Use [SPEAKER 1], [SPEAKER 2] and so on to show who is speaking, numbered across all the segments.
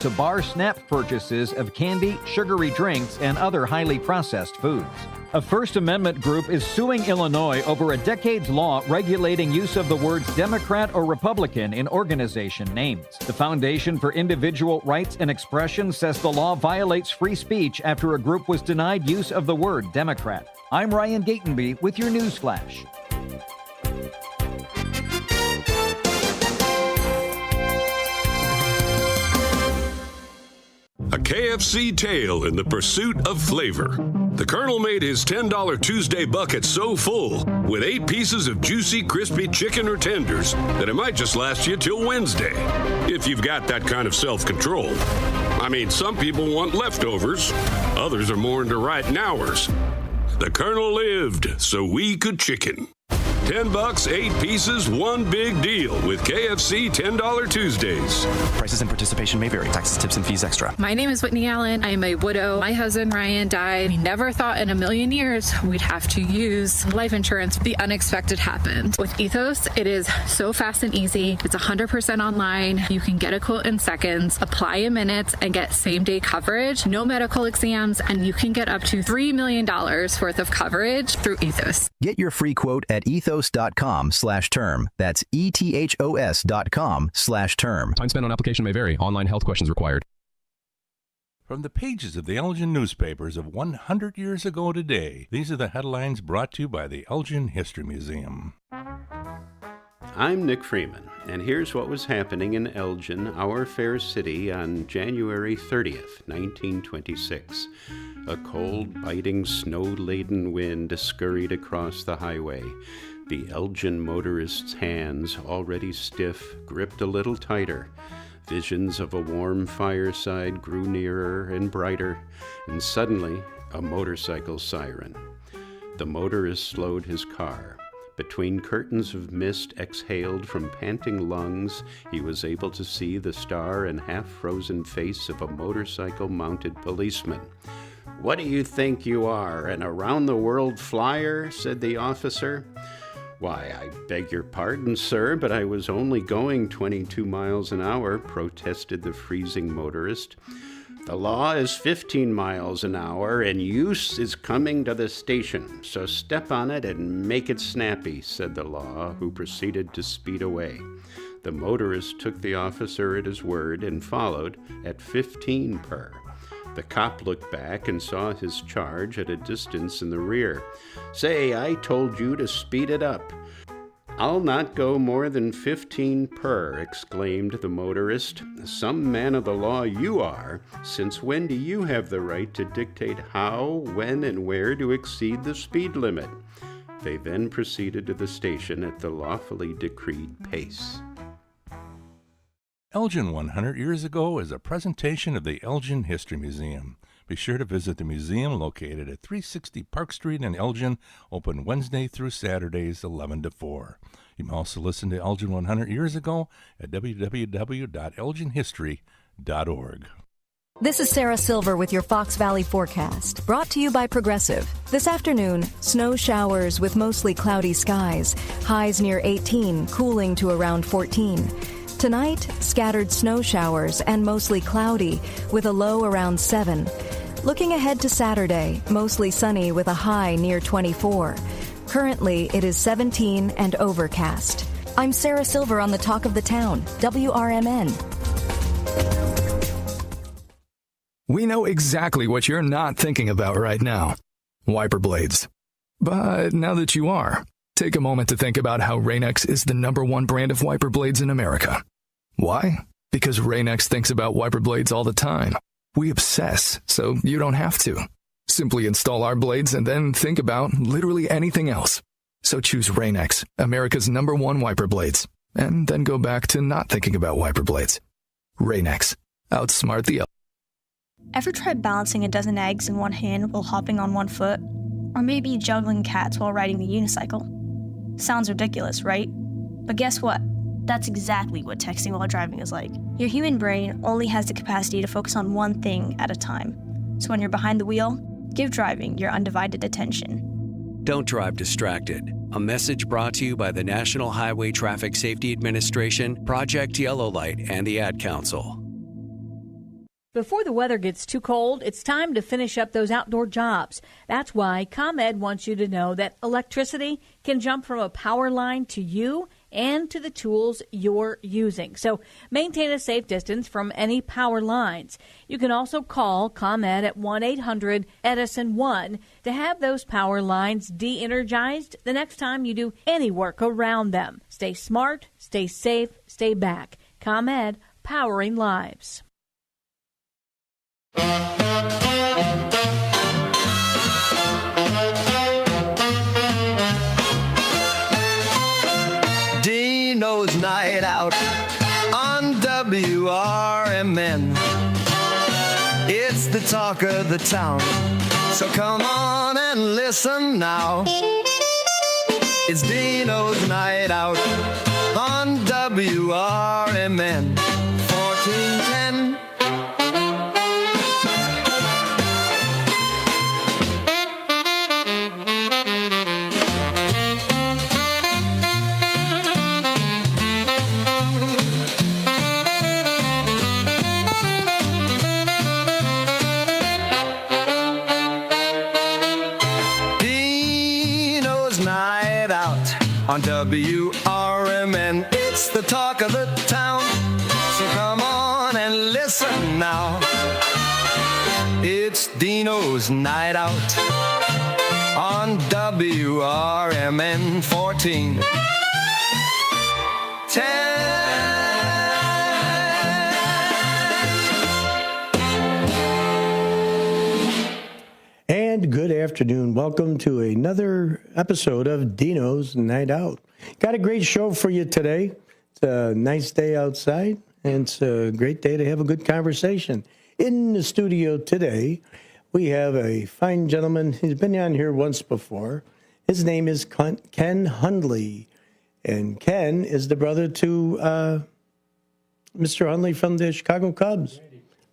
[SPEAKER 1] to bar SNAP purchases of candy, sugary drinks, and other highly processed foods. A First Amendment group is suing Illinois over a decade's law regulating use of the words Democrat or Republican in organization names. The Foundation for Individual Rights and Expression says the law violates free speech after a group was denied use of the word Democrat. I'm Ryan Gatenby with your News Flash.
[SPEAKER 2] A KFC tale in the pursuit of flavor. The Colonel made his $10 Tuesday bucket so full with 8 pieces of juicy, crispy chicken or tenders that it might just last you till Wednesday, if you've got that kind of self-control. I mean, some people want leftovers. Others are more into right nowers. The Colonel lived so we could chicken. $10, 8 pieces, one big deal with KFC $10 Tuesdays.
[SPEAKER 3] Prices and participation may vary. Taxes, tips, and fees extra.
[SPEAKER 4] My name is Whitney Allen. I am a widow. My husband, Ryan, died. We never thought in a million years we'd have to use life insurance. The unexpected happened. With Ethos, it is so fast and easy. It's 100% online. You can get a quote in seconds, apply in minutes, and get same-day coverage. No medical exams, and you can get up to $3 million worth of coverage through Ethos.
[SPEAKER 5] Get your free quote at ethos.com/term. That's ethos.com/term.
[SPEAKER 3] Time spent on application may vary. Online health questions required.
[SPEAKER 6] From the pages of the Elgin newspapers of 100 years ago today, these are the headlines brought to you by the Elgin History Museum.
[SPEAKER 7] I'm Nick Freeman, and here's what was happening in Elgin, our fair city, on January 30th, 1926. A cold, biting, snow-laden wind scurried across the highway. The Elgin motorist's hands, already stiff, gripped a little tighter. Visions of a warm fireside grew nearer and brighter, and suddenly, a motorcycle siren. The motorist slowed his car. Between curtains of mist exhaled from panting lungs, he was able to see the star and half-frozen face of a motorcycle-mounted policeman. "What do you think you are, an around-the-world flyer?" said the officer. "Why, I beg your pardon, sir, but I was only going 22 miles an hour," protested the freezing motorist. "The law is 15 miles an hour, and use is coming to the station, so step on it and make it snappy," said the law, who proceeded to speed away. The motorist took the officer at his word and followed at 15 per. The cop looked back and saw his charge at a distance in the rear. "Say, I told you to speed it up." "I'll not go more than 15 per, exclaimed the motorist. "Some man of the law you are. Since when do you have the right to dictate how, when, and where to exceed the speed limit?" They then proceeded to the station at the lawfully decreed pace.
[SPEAKER 6] Elgin 100 years ago is a presentation of the Elgin History Museum. Be sure to visit the museum located at 360 Park Street in Elgin, open Wednesday through Saturdays 11 to 4. You can also listen to Elgin 100 years ago at www.elginhistory.org.
[SPEAKER 8] This is Sarah Silver with your Fox Valley forecast, brought to you by Progressive. This afternoon, snow showers with mostly cloudy skies, highs near 18, cooling to around 14. Tonight, scattered snow showers and mostly cloudy with a low around 7. Looking ahead to Saturday, mostly sunny with a high near 24. Currently, it is 17 and overcast. I'm Sarah Silver on the Talk of the Town, WRMN.
[SPEAKER 9] We know exactly what you're not thinking about right now. Wiper blades. But now that you are, take a moment to think about how Rain-X is the #1 brand of wiper blades in America. Why? Because Rain-X thinks about wiper blades all the time. We obsess, so you don't have to. Simply install our blades and then think about literally anything else. So choose Rain-X, America's #1 wiper blades, and then go back to not thinking about wiper blades. Rain-X. Outsmart the
[SPEAKER 10] Ever tried balancing a dozen eggs in one hand while hopping on one foot? Or maybe juggling cats while riding the unicycle? Sounds ridiculous, right? But guess what? That's exactly what texting while driving is like. Your human brain only has the capacity to focus on one thing at a time. So when you're behind the wheel, give driving your undivided attention.
[SPEAKER 11] Don't drive distracted. A message brought to you by the National Highway Traffic Safety Administration, Project Yellow Light, and the Ad Council.
[SPEAKER 12] Before the weather gets too cold, it's time to finish up those outdoor jobs. That's why ComEd wants you to know that electricity can jump from a power line to you and to the tools you're using. So maintain a safe distance from any power lines. You can also call ComEd at 1-800-EDISON-1 to have those power lines de-energized the next time you do any work around them. Stay smart, stay safe, stay back. ComEd, powering lives.
[SPEAKER 13] Deano's Night Out on WRMN. It's the talk of the town, so come on and listen now. It's Deano's Night Out on WRMN 1410. On WRMN, it's the talk of the town, so come on and listen now. It's Deano's Night Out on WRMN 1410.
[SPEAKER 14] And good afternoon. Welcome to another episode of Deano's Night Out. Got a great show for you today. It's a nice day outside, and it's a great day to have a good conversation. In the studio today, we have a fine gentleman. He's been on here once before. His name is Ken Hundley, and Ken is the brother to Mr. Hundley from the Chicago Cubs,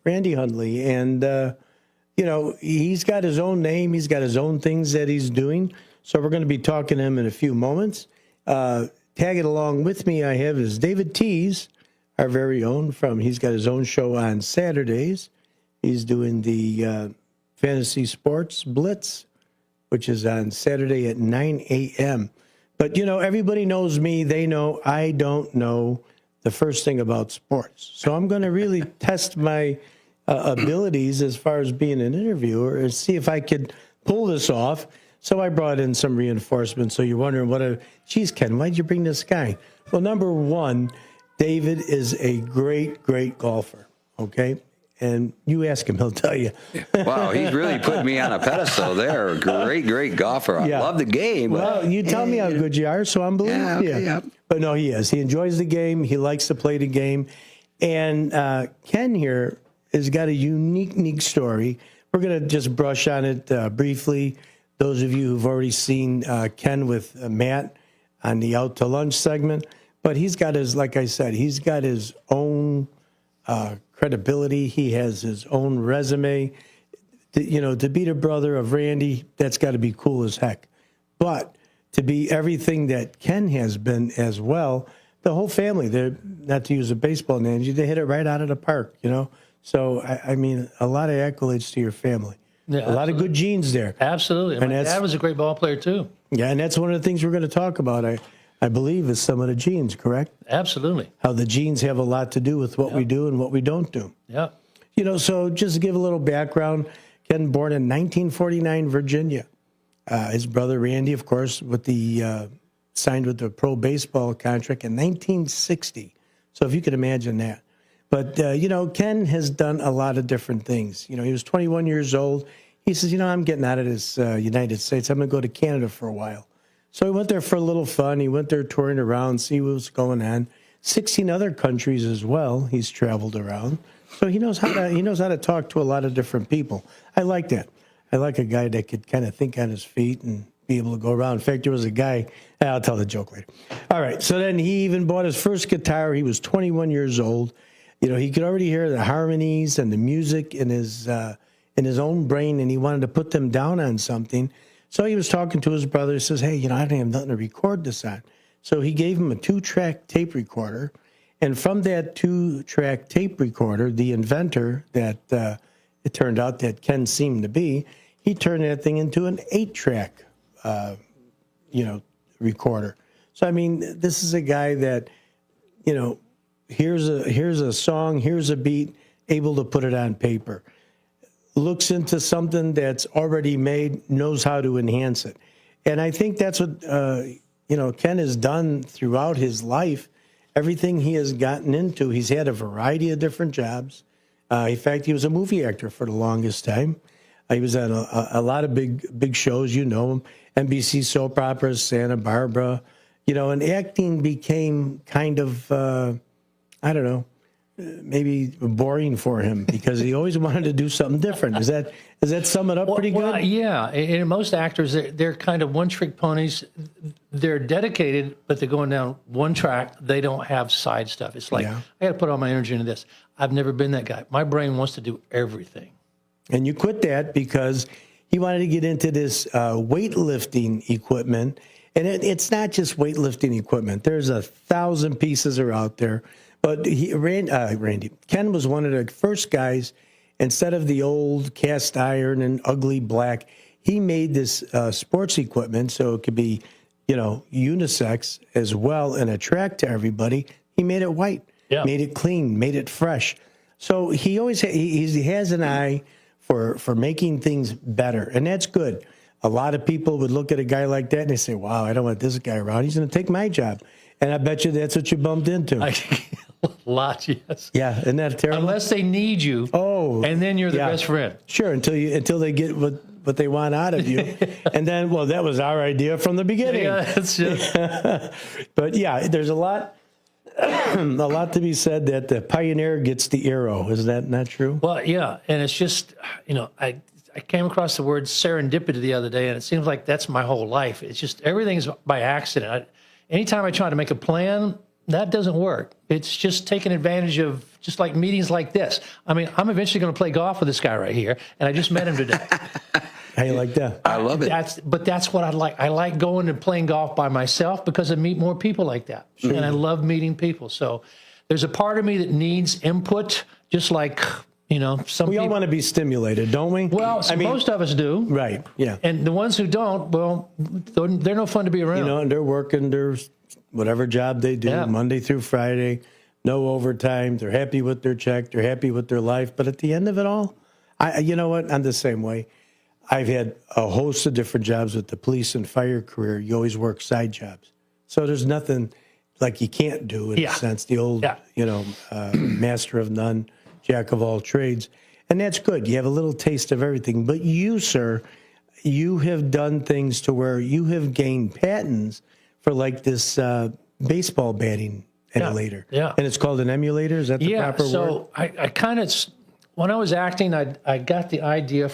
[SPEAKER 14] Randy Hundley. And you know, he's got his own name. He's got his own things that he's doing. So we're going to be talking to him in a few moments. Tagging along with me, I have is David Tees, our very own he's got his own show on Saturdays. He's doing the Fantasy Sports Blitz, which is on Saturday at 9 a.m. But, you know, everybody knows me. They know I don't know the first thing about sports. So I'm going to really test my abilities as far as being an interviewer and see if I could pull this off. So I brought in some reinforcements. So you're wondering, geez, Ken, why'd you bring this guy? Well, number one, David is a great, great golfer, okay? And you ask him, he'll tell you.
[SPEAKER 15] Wow, he's really put me on a pedestal there. Great, great golfer. I love the game.
[SPEAKER 14] Well, you tell me how good you are, so I'm believing you. Yeah. But no, he is. He enjoys the game. He likes to play the game. And Ken here has got a unique story. We're going to just brush on it briefly. Those of you who've already seen Ken with Matt on the Out to Lunch segment. But he's got like I said, he's got his own credibility. He has his own resume. To be the brother of Randy, that's got to be cool as heck. But to be everything that Ken has been as well, the whole family, they're, not to use a baseball analogy, they hit it right out of the park, you know. So, I mean, a lot of accolades to your family.
[SPEAKER 16] Yeah,
[SPEAKER 14] a lot of good genes there.
[SPEAKER 16] Absolutely. My dad was a great ball player, too.
[SPEAKER 14] Yeah, and that's one of the things we're going to talk about, I believe, is some of the genes, correct?
[SPEAKER 16] Absolutely.
[SPEAKER 14] How the genes have a lot to do with what we do and what we don't do.
[SPEAKER 16] Yeah.
[SPEAKER 14] You know, so just to give a little background, Ken born in 1949, Virginia. His brother Randy, of course, signed with the pro baseball contract in 1960. So if you could imagine that. But, Ken has done a lot of different things. You know, he was 21 years old. He says, I'm getting out of this United States. I'm going to go to Canada for a while. So he went there for a little fun. He went there touring around, see what was going on. 16 other countries as well. He's traveled around. So he knows how to talk to a lot of different people. I like that. I like a guy that could kind of think on his feet and be able to go around. In fact, there was a guy, I'll tell the joke later. All right, so then he even bought his first guitar. He was 21 years old. You know, he could already hear the harmonies and the music in his own brain, and he wanted to put them down on something. So he was talking to his brother. He says, hey, I don't have nothing to record this on. So he gave him a 2-track tape recorder, And from that 2-track tape recorder, the inventor that it turned out that Ken seemed to be, he turned that thing into an 8-track, recorder. So, I mean, this is a guy that, here's a song, here's a beat, able to put it on paper. Looks into something that's already made, knows how to enhance it. And I think that's what, Ken has done throughout his life. Everything he has gotten into, he's had a variety of different jobs. In fact, he was a movie actor for the longest time. He was on a lot of big shows, NBC soap operas, Santa Barbara, and acting became kind of, maybe boring for him because he always wanted to do something different. Does that sum it up pretty good?
[SPEAKER 16] Well, yeah. And most actors, they're kind of one-trick ponies. They're dedicated, but they're going down one track. They don't have side stuff. It's like, I got to put all my energy into this. I've never been that guy. My brain wants to do everything.
[SPEAKER 14] And you quit that because he wanted to get into this weightlifting equipment. And it's not just weightlifting equipment. There's 1,000 pieces are out there. But Ken was one of the first guys, instead of the old cast iron and ugly black, he made this sports equipment so it could be, unisex as well and attract to everybody. He made it white, made it clean, made it fresh. So he always he has an eye for making things better, and that's good. A lot of people would look at a guy like that and they say, wow, I don't want this guy around. He's going to take my job. And I bet you that's what you bumped into.
[SPEAKER 16] A lot, yes.
[SPEAKER 14] Yeah, isn't that terrible?
[SPEAKER 16] Unless they need you.
[SPEAKER 14] Oh.
[SPEAKER 16] And then you're the best friend.
[SPEAKER 14] Sure, until they get what they want out of you. And then, that was our idea from the beginning.
[SPEAKER 16] Yeah, that's just...
[SPEAKER 14] But yeah, there's a lot to be said that the pioneer gets the arrow. Is that not true?
[SPEAKER 16] Well, yeah, and it's just, I came across the word serendipity the other day, and it seems like that's my whole life. It's just everything's by accident. Anytime I try to make a plan, that doesn't work. It's just taking advantage of just like meetings like this. I mean, I'm eventually going to play golf with this guy right here, and I just met him today.
[SPEAKER 14] How you like that?
[SPEAKER 15] I love it.
[SPEAKER 16] That's what I like. I like going and playing golf by myself because I meet more people like that. Sure. And I love meeting people. So there's a part of me that needs input, just like, some
[SPEAKER 14] we all want to be stimulated, don't we?
[SPEAKER 16] Well, most of us do.
[SPEAKER 14] Right, yeah.
[SPEAKER 16] And the ones who don't, well, they're no fun to be around.
[SPEAKER 14] And they're working their whatever job they do, Monday through Friday, no overtime. They're happy with their check. They're happy with their life. But at the end of it all, you know what? I'm the same way. I've had a host of different jobs with the police and fire career. You always work side jobs. So there's nothing like you can't do in a sense. The old, master of none, jack of all trades. And that's good. You have a little taste of everything. But you, sir, you have done things to where you have gained patents for like this baseball batting emulator.
[SPEAKER 16] Yeah.
[SPEAKER 14] And it's called an emulator? Is that the proper word?
[SPEAKER 16] So I kind of, when I was acting, I got the idea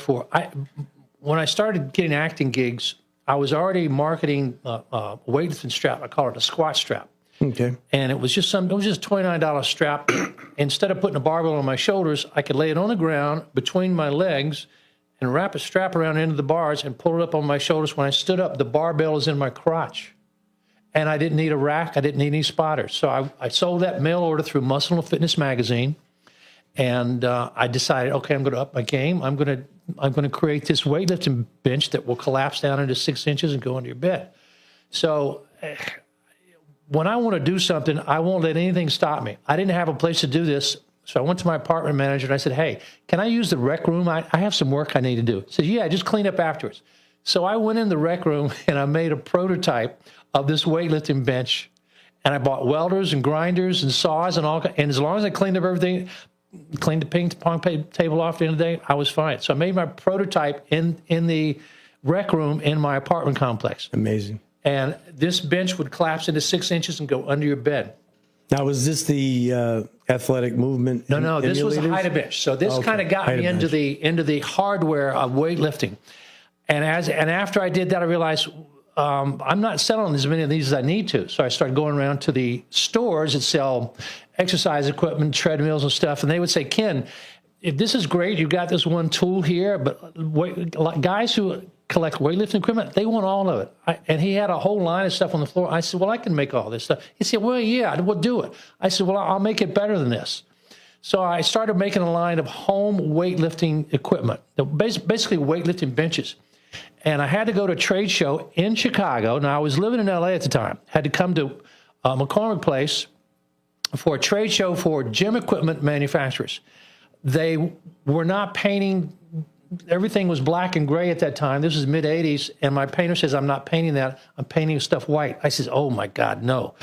[SPEAKER 16] when I started getting acting gigs, I was already marketing a weightlifting strap. I call it a squat strap.
[SPEAKER 14] Okay.
[SPEAKER 16] And it was just a $29 strap. Instead of putting a barbell on my shoulders, I could lay it on the ground between my legs and wrap a strap around the end of the bars and pull it up on my shoulders. When I stood up, the barbell is in my crotch. And I didn't need a rack. I didn't need any spotters. So I sold that mail order through Muscle and Fitness magazine. And I decided, okay, I'm going to up my game. I'm going to create this weightlifting bench that will collapse down into 6 inches and go into your bed. So when I want to do something, I won't let anything stop me. I didn't have a place to do this. So I went to my apartment manager and I said, hey, can I use the rec room? I have some work I need to do. He said, yeah, just clean up afterwards. So I went in the rec room and I made a prototype of this weightlifting bench. And I bought welders and grinders and saws and all. And as long as I cleaned up everything, cleaned the ping pong table off at the end of the day, I was fine. So I made my prototype in the rec room in my apartment complex.
[SPEAKER 14] Amazing.
[SPEAKER 16] And this bench would collapse into 6 inches and go under your bed.
[SPEAKER 14] Now, was this the athletic movement?
[SPEAKER 16] No, this was a hide bench. So this kind of got me into the hardware of weightlifting. And after I did that, I realized I'm not selling as many of these as I need to. So I started going around to the stores that sell exercise equipment, treadmills and stuff. And they would say, Ken, if this is great, you've got this one tool here, but guys who collect weightlifting equipment. They want all of it. And he had a whole line of stuff on the floor. I said, well, I can make all this stuff. He said, well, yeah, we'll do it. I said, well, I'll make it better than this. So I started making a line of home weightlifting equipment, basically weightlifting benches. And I had to go to a trade show in Chicago. Now, I was living in L.A. at the time. Had to come to McCormick Place for a trade show for gym equipment manufacturers. They were not painting. Everything was black and gray at that time. This was mid-'80s, and my painter says, I'm not painting that. I'm painting stuff white. I says, oh, my God, no.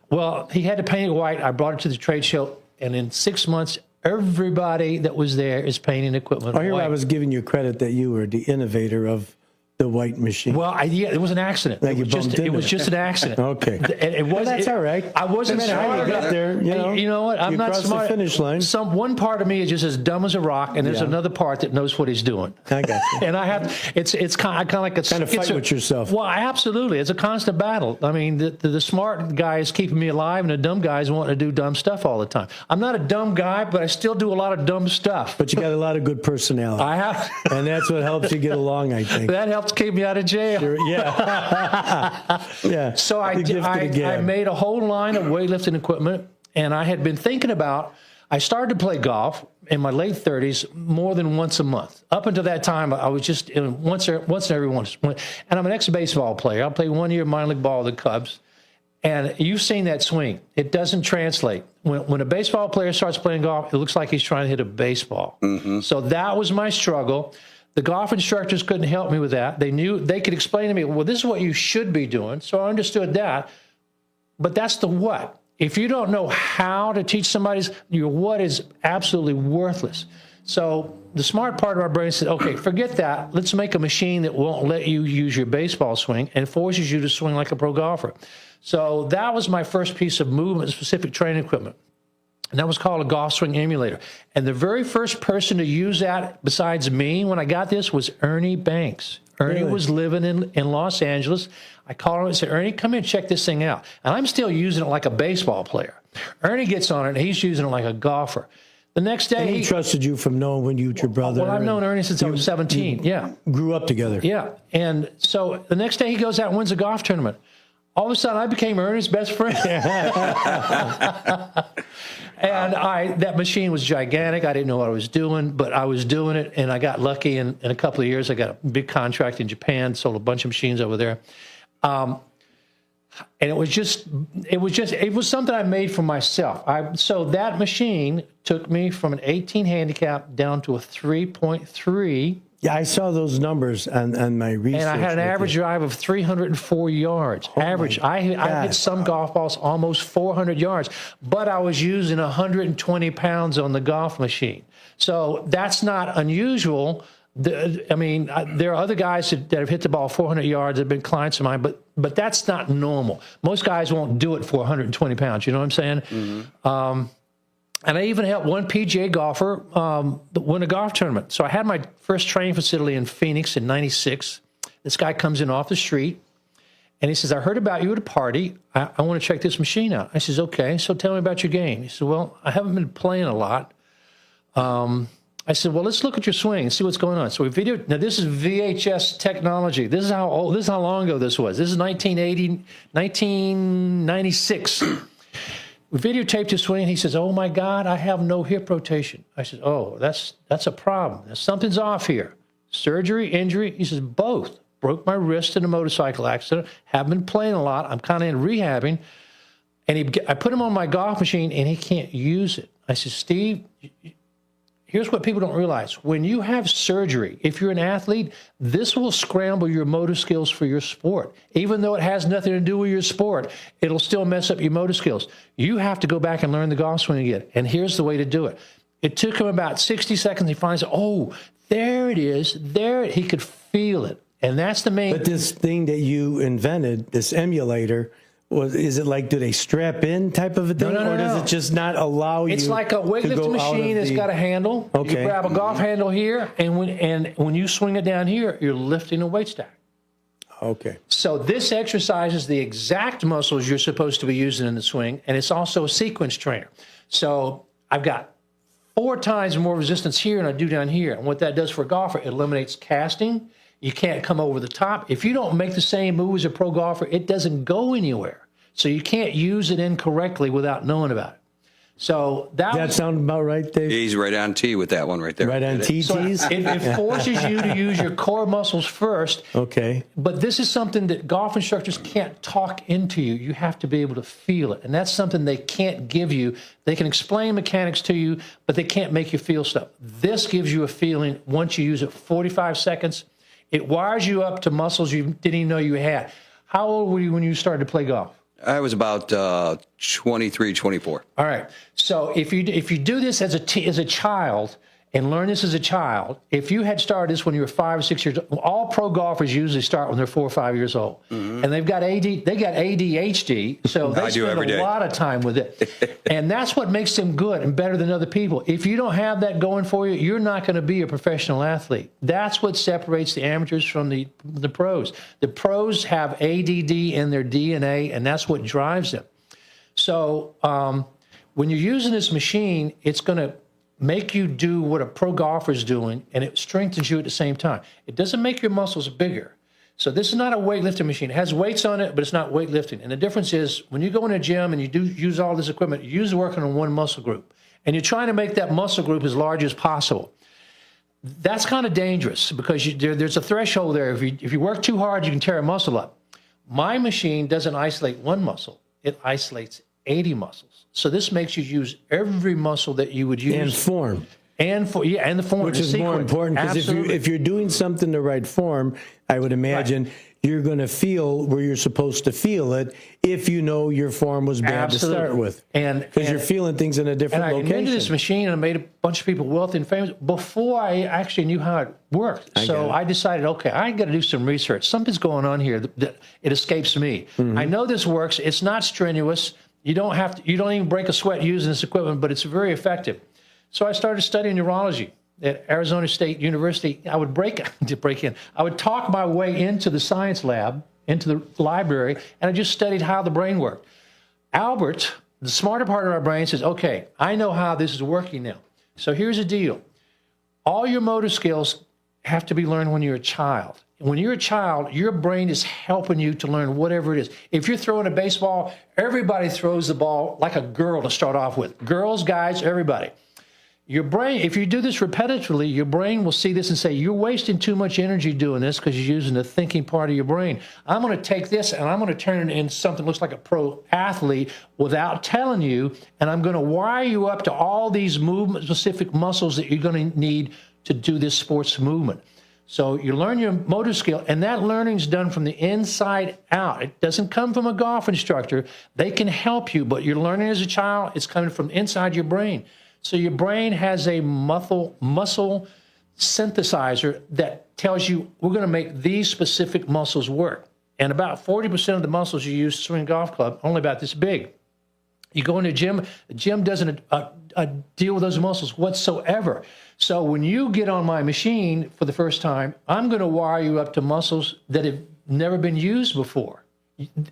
[SPEAKER 16] Well, he had to paint it white. I brought it to the trade show, and in 6 months, everybody that was there is painting equipment white.
[SPEAKER 14] I was giving you credit that you were the innovator of the white machine.
[SPEAKER 16] Well, yeah, it was an accident.
[SPEAKER 14] Like
[SPEAKER 16] it was just an accident.
[SPEAKER 14] Okay.
[SPEAKER 16] That's
[SPEAKER 14] all right.
[SPEAKER 16] I wasn't smart enough.
[SPEAKER 14] There,
[SPEAKER 16] you know what? I'm not smart.
[SPEAKER 14] The finish line.
[SPEAKER 16] One part of me is just as dumb as a rock, and there's another part that knows what he's doing.
[SPEAKER 14] I got you.
[SPEAKER 16] And I have. It's kind of like a
[SPEAKER 14] kind of fight with yourself.
[SPEAKER 16] Well, absolutely. It's a constant battle. I mean, the smart guy is keeping me alive, and the dumb guys want to do dumb stuff all the time. I'm not a dumb guy, but I still do a lot of dumb stuff.
[SPEAKER 14] But you got a lot of good personality.
[SPEAKER 16] I have,
[SPEAKER 14] and that's what helps you get along. I think
[SPEAKER 16] that helps keep me out of jail.
[SPEAKER 14] Yeah. Yeah.
[SPEAKER 16] So I made a whole line of weightlifting equipment, and I had been thinking about, I started to play golf in my late 30s more than once a month. Up until that time, I was just once every once. And I'm an ex-baseball player. I played 1 year minor league ball with the Cubs. And you've seen that swing. It doesn't translate. When a baseball player starts playing golf, it looks like he's trying to hit a baseball. Mm-hmm. So that was my struggle. The golf instructors couldn't help me with that. They knew they could explain to me, well, this is what you should be doing. So I understood that. But that's the what. If you don't know how to teach somebody, your what is absolutely worthless. So the smart part of our brain said, okay, forget that. Let's make a machine that won't let you use your baseball swing and forces you to swing like a pro golfer. So that was my first piece of movement-specific training equipment. And that was called a golf swing emulator. And the very first person to use that besides me when I got this was Ernie Banks. Ernie was living in Los Angeles. I called him and said, Ernie, come in and check this thing out. And I'm still using it like a baseball player. Ernie gets on it, and he's using it like a golfer. The next day...
[SPEAKER 14] And he trusted you from knowing when you were your brother.
[SPEAKER 16] Well, I've known Ernie since I was 17, yeah.
[SPEAKER 14] Grew up together.
[SPEAKER 16] Yeah. And so the next day he goes out and wins a golf tournament. All of a sudden, I became Ernie's best friend. And that machine was gigantic. I didn't know what I was doing, but I was doing it, and I got lucky. And in a couple of years, I got a big contract in Japan, sold a bunch of machines over there. And it was something I made for myself. So that machine took me from an 18 handicap down to a 3.3.
[SPEAKER 14] Yeah, I saw those numbers on my research.
[SPEAKER 16] And I had an average drive of 304 yards. Average. I hit some golf balls almost 400 yards, but I was using 120 pounds on the golf machine. So that's not unusual. I mean, there are other guys that have hit the ball 400 yards that have been clients of mine, but that's not normal. Most guys won't do it for 120 pounds. You know what I'm saying? Mm-hmm. And I even helped one PGA golfer win a golf tournament. So I had my first training facility in Phoenix in '96. This guy comes in off the street, and he says, I heard about you at a party. I want to check this machine out. I says, okay, so tell me about your game. He said, well, I haven't been playing a lot. I said, well, let's look at your swing and see what's going on. So we videoed. Now, this is VHS technology. This is how long ago this was. This is 1996. We videotaped his swing. He says, oh, my God, I have no hip rotation. I said, oh, that's a problem. Something's off here. Surgery, injury? He says, both. Broke my wrist in a motorcycle accident. Haven't been playing a lot. I'm kind of in rehabbing. And I put him on my golf machine, and he can't use it. I said, Steve, here's what people don't realize. When you have surgery, if you're an athlete, this will scramble your motor skills for your sport. Even though it has nothing to do with your sport, it'll still mess up your motor skills. You have to go back and learn the golf swing again. And here's the way to do it. It took him about 60 seconds. He finally said, oh, there it is. There, he could feel it. And that's the main...
[SPEAKER 14] But this thing that you invented, this emulator... Is it like, do they strap in type of a thing?
[SPEAKER 16] No.
[SPEAKER 14] Or does it just not allow you?
[SPEAKER 16] It's like a weightlifting machine that's got a handle.
[SPEAKER 14] Okay.
[SPEAKER 16] You grab a golf handle here, and when you swing it down here, you're lifting a weight stack.
[SPEAKER 14] Okay.
[SPEAKER 16] So this exercises the exact muscles you're supposed to be using in the swing, and it's also a sequence trainer. So I've got 4 times more resistance here than I do down here. And what that does for a golfer, it eliminates casting, You can't come over the top. If you don't make the same move as a pro golfer, it doesn't go anywhere. So you can't use it incorrectly without knowing about it. So
[SPEAKER 14] that sound about right, Dave?
[SPEAKER 15] He's right on tee with that one right there.
[SPEAKER 14] Right on tee,
[SPEAKER 16] so it forces you to use your core muscles first.
[SPEAKER 14] Okay.
[SPEAKER 16] But this is something that golf instructors can't talk into you. You have to be able to feel it. And that's something they can't give you. They can explain mechanics to you, but they can't make you feel stuff. This gives you a feeling once you use it 45 seconds. It wires you up to muscles you didn't even know you had. How old were you when you started to play golf?
[SPEAKER 15] I was about 23, 24.
[SPEAKER 16] All right. So if you do this as a child and learn this as a child, if you had started this when you were 5 or 6 years old, all pro golfers usually start when they're 4 or 5 years old, and they've got ADHD, so they spend a lot of time with it, and that's what makes them good and better than other people. If you don't have that going for you, you're not going to be a professional athlete. That's what separates the amateurs from the pros. The pros have ADD in their DNA, and that's what drives them. So when you're using this machine, it's going to make you do what a pro golfer is doing, and it strengthens you at the same time. It doesn't make your muscles bigger. So this is not a weightlifting machine. It has weights on it, but it's not weightlifting. And the difference is when you go in a gym and you do use all this equipment, you're usually working on one muscle group, and you're trying to make that muscle group as large as possible. That's kind of dangerous because there's a threshold there. If you work too hard, you can tear a muscle up. My machine doesn't isolate one muscle. It isolates 80 muscles. So this makes you use every muscle that you would use.
[SPEAKER 14] And form.
[SPEAKER 16] And the form.
[SPEAKER 14] Which is more important because if you're doing something the right form, I would imagine you're going to feel where you're supposed to feel it if you know your form was bad to start with. Because you're feeling things in a different location.
[SPEAKER 16] I invented this machine and I made a bunch of people wealthy and famous before I actually knew how it worked. So I decided, okay, I got to do some research. Something's going on here that it escapes me. I know this works. It's not strenuous. You don't even break a sweat using this equipment, but it's very effective. So I started studying neurology at Arizona State University. I would I would talk my way into the science lab, into the library, and I just studied how the brain worked. Albert, the smarter part of our brain, says, okay, I know how this is working now. So here's the deal. All your motor skills have to be learned when you're a child. When you're a child, your brain is helping you to learn whatever it is. If you're throwing a baseball, everybody throws the ball like a girl to start off with. Girls, guys, everybody. Your brain, if you do this repetitively, your brain will see this and say, you're wasting too much energy doing this because you're using the thinking part of your brain. I'm going to take this and I'm going to turn it into something that looks like a pro athlete without telling you, and I'm going to wire you up to all these movement-specific muscles that you're going to need to do this sports movement. So you learn your motor skill, and that learning's done from the inside out. It doesn't come from a golf instructor. They can help you, but you're learning as a child. It's coming from inside your brain. So your brain has a muscle synthesizer that tells you we're going to make these specific muscles work. And about 40% of the muscles you use to swing a golf club, only about this big. You go into a gym, the gym doesn't deal with those muscles whatsoever. So when you get on my machine for the first time, I'm going to wire you up to muscles that have never been used before.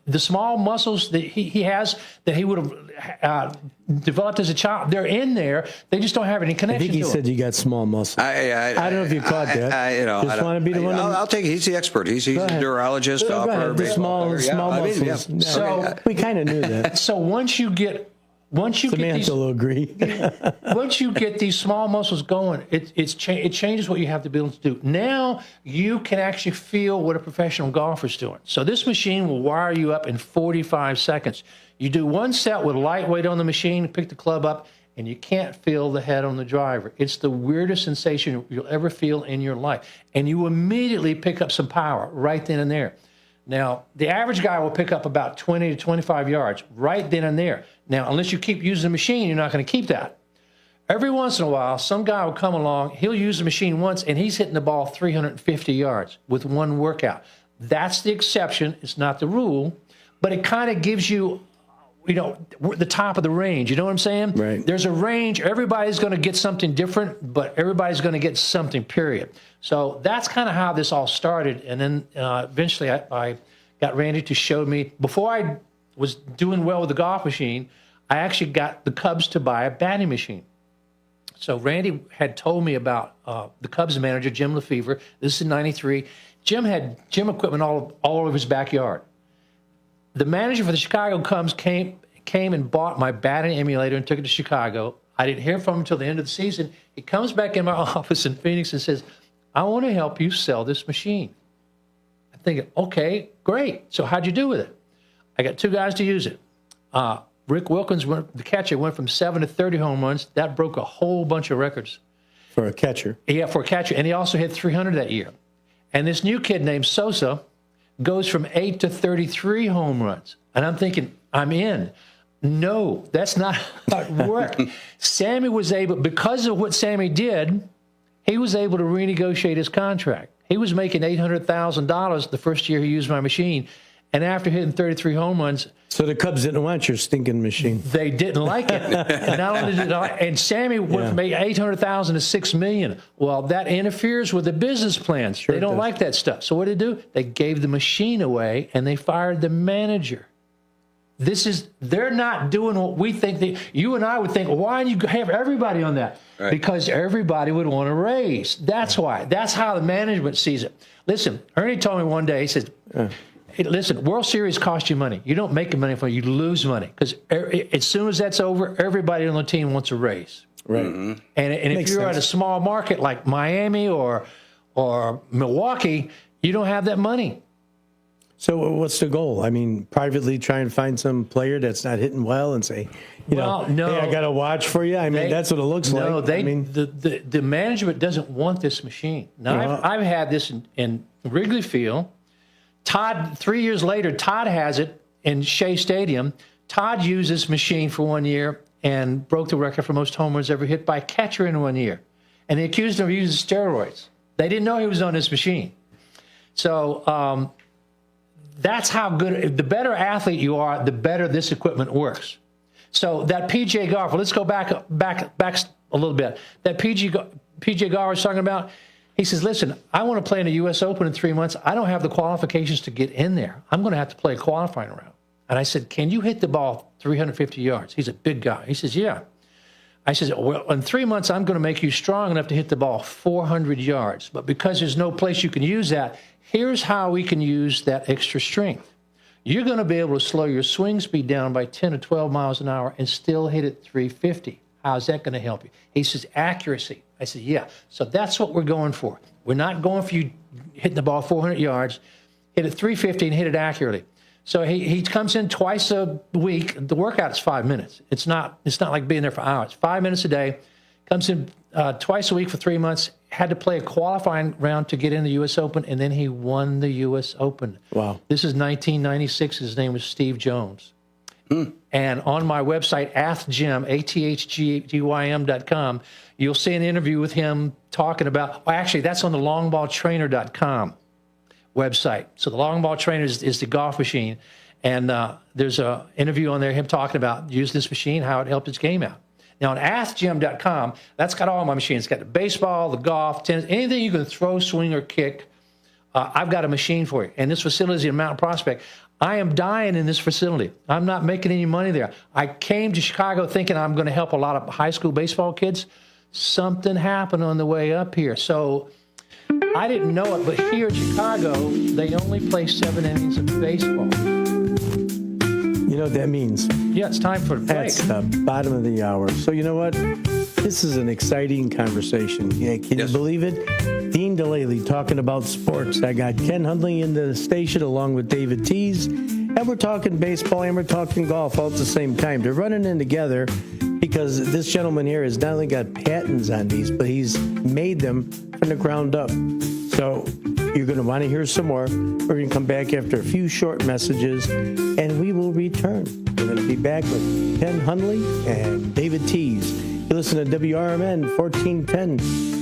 [SPEAKER 16] The small muscles that he has that he would have developed as a child, they're in there. They just don't have any connection to
[SPEAKER 14] I think he said you got small muscles. I don't know if you caught that. Just want to be the one.
[SPEAKER 15] I'll take it. He's the expert. He's a neurologist.
[SPEAKER 14] The small muscles. Yeah. So we kind of knew that.
[SPEAKER 16] So once you get
[SPEAKER 14] Samantha will agree.
[SPEAKER 16] Once you get these small muscles going, it changes what you have to be able to do. Now you can actually feel what a professional golfer's doing. So this machine will wire you up in 45 seconds. You do one set with lightweight on the machine, pick the club up, and you can't feel the head on the driver. It's the weirdest sensation you'll ever feel in your life. And you immediately pick up some power right then and there. Now, the average guy will pick up about 20 to 25 yards right then and there. Now, unless you keep using the machine, you're not going to keep that. Every once in a while, some guy will come along, he'll use the machine once, and he's hitting the ball 350 yards with one workout. That's the exception. It's not the rule, but it kind of gives you, the top of the range. You know what I'm saying?
[SPEAKER 14] Right.
[SPEAKER 16] There's a range. Everybody's going to get something different, but everybody's going to get something, period. So that's kind of how this all started. And then eventually I got Randy to show me, before I was doing well with the golf machine, I actually got the Cubs to buy a batting machine. So Randy had told me about the Cubs manager, Jim Lefevre. This is in 93. Jim had gym equipment all over his backyard. The manager for the Chicago Cubs came and bought my batting emulator and took it to Chicago. I didn't hear from him until the end of the season. He comes back in my office in Phoenix and says, I want to help you sell this machine. I'm thinking, okay, great. So how'd you do with it? I got 2 guys to use it. Rick Wilkins, the catcher, went from 7 to 30 home runs. That broke a whole bunch of records.
[SPEAKER 14] For a catcher.
[SPEAKER 16] Yeah, for a catcher. And he also hit 300 that year. And this new kid named Sosa goes from 8 to 33 home runs. And I'm thinking, I'm in. No, that's not how it worked. Sammy was able, because of what Sammy did, he was able to renegotiate his contract. He was making $800,000 the first year he used my machine. And after hitting 33 home runs.
[SPEAKER 14] So the Cubs didn't want your stinking machine.
[SPEAKER 16] They didn't like it. And not only did and Sammy went from $800,000 to $6 million. Well, that interferes with the business plans. Sure, they don't like that stuff. So what did they do? They gave the machine away and they fired the manager. They're not doing what we think. You and I would think, well, why do you have everybody on that? Right. Because everybody would want to raise. That's why. That's how the management sees it. Listen, Ernie told me one day, he said, hey, listen, World Series cost you money. You don't make money from it. You lose money. Because as soon as that's over, everybody on the team wants a raise.
[SPEAKER 14] Right.
[SPEAKER 16] Mm-hmm. And if you're at a small market like Miami or Milwaukee, you don't have that money.
[SPEAKER 14] So what's the goal? I mean, privately try and find some player that's not hitting well and say,
[SPEAKER 16] no,
[SPEAKER 14] hey, I got to watch for you. I mean, that's what it looks like.
[SPEAKER 16] No, the management doesn't want this machine. Now, I've had this in Wrigley Field. Todd, 3 years later, Todd has it in Shea Stadium. Todd used this machine for 1 year and broke the record for most home runs ever hit by a catcher in 1 year. And they accused him of using steroids. They didn't know he was on this machine. So that's how good. The better athlete you are, the better this equipment works. So that PJ golfer, let's go back a little bit. That PJ golfer was talking about, he says, listen, I want to play in the U.S. Open in 3 months. I don't have the qualifications to get in there. I'm going to have to play a qualifying round. And I said, can you hit the ball 350 yards? He's a big guy. He says, yeah. I said, well, in 3 months, I'm going to make you strong enough to hit the ball 400 yards. But because there's no place you can use that, here's how we can use that extra strength. You're going to be able to slow your swing speed down by 10 or 12 miles an hour and still hit it 350. How's that going to help you? He says, accuracy. I said, yeah. So that's what we're going for. We're not going for you hitting the ball 400 yards, hit it 350 and hit it accurately. So he comes in twice a week. The workout is 5 minutes. It's not like being there for hours. 5 minutes a day. Comes in twice a week for 3 months. Had to play a qualifying round to get in the U.S. Open, and then he won the U.S. Open.
[SPEAKER 14] Wow.
[SPEAKER 16] This is 1996. His name was Steve Jones. And on my website, AthGym, AthGym.com, you'll see an interview with him talking about, actually, that's on the longballtrainer.com website. So the long ball trainer is the golf machine. And there's an interview on there, him talking about using this machine, how it helped his game out. Now, on AthGym.com, that's got all my machines. It's got the baseball, the golf, tennis, anything you can throw, swing, or kick. I've got a machine for you. And this facility is in Mountain Prospect. I am dying in this facility. I'm not making any money there. I came to Chicago thinking I'm going to help a lot of high school baseball kids. Something happened on the way up here. So I didn't know it, but here in Chicago, they only play 7 innings of baseball.
[SPEAKER 14] You know what that means?
[SPEAKER 16] Yeah, it's time for a break.
[SPEAKER 14] That's the bottom of the hour. So you know what? This is an exciting conversation. Yeah, can you believe it? Dean DeLaley talking about sports. I got Ken Hundley in the station along with David Tees. And we're talking baseball and we're talking golf all at the same time. They're running in together because this gentleman here has not only got patents on these, but he's made them from the ground up. So you're going to want to hear some more. We're going to come back after a few short messages, and we will return. We're going to be back with Ken Hundley and David Tees. You listen to WRMN 1410.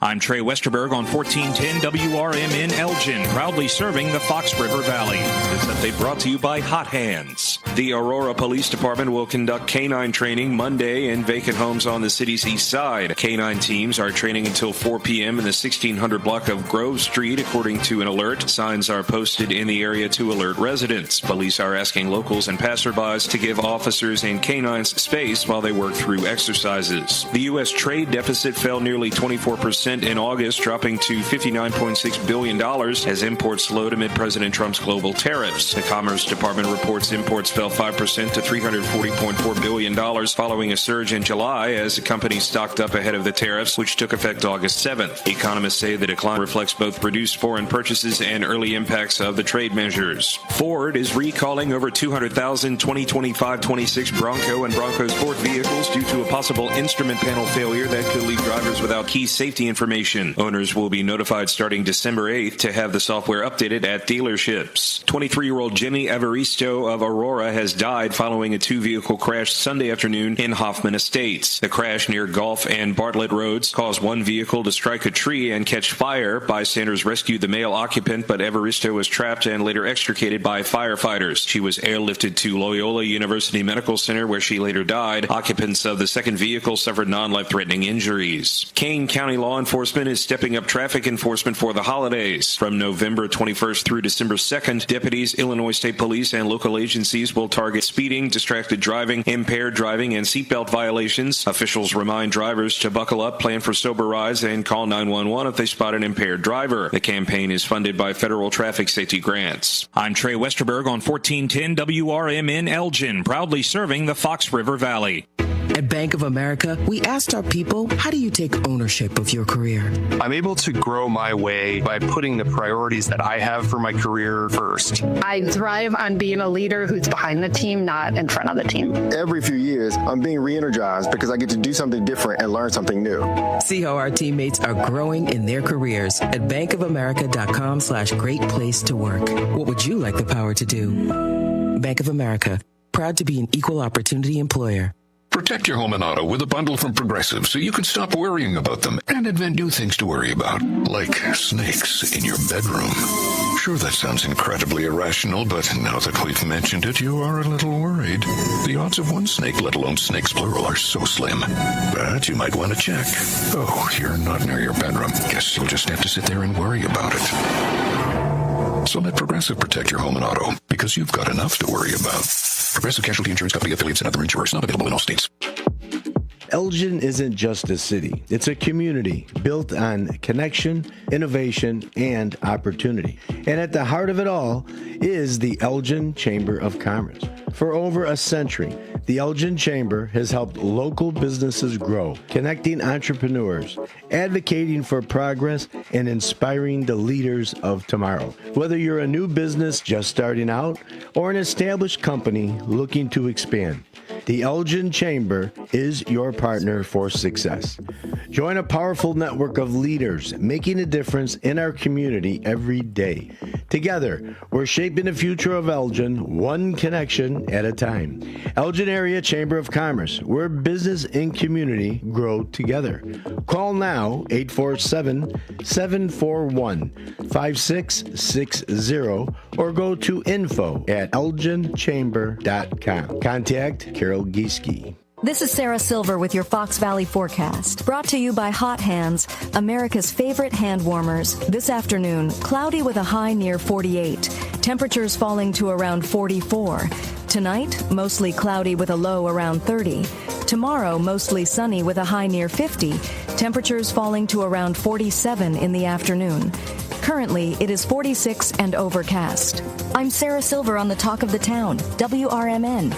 [SPEAKER 17] I'm Trey Westerberg on 1410 WRMN Elgin, proudly serving the Fox River Valley. This update brought to you by Hot Hands. The Aurora Police Department will conduct canine training Monday in vacant homes on the city's east side. Canine teams are training until 4 p.m. in the 1600 block of Grove Street, according to an alert. Signs are posted in the area to alert residents. Police are asking locals and passerbys to give officers and canines space while they work through exercises. The U.S. trade deficit fell nearly 24% in August, dropping to $59.6 billion as imports slowed amid President Trump's global tariffs. The Commerce Department reports imports fell 5% to $340.4 billion following a surge in July as the company stocked up ahead of the tariffs, which took effect August 7th. Economists say the decline reflects both reduced foreign purchases and early impacts of the trade measures. Ford is recalling over 200,000 2025-26 Bronco and Bronco Sport vehicles due to a possible instrument panel failure that could leave drivers without key safety information. Owners will be notified starting December 8th to have the software updated at dealerships. 23-year-old Jimmy Evaristo of Aurora has died following a two-vehicle crash Sunday afternoon in Hoffman Estates. The crash near Gulf and Bartlett Roads caused one vehicle to strike a tree and catch fire. Bystanders rescued the male occupant, but Evaristo was trapped and later extricated by firefighters. She was airlifted to Loyola University Medical Center, where she later died. Occupants of the second vehicle suffered non-life-threatening injuries. Kane County law enforcement is stepping up traffic enforcement for the holidays. From November 21st through December 2nd, deputies, Illinois State Police, and local agencies will target speeding, distracted driving, impaired driving, and seatbelt violations. Officials remind drivers to buckle up, plan for sober rides, and call 911 if they spot an impaired driver. The campaign is funded by federal traffic safety grants. I'm Trey Westerberg on 1410 WRMN Elgin, proudly serving the Fox River Valley.
[SPEAKER 18] At Bank of America, we asked our people, how do you take ownership of your career?
[SPEAKER 3] I'm able to grow my way by putting the priorities that I have for my career first.
[SPEAKER 19] I thrive on being a leader who's behind the team, not in front of the team.
[SPEAKER 20] Every few years, I'm being re-energized because I get to do something different and learn something new.
[SPEAKER 18] See how our teammates are growing in their careers at bankofamerica.com/great place to work. What would you like the power to do? Bank of America, proud to be an equal opportunity employer.
[SPEAKER 21] Protect your home and auto with a bundle from Progressive so you can stop worrying about them and invent new things to worry about, like snakes in your bedroom. Sure, that sounds incredibly irrational, but now that we've mentioned it, you are a little worried. The odds of one snake, let alone snakes plural, are so slim. But you might want to check. Oh, you're not near your bedroom. Guess you'll just have to sit there and worry about it. So let Progressive protect your home and auto, because you've got enough to worry about. Progressive Casualty Insurance Company, affiliates, and other insurers. Not available in all states.
[SPEAKER 14] Elgin isn't just a city. It's a community built on connection, innovation, and opportunity. And at the heart of it all is the Elgin Chamber of Commerce. For over a century, the Elgin Chamber has helped local businesses grow, connecting entrepreneurs, advocating for progress, and inspiring the leaders of tomorrow. Whether you're a new business just starting out or an established company looking to expand, the Elgin Chamber is your partner for success. Join a powerful network of leaders making a difference in our community every day. Together, we're shaping the future of Elgin, one connection at a time. Elgin Area Chamber of Commerce, where business and community grow together. Call now, 847-741-5660, or go to info@elginchamber.com. Contact Carol Gieske.
[SPEAKER 8] This is Sarah Silver with your Fox Valley forecast, brought to you by Hot Hands, America's favorite hand warmers. This afternoon, cloudy with a high near 48. Temperatures falling to around 44. Tonight, mostly cloudy with a low around 30. Tomorrow, mostly sunny with a high near 50. Temperatures falling to around 47 in the afternoon. Currently, it is 46 and overcast. I'm Sarah Silver on the Talk of the Town, WRMN.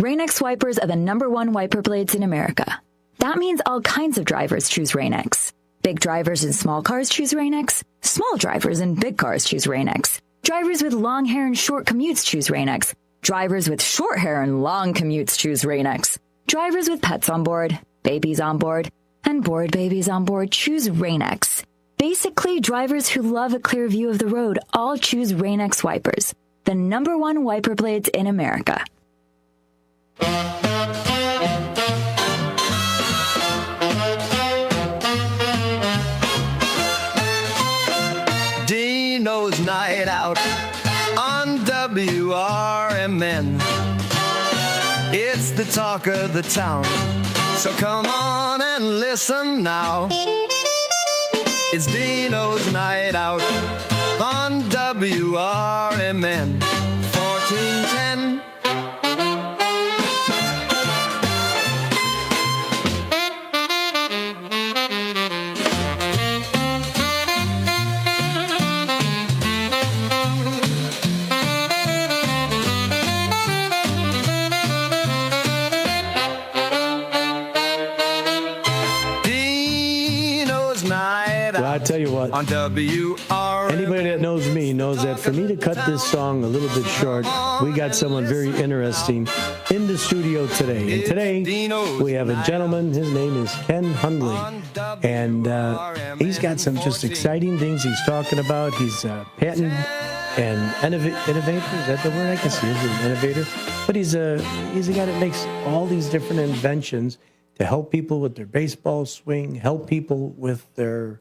[SPEAKER 22] Rain-X wipers are the #1 wiper blades in America. That means all kinds of drivers choose Rain-X. Big drivers in small cars choose Rain-X. Small drivers in big cars choose Rain-X. Drivers with long hair and short commutes choose Rain-X. Drivers with short hair and long commutes choose Rain-X. Drivers with pets on board, babies on board, and bored babies on board choose Rain-X. Basically, drivers who love a clear view of the road all choose Rain-X wipers, the #1 wiper blades in America.
[SPEAKER 13] Deano's Night Out on WRMN. the talk of the town. So come on and listen now. It's Deano's Night Out on WRMN 1410.
[SPEAKER 14] I tell you what,
[SPEAKER 13] on WRMN.
[SPEAKER 14] Anybody that knows me knows that for me to cut this song a little bit short, we got someone very interesting in the studio today. And today we have a gentleman, his name is Ken Hundley, and he's got some just exciting things he's talking about. He's a patent and innovator, is that the word? I can see he's an innovator. But he's a guy that makes all these different inventions to help people with their baseball swing, help people with their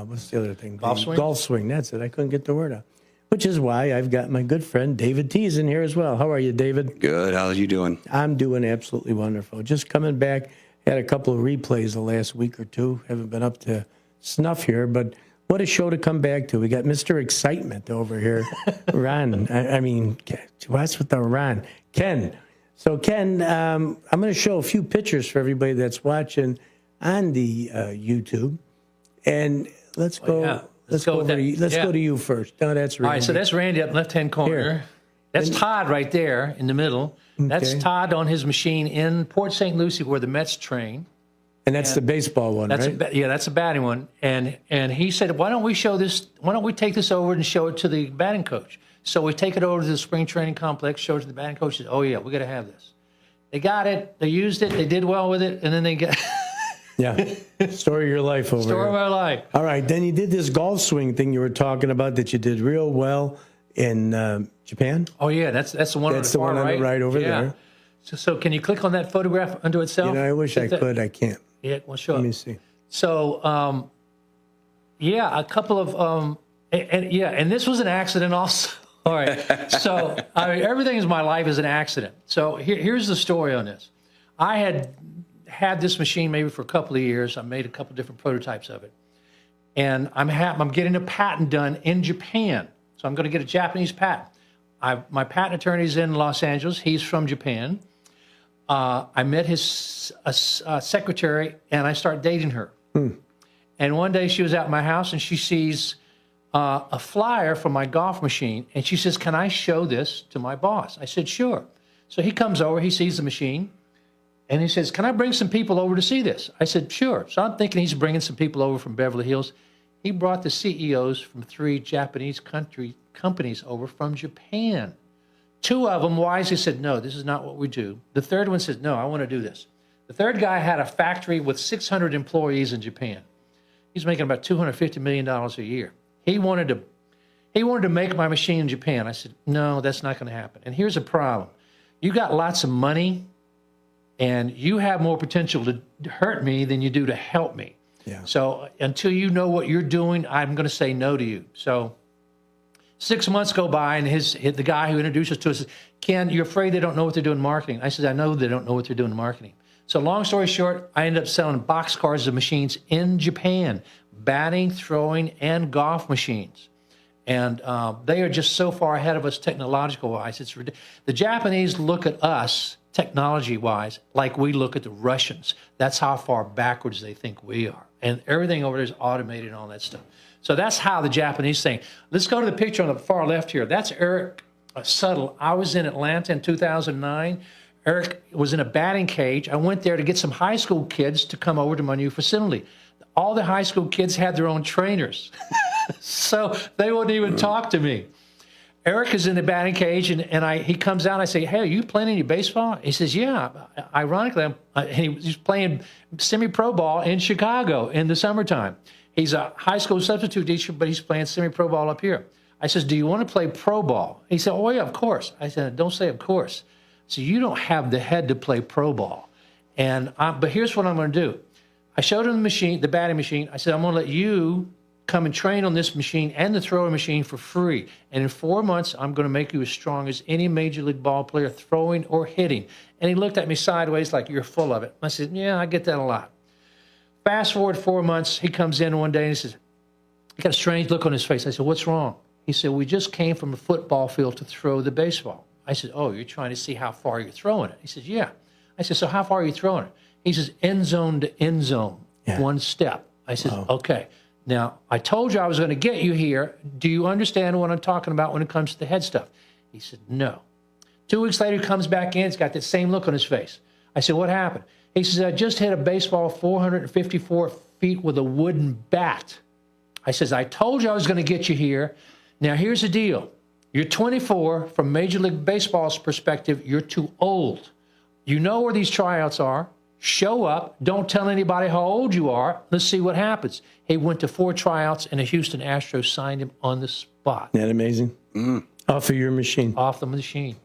[SPEAKER 14] what's the other thing?
[SPEAKER 16] Golf swing?
[SPEAKER 14] Golf swing, that's it. I couldn't get the word out. Which is why I've got my good friend David Tees in here as well. How are you, David?
[SPEAKER 15] Good. How are you doing?
[SPEAKER 14] I'm doing absolutely wonderful. Just coming back, had a couple of replays the last week or two. Haven't been up to snuff here, but what a show to come back to. We got Mr. Excitement over here. Ron, I mean, what's with the Ron? Ken. So, Ken, I'm going to show a few pictures for everybody that's watching on the YouTube. And let's go. Let's go to you first. No, that's Randy.
[SPEAKER 16] All right, so that's Randy up left-hand corner.
[SPEAKER 14] Here.
[SPEAKER 16] That's Todd right there in the middle. Okay. That's Todd on his machine in Port St. Lucie where the Mets train.
[SPEAKER 14] And that's the baseball one, right?
[SPEAKER 16] That's a batting one. And he said, why don't we show this? Why don't we take this over and show it to the batting coach? So we take it over to the spring training complex, show it to the batting coach. Says, oh yeah, we got to have this. They got it. They used it. They did well with it, and then they got.
[SPEAKER 14] Yeah, story of your life over
[SPEAKER 16] Story
[SPEAKER 14] here.
[SPEAKER 16] of my life.
[SPEAKER 14] All right, then you did this golf swing thing you were talking about that you did real well in Japan.
[SPEAKER 16] Oh yeah, that's the one.
[SPEAKER 14] That's the one on the right over there.
[SPEAKER 16] So can you click on that photograph unto itself?
[SPEAKER 14] You know, I wish I could. I can't.
[SPEAKER 16] Yeah, well, sure.
[SPEAKER 14] Let me see.
[SPEAKER 16] So, a couple of and this was an accident also. All right. So, I mean, everything in my life is an accident. So here's the story on this. I had this machine maybe for a couple of years. I made a couple of different prototypes of it. And I'm getting a patent done in Japan. So I'm going to get a Japanese patent. My patent attorney's in Los Angeles. He's from Japan. I met his secretary, and I start dating her. And one day she was at my house, and she sees a flyer from my golf machine, and she says, can I show this to my boss? I said, sure. So he comes over, he sees the machine, and he says, can I bring some people over to see this? I said, sure. So I'm thinking he's bringing some people over from Beverly Hills. He brought the CEOs from 3 Japanese companies over from Japan. 2 of them wisely said, no, this is not what we do. The third one said, no, I want to do this. The third guy had a factory with 600 employees in Japan. He's making about $250 million a year. He wanted to make my machine in Japan. I said, no, that's not going to happen. And here's a problem. You got lots of money, and you have more potential to hurt me than you do to help me.
[SPEAKER 14] Yeah.
[SPEAKER 16] So until you know what you're doing, I'm going to say no to you. So 6 months go by, and the guy who introduced us to us says, Ken, you're afraid they don't know what they're doing in marketing. I said, I know they don't know what they're doing in marketing. So long story short, I ended up selling boxcars of machines in Japan, batting, throwing, and golf machines. And they are just so far ahead of us technological-wise. It's ridiculous. The Japanese look at us technology-wise like we look at the Russians. That's how far backwards they think we are. And everything over there is automated and all that stuff. So that's how the Japanese think. Let's go to the picture on the far left here. That's Eric Suttle. I was in Atlanta in 2009. Eric was in a batting cage. I went there to get some high school kids to come over to my new facility. All the high school kids had their own trainers, so they wouldn't even talk to me. Eric is in the batting cage, he comes out. And I say, hey, are you playing any baseball? He says, yeah. Ironically, he's playing semi-pro ball in Chicago in the summertime. He's a high school substitute teacher, but he's playing semi-pro ball up here. I says, do you want to play pro ball? He said, oh, yeah, of course. I said, don't say of course. So you don't have the head to play pro ball. But here's what I'm going to do. I showed him the machine, the batting machine. I said, I'm going to let you come and train on this machine and the throwing machine for free. And in 4 months, I'm going to make you as strong as any major league ball player throwing or hitting. And he looked at me sideways like, you're full of it. I said, yeah, I get that a lot. Fast forward 4 months, he comes in one day and he says, he got a strange look on his face. I said, what's wrong? He said, we just came from a football field to throw the baseball. I said, oh, you're trying to see how far you're throwing it? He says, yeah. I said, so how far are you throwing it? He says, end zone to end zone, one step. I said, okay. Now, I told you I was going to get you here. Do you understand what I'm talking about when it comes to the head stuff? He said, no. 2 weeks later, he comes back in. He's got that same look on his face. I said, what happened? He says, I just hit a baseball 454 feet with a wooden bat. I says, I told you I was going to get you here. Now, here's the deal. You're 24. From Major League Baseball's perspective, you're too old. You know where these tryouts are. Show up. Don't tell anybody how old you are. Let's see what happens. He went to 4 tryouts, and the Houston Astros signed him on the spot.
[SPEAKER 14] Isn't that amazing? Off of your machine.
[SPEAKER 16] Off the machine.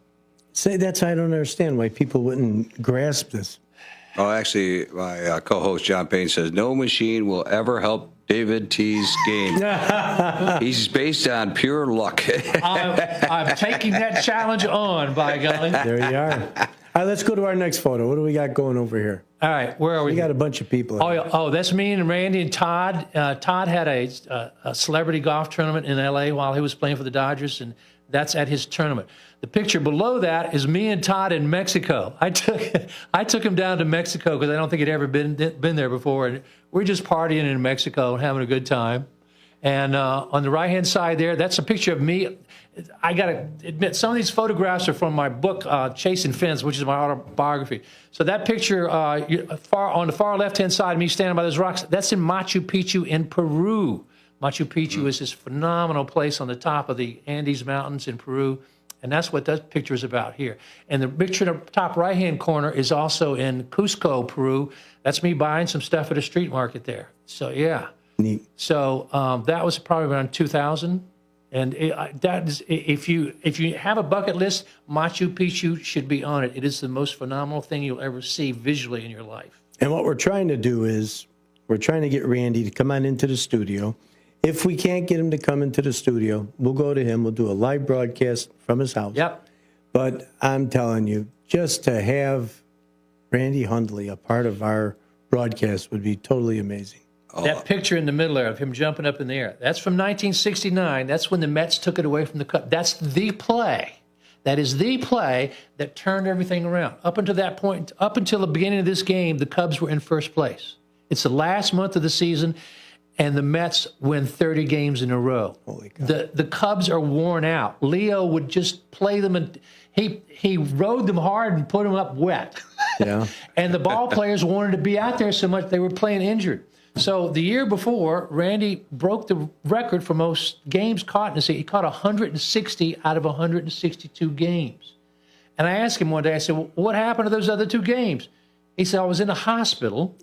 [SPEAKER 14] Say that's I don't understand why people wouldn't grasp this.
[SPEAKER 15] Oh, actually, my co-host John Payne says no machine will ever help David T's game. He's based on pure luck.
[SPEAKER 16] I'm taking that challenge on, by golly.
[SPEAKER 14] There you are. All right, let's go to our next photo. What do we got going over here?
[SPEAKER 16] All right, where are we?
[SPEAKER 14] We got a bunch of people.
[SPEAKER 16] Oh, that's me and Randy and Todd. Todd had a celebrity golf tournament in L.A. while he was playing for the Dodgers, and that's at his tournament. The picture below that is me and Todd in Mexico. I took him down to Mexico because I don't think he'd ever been there before, and we're just partying in Mexico and having a good time. And on the right-hand side there, that's a picture of me. I got to admit, some of these photographs are from my book, Chasing Fins, which is my autobiography. So that picture on the far left-hand side of me standing by those rocks, that's in Machu Picchu in Peru. Machu Picchu is this phenomenal place on the top of the Andes Mountains in Peru, and that's what that picture is about here. And the picture in the top right-hand corner is also in Cusco, Peru. That's me buying some stuff at a street market there. So, yeah.
[SPEAKER 14] Neat.
[SPEAKER 16] So that was probably around 2000. And that is, if you have a bucket list, Machu Picchu should be on it. It is the most phenomenal thing you'll ever see visually in your life.
[SPEAKER 14] And what we're trying to do is we're trying to get Randy to come on into the studio. If we can't get him to come into the studio, we'll go to him. We'll do a live broadcast from his house.
[SPEAKER 16] Yep.
[SPEAKER 14] But I'm telling you, just to have Randy Hundley a part of our broadcast would be totally amazing.
[SPEAKER 16] That picture in the middle there of him jumping up in the air, that's from 1969. That's when the Mets took it away from the Cubs. That's the play. That is the play that turned everything around. Up until that point, up until the beginning of this game, the Cubs were in first place. It's the last month of the season, and the Mets win 30 games in a row.
[SPEAKER 14] Holy God.
[SPEAKER 16] The Cubs are worn out. Leo would just play them, and he rode them hard and put them up wet.
[SPEAKER 14] Yeah.
[SPEAKER 16] And the ball players wanted to be out there so much they were playing injured. So the year before, Randy broke the record for most games caught in a season. He caught 160 out of 162 games. And I asked him one day, I said, well, what happened to those other 2 games? He said, I was in a hospital.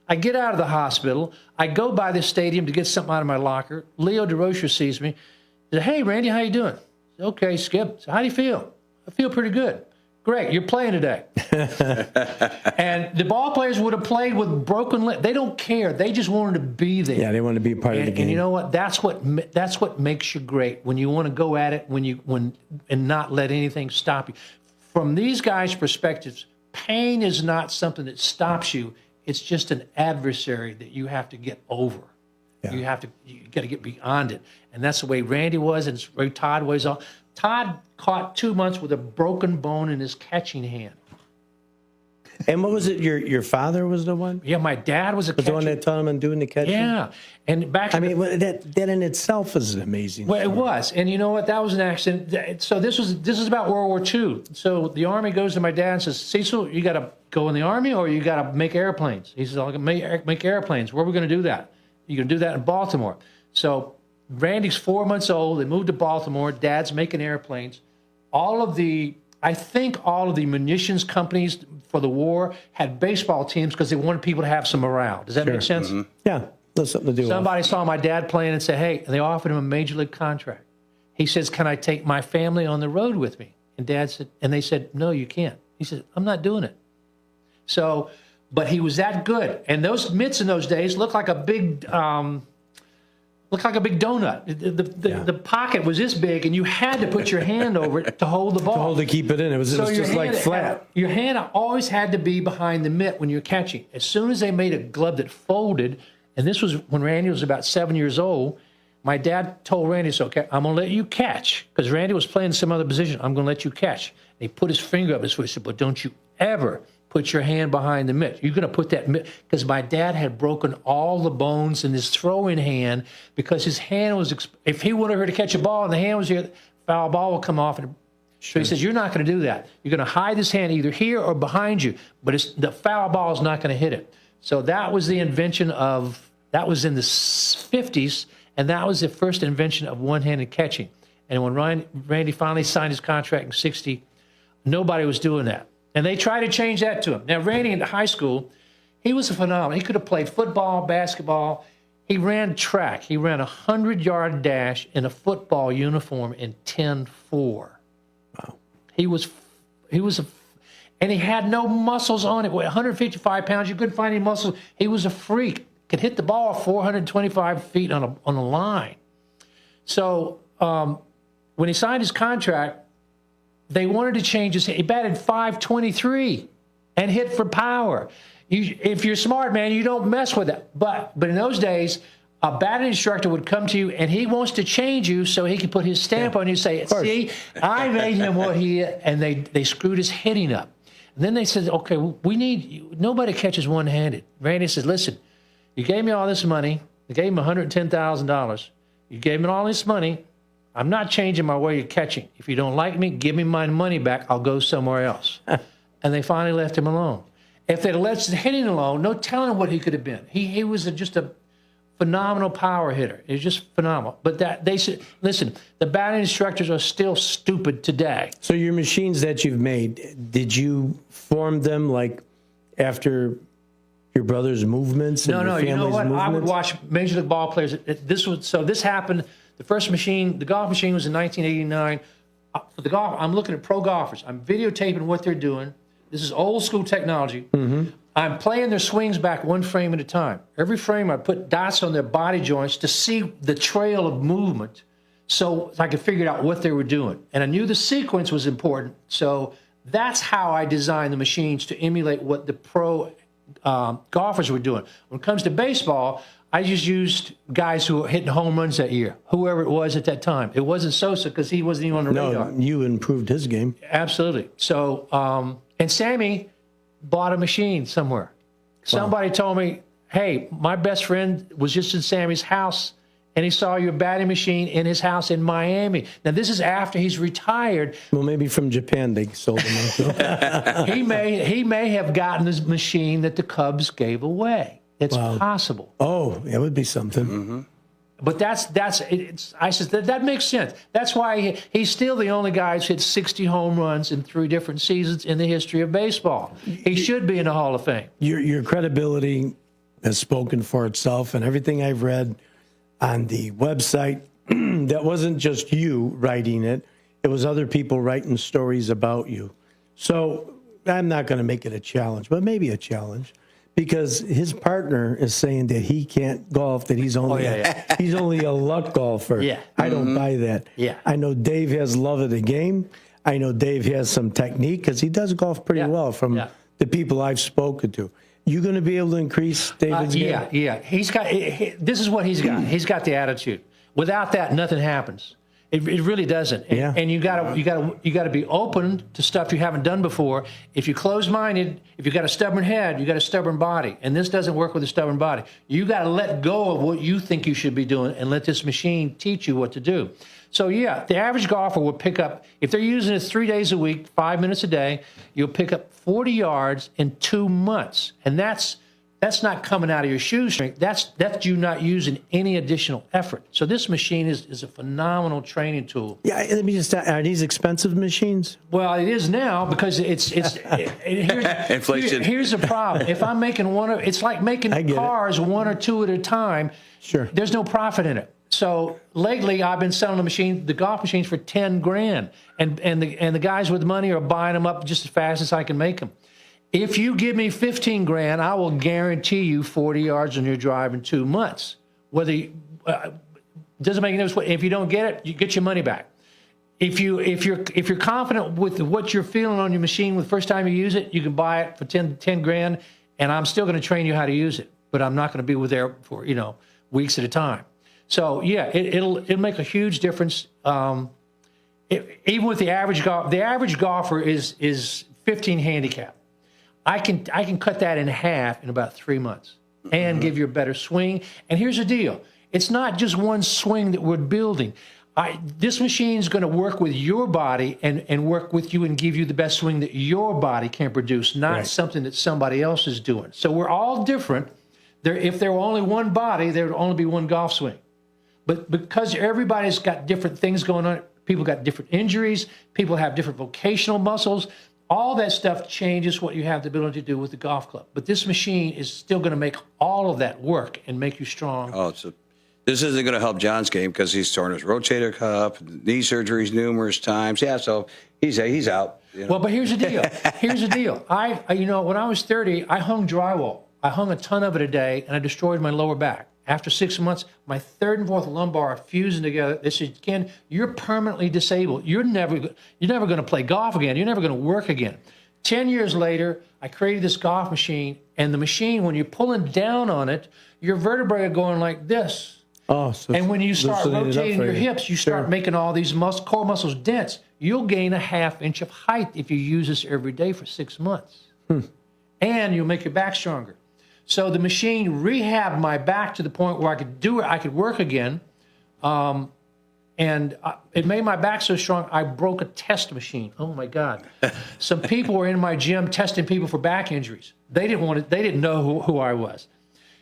[SPEAKER 16] I get out of the hospital. I go by the stadium to get something out of my locker. Leo DeRocher sees me. He said, hey, Randy, how you doing? I said, okay, Skip. So how do you feel? I feel pretty good. Great, you're playing today. And the ball players would have played with broken legs. They don't care. They just wanted to be there.
[SPEAKER 14] Yeah, they want to be a part of the game.
[SPEAKER 16] And you know what? That's what makes you great. When you want to go at it, and not let anything stop you. From these guys' perspectives, pain is not something that stops you. It's just an adversary that you have to get over. Yeah. You got to get beyond it. And that's the way Randy was, and it's the way Todd was. Todd caught 2 months with a broken bone in his catching hand.
[SPEAKER 14] And what was it? Your father was the one?
[SPEAKER 16] Yeah, my dad was
[SPEAKER 14] the one that taught him on doing the catching?
[SPEAKER 16] Yeah. And back
[SPEAKER 14] that in itself is amazing.
[SPEAKER 16] Well, it was. And you know what? That was an accident. So this is about World War II. So the Army goes to my dad and says, Cecil, you got to go in the Army or you got to make airplanes. He says, I'll make airplanes. Where are we going to do that? You're going to do that in Baltimore. So Randy's 4 months old. They moved to Baltimore. Dad's making airplanes. I think all of the munitions companies for the war had baseball teams because they wanted people to have some morale. Does that make sense?
[SPEAKER 14] Mm-hmm. Yeah, that's something to do.
[SPEAKER 16] Somebody saw my dad playing and said, hey, and they offered him a major league contract. He says, can I take my family on the road with me? And Dad said, and they said, no, you can't. He said, I'm not doing it. So, but he was that good. And those mitts in those days looked like a big, looked like a big donut. The pocket was this big, and you had to put your hand over it to hold the ball.
[SPEAKER 14] To keep it in. It was just like flat.
[SPEAKER 16] Your hand always had to be behind the mitt when you're catching. As soon as they made a glove that folded, and this was when Randy was about 7 years old, my dad told Randy, so, okay, I'm going to let you catch. Because Randy was playing some other position. I'm going to let you catch. And he put his finger up his foot. He said, but don't you ever put your hand behind the mitt. You're going to put that mitt, because my dad had broken all the bones in his throwing hand, because his hand was, if he wanted her to catch a ball and the hand was here, foul ball will come off. So he says, you're not going to do that. You're going to hide this hand either here or behind you, but the foul ball is not going to hit it. So that was the invention of, that was in the 50s, and that was the first invention of one-handed catching. And when Randy finally signed his contract in 60, nobody was doing that. And they tried to change that to him. Now, Randy in high school, he was a phenomenon. He could have played football, basketball. He ran track. He ran a 100-yard dash in a football uniform in 10.4. Wow. And he had no muscles on it. 155 pounds, you couldn't find any muscles. He was a freak. Could hit the ball 425 feet on a line. So when he signed his contract, they wanted to change his. He batted .523 and hit for power. If you're smart, man, you don't mess with it. But in those days, a batting instructor would come to you and he wants to change you so he can put his stamp on you. Say, see, I made him what he is. And they screwed his hitting up. And then they said, okay, nobody catches one-handed. Randy says, listen, you gave me all this money. You gave him $110,000. You gave me all this money. I'm not changing my way of catching. If you don't like me, give me my money back. I'll go somewhere else. And they finally left him alone. If they'd let the hitting alone, no telling what he could have been. He was just a phenomenal power hitter. He was just phenomenal. But they said, listen, the batting instructors are still stupid today.
[SPEAKER 14] So your machines that you've made, did you form them like after your brother's movements? And
[SPEAKER 16] No, you know what?
[SPEAKER 14] Movements?
[SPEAKER 16] I would watch Major League ball players. This happened. The first machine, the golf machine, was in 1989. For the golf, I'm looking at pro golfers. I'm videotaping what they're doing. This is old school technology. Mm-hmm. I'm playing their swings back one frame at a time. Every frame, I put dots on their body joints to see the trail of movement, so I could figure out what they were doing. And I knew the sequence was important, so that's how I designed the machines to emulate what the pro golfers were doing. When it comes to baseball, I just used guys who were hitting home runs that year, whoever it was at that time. It wasn't Sosa because he wasn't even on the radar.
[SPEAKER 14] No, you improved his game.
[SPEAKER 16] Absolutely. So, and Sammy bought a machine somewhere. Somebody told me, hey, my best friend was just in Sammy's house, and he saw your batting machine in his house in Miami. Now, this is after he's retired.
[SPEAKER 14] Well, maybe from Japan they sold him out.
[SPEAKER 16] He may have gotten this machine that the Cubs gave away. It's possible.
[SPEAKER 14] Oh, it would be something.
[SPEAKER 15] Mm-hmm.
[SPEAKER 16] But I said, that makes sense. That's why he's still the only guy who's hit 60 home runs in 3 different seasons in the history of baseball. He should be in the Hall of Fame.
[SPEAKER 14] Your credibility has spoken for itself, and everything I've read on the website, that wasn't just you writing it. It was other people writing stories about you. So I'm not going to make it a challenge, but maybe a challenge. Because his partner is saying that he can't golf, that he's only he's only a luck golfer.
[SPEAKER 16] Yeah.
[SPEAKER 14] I don't buy that.
[SPEAKER 16] Yeah.
[SPEAKER 14] I know Dave has love of the game. I know Dave has some technique because he does golf pretty well from the people I've spoken to. You going to be able to increase David's game?
[SPEAKER 16] Yeah. He's got. This is what he's got. He's got the attitude. Without that, nothing happens. It really doesn't. And you gotta be open to stuff you haven't done before. If you're closed-minded, if you got a stubborn head, you got a stubborn body, and this doesn't work with a stubborn body. You got to let go of what you think you should be doing and let this machine teach you what to do. So the average golfer will pick up, if they're using it 3 days a week, 5 minutes a day, you'll pick up 40 yards in 2 months, and that's not coming out of your shoestring. That's you not using any additional effort. So this machine is a phenomenal training tool.
[SPEAKER 14] Yeah, let me just are these expensive machines?
[SPEAKER 16] Well, it is now because
[SPEAKER 15] inflation.
[SPEAKER 16] Here's the problem. If I'm making it's like making cars 1 or 2 at a time.
[SPEAKER 14] Sure.
[SPEAKER 16] There's no profit in it. So lately, I've been selling the golf machines for $10,000, and the guys with money are buying them up just as fast as I can make them. If you give me $15,000, I will guarantee you 40 yards on your drive in 2 months. It doesn't make any difference. If you don't get it, you get your money back. If you're confident with what you're feeling on your machine the first time you use it, you can buy it for 10 grand, and I'm still going to train you how to use it. But I'm not going to be there for weeks at a time. So yeah, it'll make a huge difference. Even with the average golfer is 15 handicap. I can cut that in half in about 3 months and give you a better swing. And here's the deal: it's not just one swing that we're building. This machine is going to work with your body and work with you and give you the best swing that your body can produce, not something that somebody else is doing. So we're all different. If there were only one body, there would only be one golf swing. But because everybody's got different things going on, people got different injuries, people have different vocational muscles, all that stuff changes what you have the ability to do with the golf club. But this machine is still going to make all of that work and make you strong.
[SPEAKER 15] Oh, this isn't going to help John's game because he's torn his rotator cuff, knee surgeries numerous times. Yeah, so he's out.
[SPEAKER 16] Well, but here's the deal. When I was 30, I hung drywall. I hung a ton of it a day, and I destroyed my lower back. After 6 months, my third and fourth lumbar are fusing together. They said, Ken, you're permanently disabled. You're never going to play golf again. You're never going to work again. 10 years later, I created this golf machine, and the machine, when you're pulling down on it, your vertebrae are going like this.
[SPEAKER 14] Oh, so
[SPEAKER 16] and when you start rotating your hips, you start making all these core muscles dense. You'll gain a ½ inch of height if you use this every day for 6 months. And you'll make your back stronger. So the machine rehabbed my back to the point where I could do it. I could work again. And it made my back so strong, I broke a test machine. Oh, my God. Some people were in my gym testing people for back injuries. They didn't know who I was.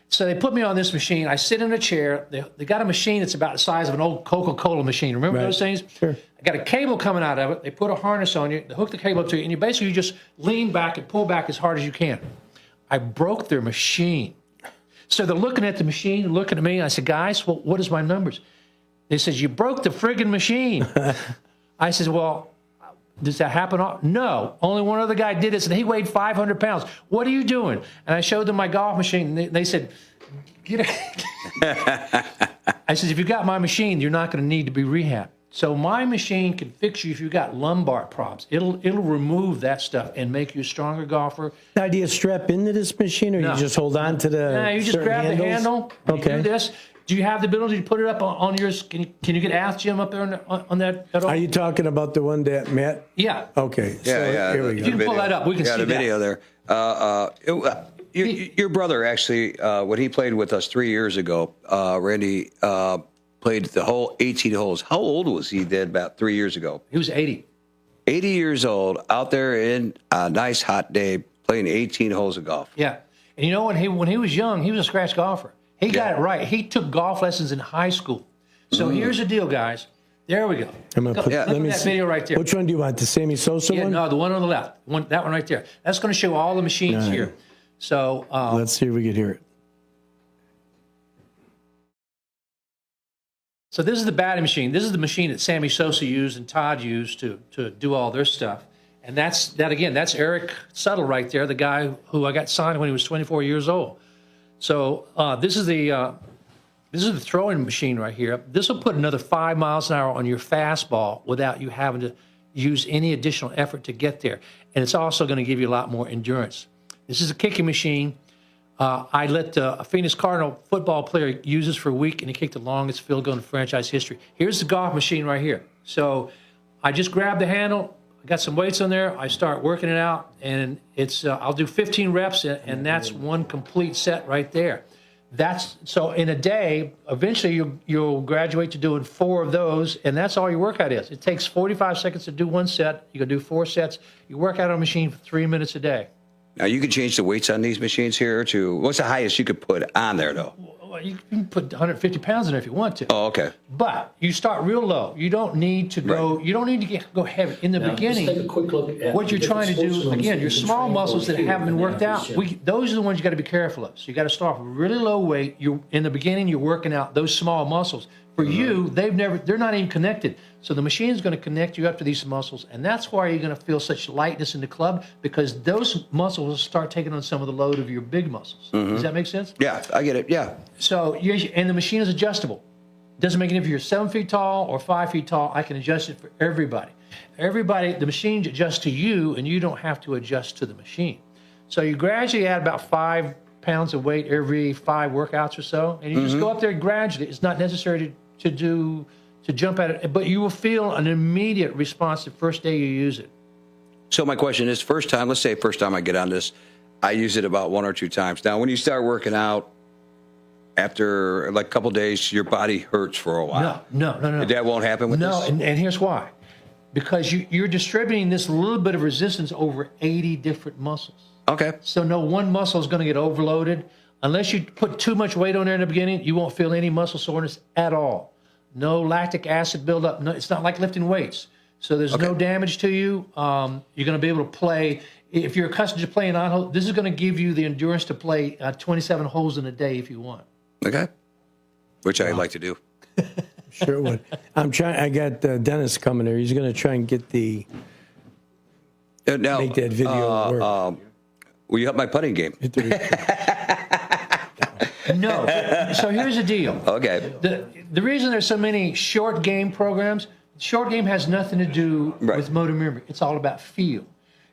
[SPEAKER 16] So they put me on this machine. I sit in a chair. They got a machine that's about the size of an old Coca-Cola machine. Remember those things?
[SPEAKER 14] Sure.
[SPEAKER 16] I got a cable coming out of it. They put a harness on you. They hook the cable up to you, and you basically just lean back and pull back as hard as you can. I broke their machine. So they're looking at the machine, looking at me. I said, guys, well, what is my numbers? They said, you broke the friggin' machine. I said, well, does that happen? No. Only one other guy did this, and he weighed 500 pounds. What are you doing? And I showed them my golf machine, and they said, get it. I said, if you got my machine, you're not going to need to be rehabbed. So my machine can fix you if you got lumbar problems. It'll remove that stuff and make you a stronger golfer.
[SPEAKER 14] Now, do you strap into this machine, or you just hold on to the
[SPEAKER 16] No, you just grab the handle. Okay. You do this. Do you have the ability to put it up on yours? Can you get Ask Jim up there on that at all?
[SPEAKER 14] Are you talking about the one that Matt?
[SPEAKER 16] Yeah.
[SPEAKER 14] Okay.
[SPEAKER 15] Yeah.
[SPEAKER 14] Here we go.
[SPEAKER 16] If you can pull that up, we can see
[SPEAKER 15] the video there. Your brother actually, when he played with us 3 years ago, Randy played the whole 18 holes. How old was he then about 3 years ago?
[SPEAKER 16] He was 80.
[SPEAKER 15] 80 years old, out there in a nice hot day, playing 18 holes of golf.
[SPEAKER 16] Yeah. And you know, when he was young, he was a scratch golfer. He got it right. He took golf lessons in high school. So here's the deal, guys. There we go.
[SPEAKER 14] I'm gonna put,
[SPEAKER 16] let me see that video right there.
[SPEAKER 14] Which one do you want? The Sammy Sosa one?
[SPEAKER 16] No, the one on the left. That one right there. That's going to show all the machines here. So
[SPEAKER 14] let's see if we can hear it.
[SPEAKER 16] So this is the batting machine. This is the machine that Sammy Sosa used and Todd used to do all their stuff. And that's Eric Suttle right there, the guy who I got signed when he was 24 years old. So this is the throwing machine right here. This will put another 5 miles an hour on your fastball without you having to use any additional effort to get there. And it's also going to give you a lot more endurance. This is a kicking machine. I let a Phoenix Cardinal football player use this for a week, and he kicked the longest field goal in franchise history. Here's the golf machine right here. So I just grab the handle. I got some weights on there. I start working it out, and it's I'll do 15 reps, and that's one complete set right there. So in a day, eventually you'll graduate to doing 4 of those, and that's all your workout is. It takes 45 seconds to do one set. You can do 4 sets. You work out on a machine for 3 minutes a day.
[SPEAKER 15] Now, you can change the weights on these machines here to, what's the highest you could put on there, though?
[SPEAKER 16] Well, you can put 150 pounds in there if you want to.
[SPEAKER 15] Oh, okay.
[SPEAKER 16] But you start real low. You don't need to go. Right. You don't need to go heavy in the beginning. Just take a quick look at what you're trying to do. Again, your small muscles that haven't been worked out. Those are the ones you got to be careful of. So you got to start with really low weight. In the beginning, you're working out those small muscles. For you, they're not even connected. So the machine is going to connect you up to these muscles, and that's why you're going to feel such lightness in the club, because those muscles will start taking on some of the load of your big muscles. Does that make sense?
[SPEAKER 15] Yeah, I get it. Yeah.
[SPEAKER 16] So and the machine is adjustable. Doesn't make any difference if you're 7 feet tall or 5 feet tall. I can adjust it for everybody. The machine adjusts to you, and you don't have to adjust to the machine. So you gradually add about 5 pounds of weight every 5 workouts or so, and you just go up there gradually. It's not necessary to jump at it, but you will feel an immediate response the first day you use it.
[SPEAKER 15] So my question is, first time I get on this, I use it about 1 or 2 times. Now, when you start working out, after like a couple days, your body hurts for a while.
[SPEAKER 16] No.
[SPEAKER 15] That won't happen with this?
[SPEAKER 16] No, and here's why. Because you're distributing this little bit of resistance over 80 different muscles.
[SPEAKER 15] Okay.
[SPEAKER 16] So no one muscle is going to get overloaded. Unless you put too much weight on there in the beginning, you won't feel any muscle soreness at all. No lactic acid buildup. No, it's not like lifting weights. So there's no damage to you. You're going to be able to play. If you're accustomed to playing on hole, this is going to give you the endurance to play 27 holes in a day if you want.
[SPEAKER 15] Okay. Which I'd like to do.
[SPEAKER 14] Sure would. I got Dennis coming here. He's going to try and get make that video work.
[SPEAKER 15] Will you help my putting game?
[SPEAKER 16] No. So here's the deal.
[SPEAKER 15] Okay.
[SPEAKER 16] The reason there's so many short game programs, short game has nothing to do with motor memory. It's all about feel.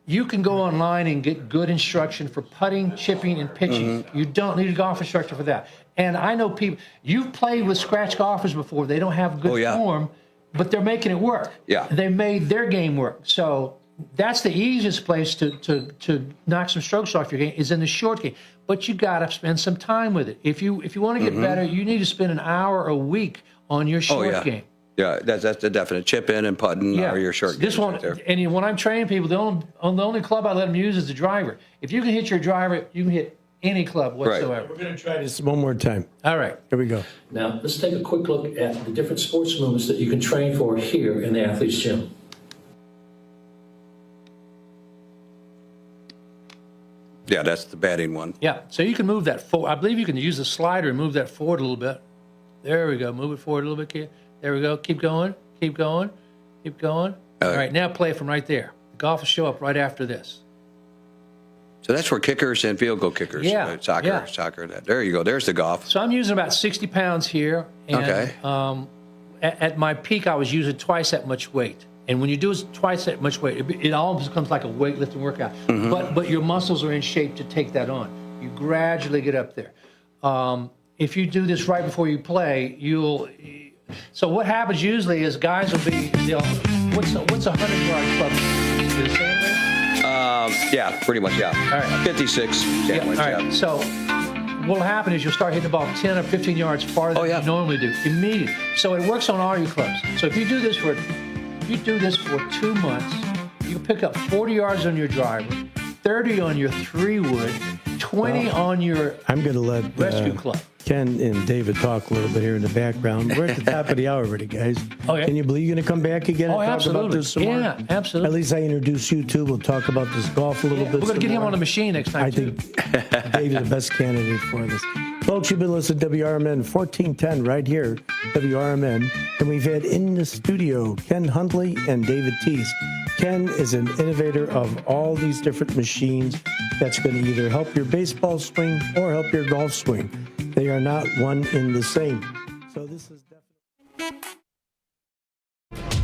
[SPEAKER 16] You can go online and get good instruction for putting, chipping, and pitching. You don't need a golf instructor for that. And I know people, you've played with scratch golfers before. They don't have good form, but they're making it work.
[SPEAKER 15] Yeah.
[SPEAKER 16] They made their game work. So that's the easiest place to knock some strokes off your game is in the short game. But you got to spend some time with it. If you want to get better, you need to spend an hour a week on your short game.
[SPEAKER 15] Yeah, that's the definite. Chip in and putting are your short
[SPEAKER 16] This one,
[SPEAKER 15] right there.
[SPEAKER 16] and when I'm training people, the only club I let them use is the driver. If you can hit your driver, you can hit any club whatsoever.
[SPEAKER 14] We're going to try this one more time.
[SPEAKER 16] All right.
[SPEAKER 14] Here we go.
[SPEAKER 16] Now, let's take a quick look at the different sports movements that you can train for here in the athlete's gym.
[SPEAKER 15] Yeah, that's the batting one.
[SPEAKER 16] Yeah, so you can move that forward. I believe you can use the slider and move that forward a little bit. There we go. Move it forward a little bit, kid. There we go. Keep going. Keep going. Keep going. All right, now play from right there. The golf will show up right after this.
[SPEAKER 15] So that's for kickers and field goal kickers.
[SPEAKER 16] Yeah.
[SPEAKER 15] Soccer. There you go. There's the golf.
[SPEAKER 16] So I'm using about 60 pounds here. And, at my peak, I was using twice that much weight. And when you do twice that much weight, it almost becomes like a weightlifting workout. But your muscles are in shape to take that on. You gradually get up there. If you do this right before you play, So what happens usually is guys will be, what's a 100-yard club? Is it the same way?
[SPEAKER 15] Yeah, pretty much, yeah.
[SPEAKER 16] All right.
[SPEAKER 15] 56.
[SPEAKER 16] All right. So what will happen is you'll start hitting the ball 10 or 15 yards farther than you normally do, immediately. So it works on all your clubs. So if you do this for 2 months, you can pick up 40 yards on your driver, 30 on your 3-wood, 20 on your
[SPEAKER 14] I'm going to let
[SPEAKER 16] rescue club.
[SPEAKER 14] Ken and David talk a little bit here in the background. We're at the top of the hour already, guys.
[SPEAKER 16] Okay.
[SPEAKER 14] Can you believe you're going to come back again and talk
[SPEAKER 16] absolutely.
[SPEAKER 14] about this some more?
[SPEAKER 16] Yeah, absolutely.
[SPEAKER 14] At least I introduce you two. We'll talk about this golf a little bit.
[SPEAKER 16] We're going to get him on the machine next time,
[SPEAKER 14] I think David's the best candidate for this. Folks, you've been listening to WRMN 1410 right here, WRMN. And we've had in the studio Ken Huntley and David Teese. Ken is an innovator of all these different machines that's going to either help your baseball swing or help your golf swing. They are not one in the same. So this is definitely...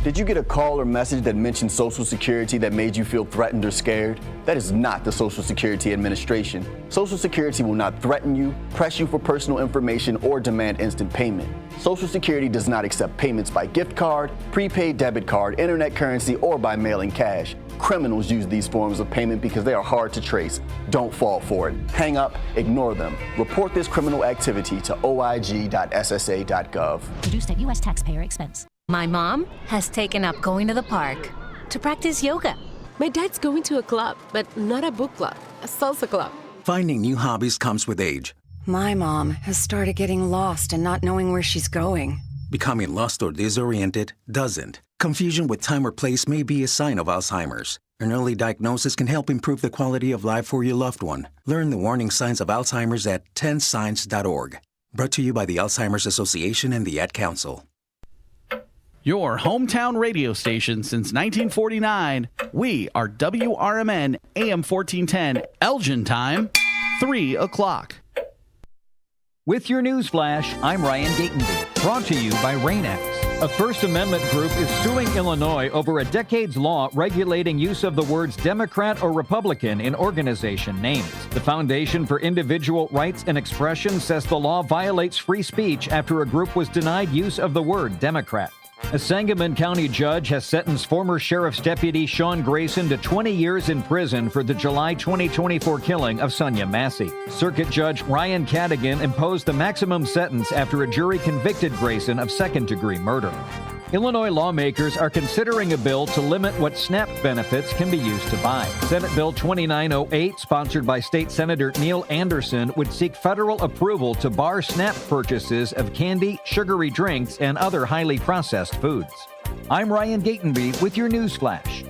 [SPEAKER 1] Did you get a call or message that mentioned Social Security that made you feel threatened or scared? That is not the Social Security Administration. Social Security will not threaten you, press you for personal information, or demand instant payment. Social Security does not accept payments by gift card, prepaid debit card, internet currency, or by mailing cash. Criminals use these forms of payment because they are hard to trace. Don't fall for it. Hang up, ignore them. Report this criminal activity to oig.ssa.gov.
[SPEAKER 2] Produced at U.S. taxpayer expense. My mom has taken up going to the park to practice yoga.
[SPEAKER 23] My dad's going to a club, but not a book club, a salsa club.
[SPEAKER 24] Finding new hobbies comes with age.
[SPEAKER 25] My mom has started getting lost and not knowing where she's going.
[SPEAKER 24] Becoming lost or disoriented doesn't. Confusion with time or place may be a sign of Alzheimer's. An early diagnosis can help improve the quality of life for your loved one. Learn the warning signs of Alzheimer's at 10signs.org. Brought to you by the Alzheimer's Association and the Ad Council.
[SPEAKER 26] Your hometown radio station since 1949. We are WRMN AM 1410, Elgin time, 3 o'clock.
[SPEAKER 4] With your news flash, I'm Ryan Gatenby, brought to you by Rain-X. A First Amendment group is suing Illinois over a decade's law regulating use of the words Democrat or Republican in organization names. The Foundation for Individual Rights and Expression says the law violates free speech after a group was denied use of the word Democrat. A Sangamon County judge has sentenced former Sheriff's Deputy Sean Grayson to 20 years in prison for the July 2024 killing of Sonia Massey. Circuit Judge Ryan Cadigan imposed the maximum sentence after a jury convicted Grayson of second-degree murder. Illinois lawmakers are considering a bill to limit what SNAP benefits can be used to buy. Senate Bill 2908, sponsored by State Senator Neil Anderson, would seek federal approval to bar SNAP purchases of candy, sugary drinks, and other highly processed foods. I'm Ryan Gatenby with your news flash.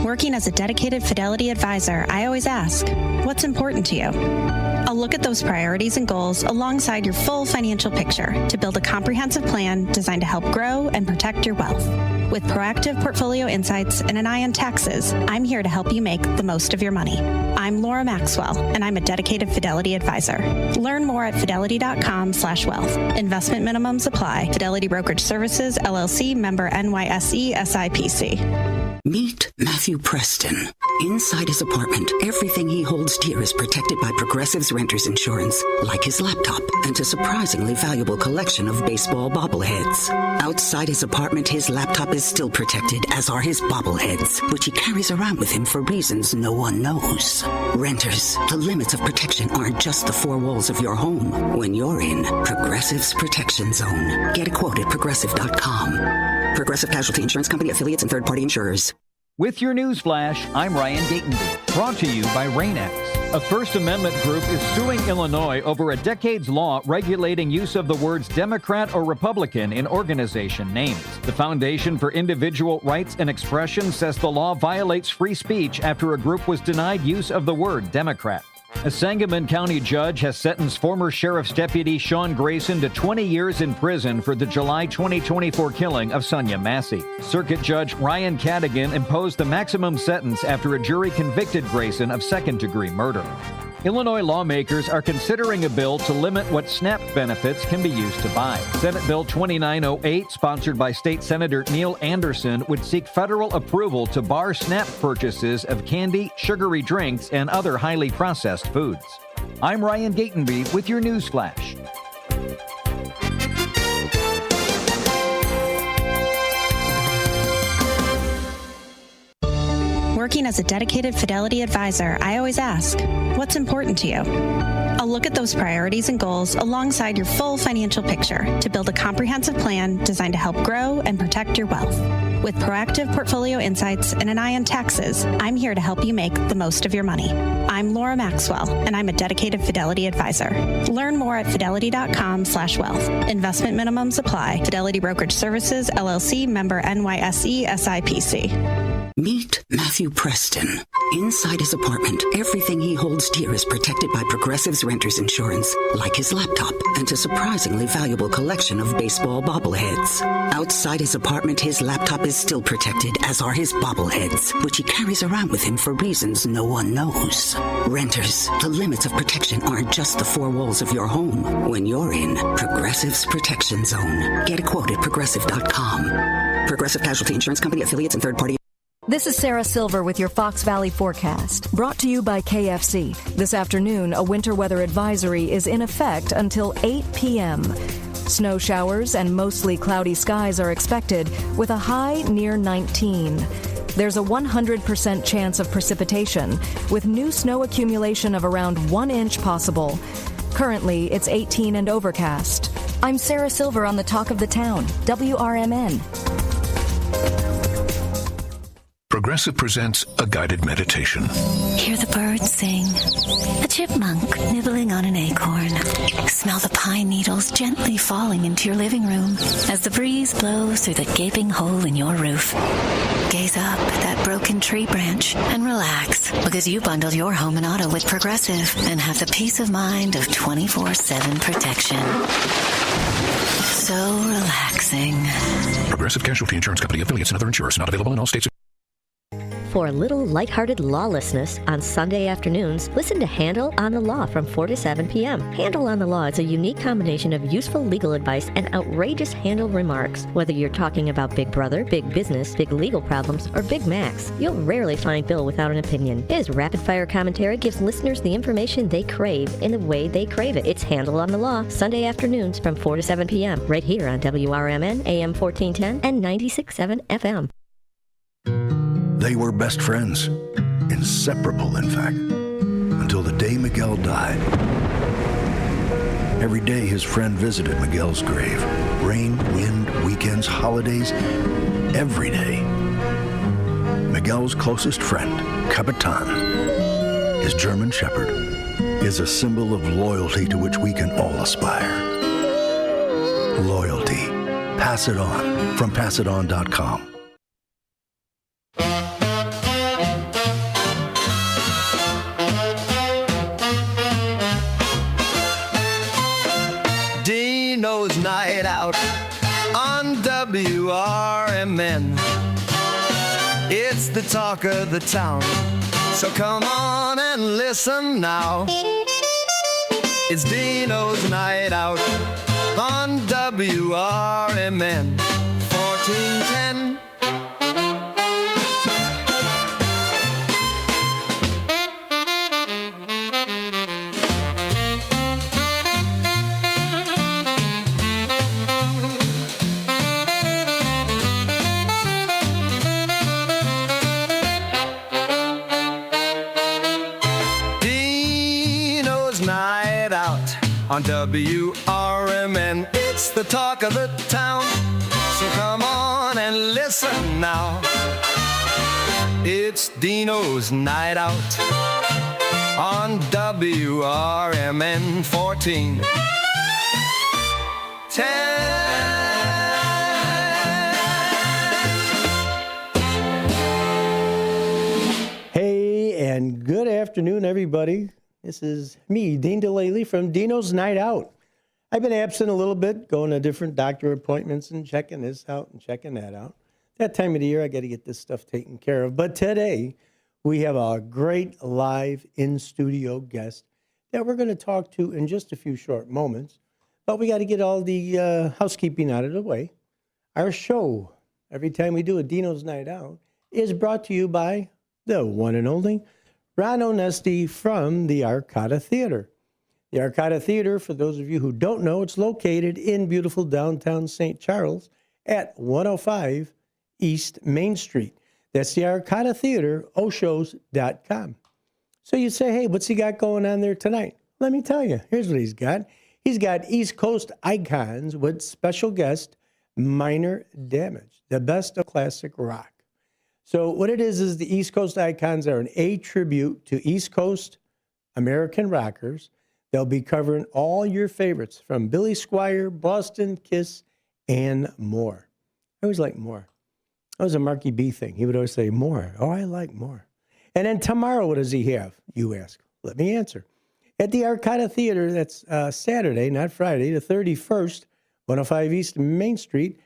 [SPEAKER 5] Working as a dedicated Fidelity advisor, I always ask, what's important to you? I'll look at those priorities and goals alongside your full financial picture to build a comprehensive plan designed to help grow and protect your wealth. With proactive portfolio insights and an eye on taxes, I'm here to help you make the most of your money. I'm Laura Maxwell, and I'm a dedicated Fidelity advisor. Learn more at fidelity.com/wealth. Investment minimums apply. Fidelity Brokerage Services, LLC, member NYSE, SIPC.
[SPEAKER 6] Meet Matthew Preston. Inside his apartment, everything he holds dear is protected by Progressive's renter's insurance, like his laptop and a surprisingly valuable collection of baseball bobbleheads. Outside his apartment, his laptop is still protected, as are his bobbleheads, which he carries around with him for reasons no one knows. Renters, the limits of protection aren't just the four walls of your home when you're in Progressive's Protection Zone. Get a quote at Progressive.com. Progressive Casualty Insurance Company, affiliates, and third-party insurers.
[SPEAKER 4] With your news flash, I'm Ryan Gatenby, brought to you by Rain-X. A First Amendment group is suing Illinois over a decade's law regulating use of the words Democrat or Republican in organization names. The Foundation for Individual Rights and Expression says the law violates free speech after a group was denied use of the word Democrat. A Sangamon County judge has sentenced former Sheriff's Deputy Sean Grayson to 20 years in prison for the July 2024 killing of Sonia Massey. Circuit Judge Ryan Cadigan imposed the maximum sentence after a jury convicted Grayson of second-degree murder. Illinois lawmakers are considering a bill to limit what SNAP benefits can be used to buy. Senate Bill 2908, sponsored by State Senator Neil Anderson, would seek federal approval to bar SNAP purchases of candy, sugary drinks, and other highly processed foods. I'm Ryan Gatenby with your news flash.
[SPEAKER 5] Working as a dedicated Fidelity advisor, I always ask, what's important to you? I'll look at those priorities and goals alongside your full financial picture to build a comprehensive plan designed to help grow and protect your wealth. With proactive portfolio insights and an eye on taxes, I'm here to help you make the most of your money. I'm Laura Maxwell, and I'm a dedicated Fidelity advisor. Learn more at fidelity.com/wealth. Investment minimums apply. Fidelity Brokerage Services, LLC, member NYSE, SIPC.
[SPEAKER 6] Meet Matthew Preston. Inside his apartment, everything he holds dear is protected by Progressive's renter's insurance, like his laptop and a surprisingly valuable collection of baseball bobbleheads. Outside his apartment, his laptop is still protected, as are his bobbleheads, which he carries around with him for reasons no one knows. Renters, the limits of protection aren't just the four walls of your home when you're in Progressive's Protection Zone. Get a quote at Progressive.com. Progressive Casualty Insurance Company, affiliates, and third-party.
[SPEAKER 8] This is Sarah Silver with your Fox Valley forecast, brought to you by KFC. This afternoon, a winter weather advisory is in effect until 8 p.m. Snow showers and mostly cloudy skies are expected, with a high near 19. There's a 100% chance of precipitation, with new snow accumulation of around 1 inch possible. Currently, it's 18 and overcast. I'm Sarah Silver on the Talk of the Town, WRMN.
[SPEAKER 21] Progressive presents a guided meditation.
[SPEAKER 2] Hear the birds sing. A chipmunk nibbling on an acorn. Smell the pine needles gently falling into your living room as the breeze blows through the gaping hole in your roof. Gaze up at that broken tree branch and relax, because you bundle your home and auto with Progressive and have the peace of mind of 24/7 protection. So relaxing.
[SPEAKER 21] Progressive Casualty Insurance Company, affiliates, and other insurers not available in all states.
[SPEAKER 7] For a little lighthearted lawlessness on Sunday afternoons, listen to Handle on the Law from 4 to 7 p.m. Handle on the Law is a unique combination of useful legal advice and outrageous handle remarks. Whether you're talking about Big Brother, big business, big legal problems, or Big Macs, you'll rarely find Bill without an opinion. His rapid-fire commentary gives listeners the information they crave in the way they crave it. It's Handle on the Law, Sunday afternoons from 4 to 7 p.m. right here on WRMN, AM 1410 and 96.7 FM.
[SPEAKER 9] They were best friends, inseparable, in fact, until the day Miguel died. Every day his friend visited Miguel's grave. Rain, wind, weekends, holidays, every day. Miguel's closest friend, Capitan, his German Shepherd, is a symbol of loyalty to which we can all aspire. Loyalty. Pass it on from passiton.com.
[SPEAKER 13] Deano's Night Out on WRMN. It's the talk of the town, so come on and listen now. It's Deano's Night Out on WRMN 1410. On WRMN, it's the talk of the town, so come on and listen now. It's Deano's Night Out on WRMN 1410.
[SPEAKER 14] Hey, and good afternoon, everybody. This is me, Dean DeLaley from Deano's Night Out. I've been absent a little bit, going to different doctor appointments and checking this out and checking that out. That time of the year, I got to get this stuff taken care of. But today, we have a great live in-studio guest that we're going to talk to in just a few short moments. But we got to get all the housekeeping out of the way. Our show, every time we do a Deano's Night Out, is brought to you by the one and only Ron Onesti from the Arcada Theater. The Arcada Theater, for those of you who don't know, it's located in beautiful downtown St. Charles at 105 East Main Street. That's the Arcada Theater, oshows.com. So you say, hey, what's he got going on there tonight? Let me tell you, here's what he's got. He's got East Coast icons with special guest Minor Damage, the best of classic rock. So what it is the East Coast Icons are a tribute to East Coast American rockers. They'll be covering all your favorites from Billy Squier, Boston, Kiss, and more. I always like more. That was a Marky B thing. He would always say, more. Oh, I like more. And then tomorrow, what does he have? You ask. Let me answer. At the Arcada Theater, that's Saturday, not Friday, the 31st, 105 East Main Street,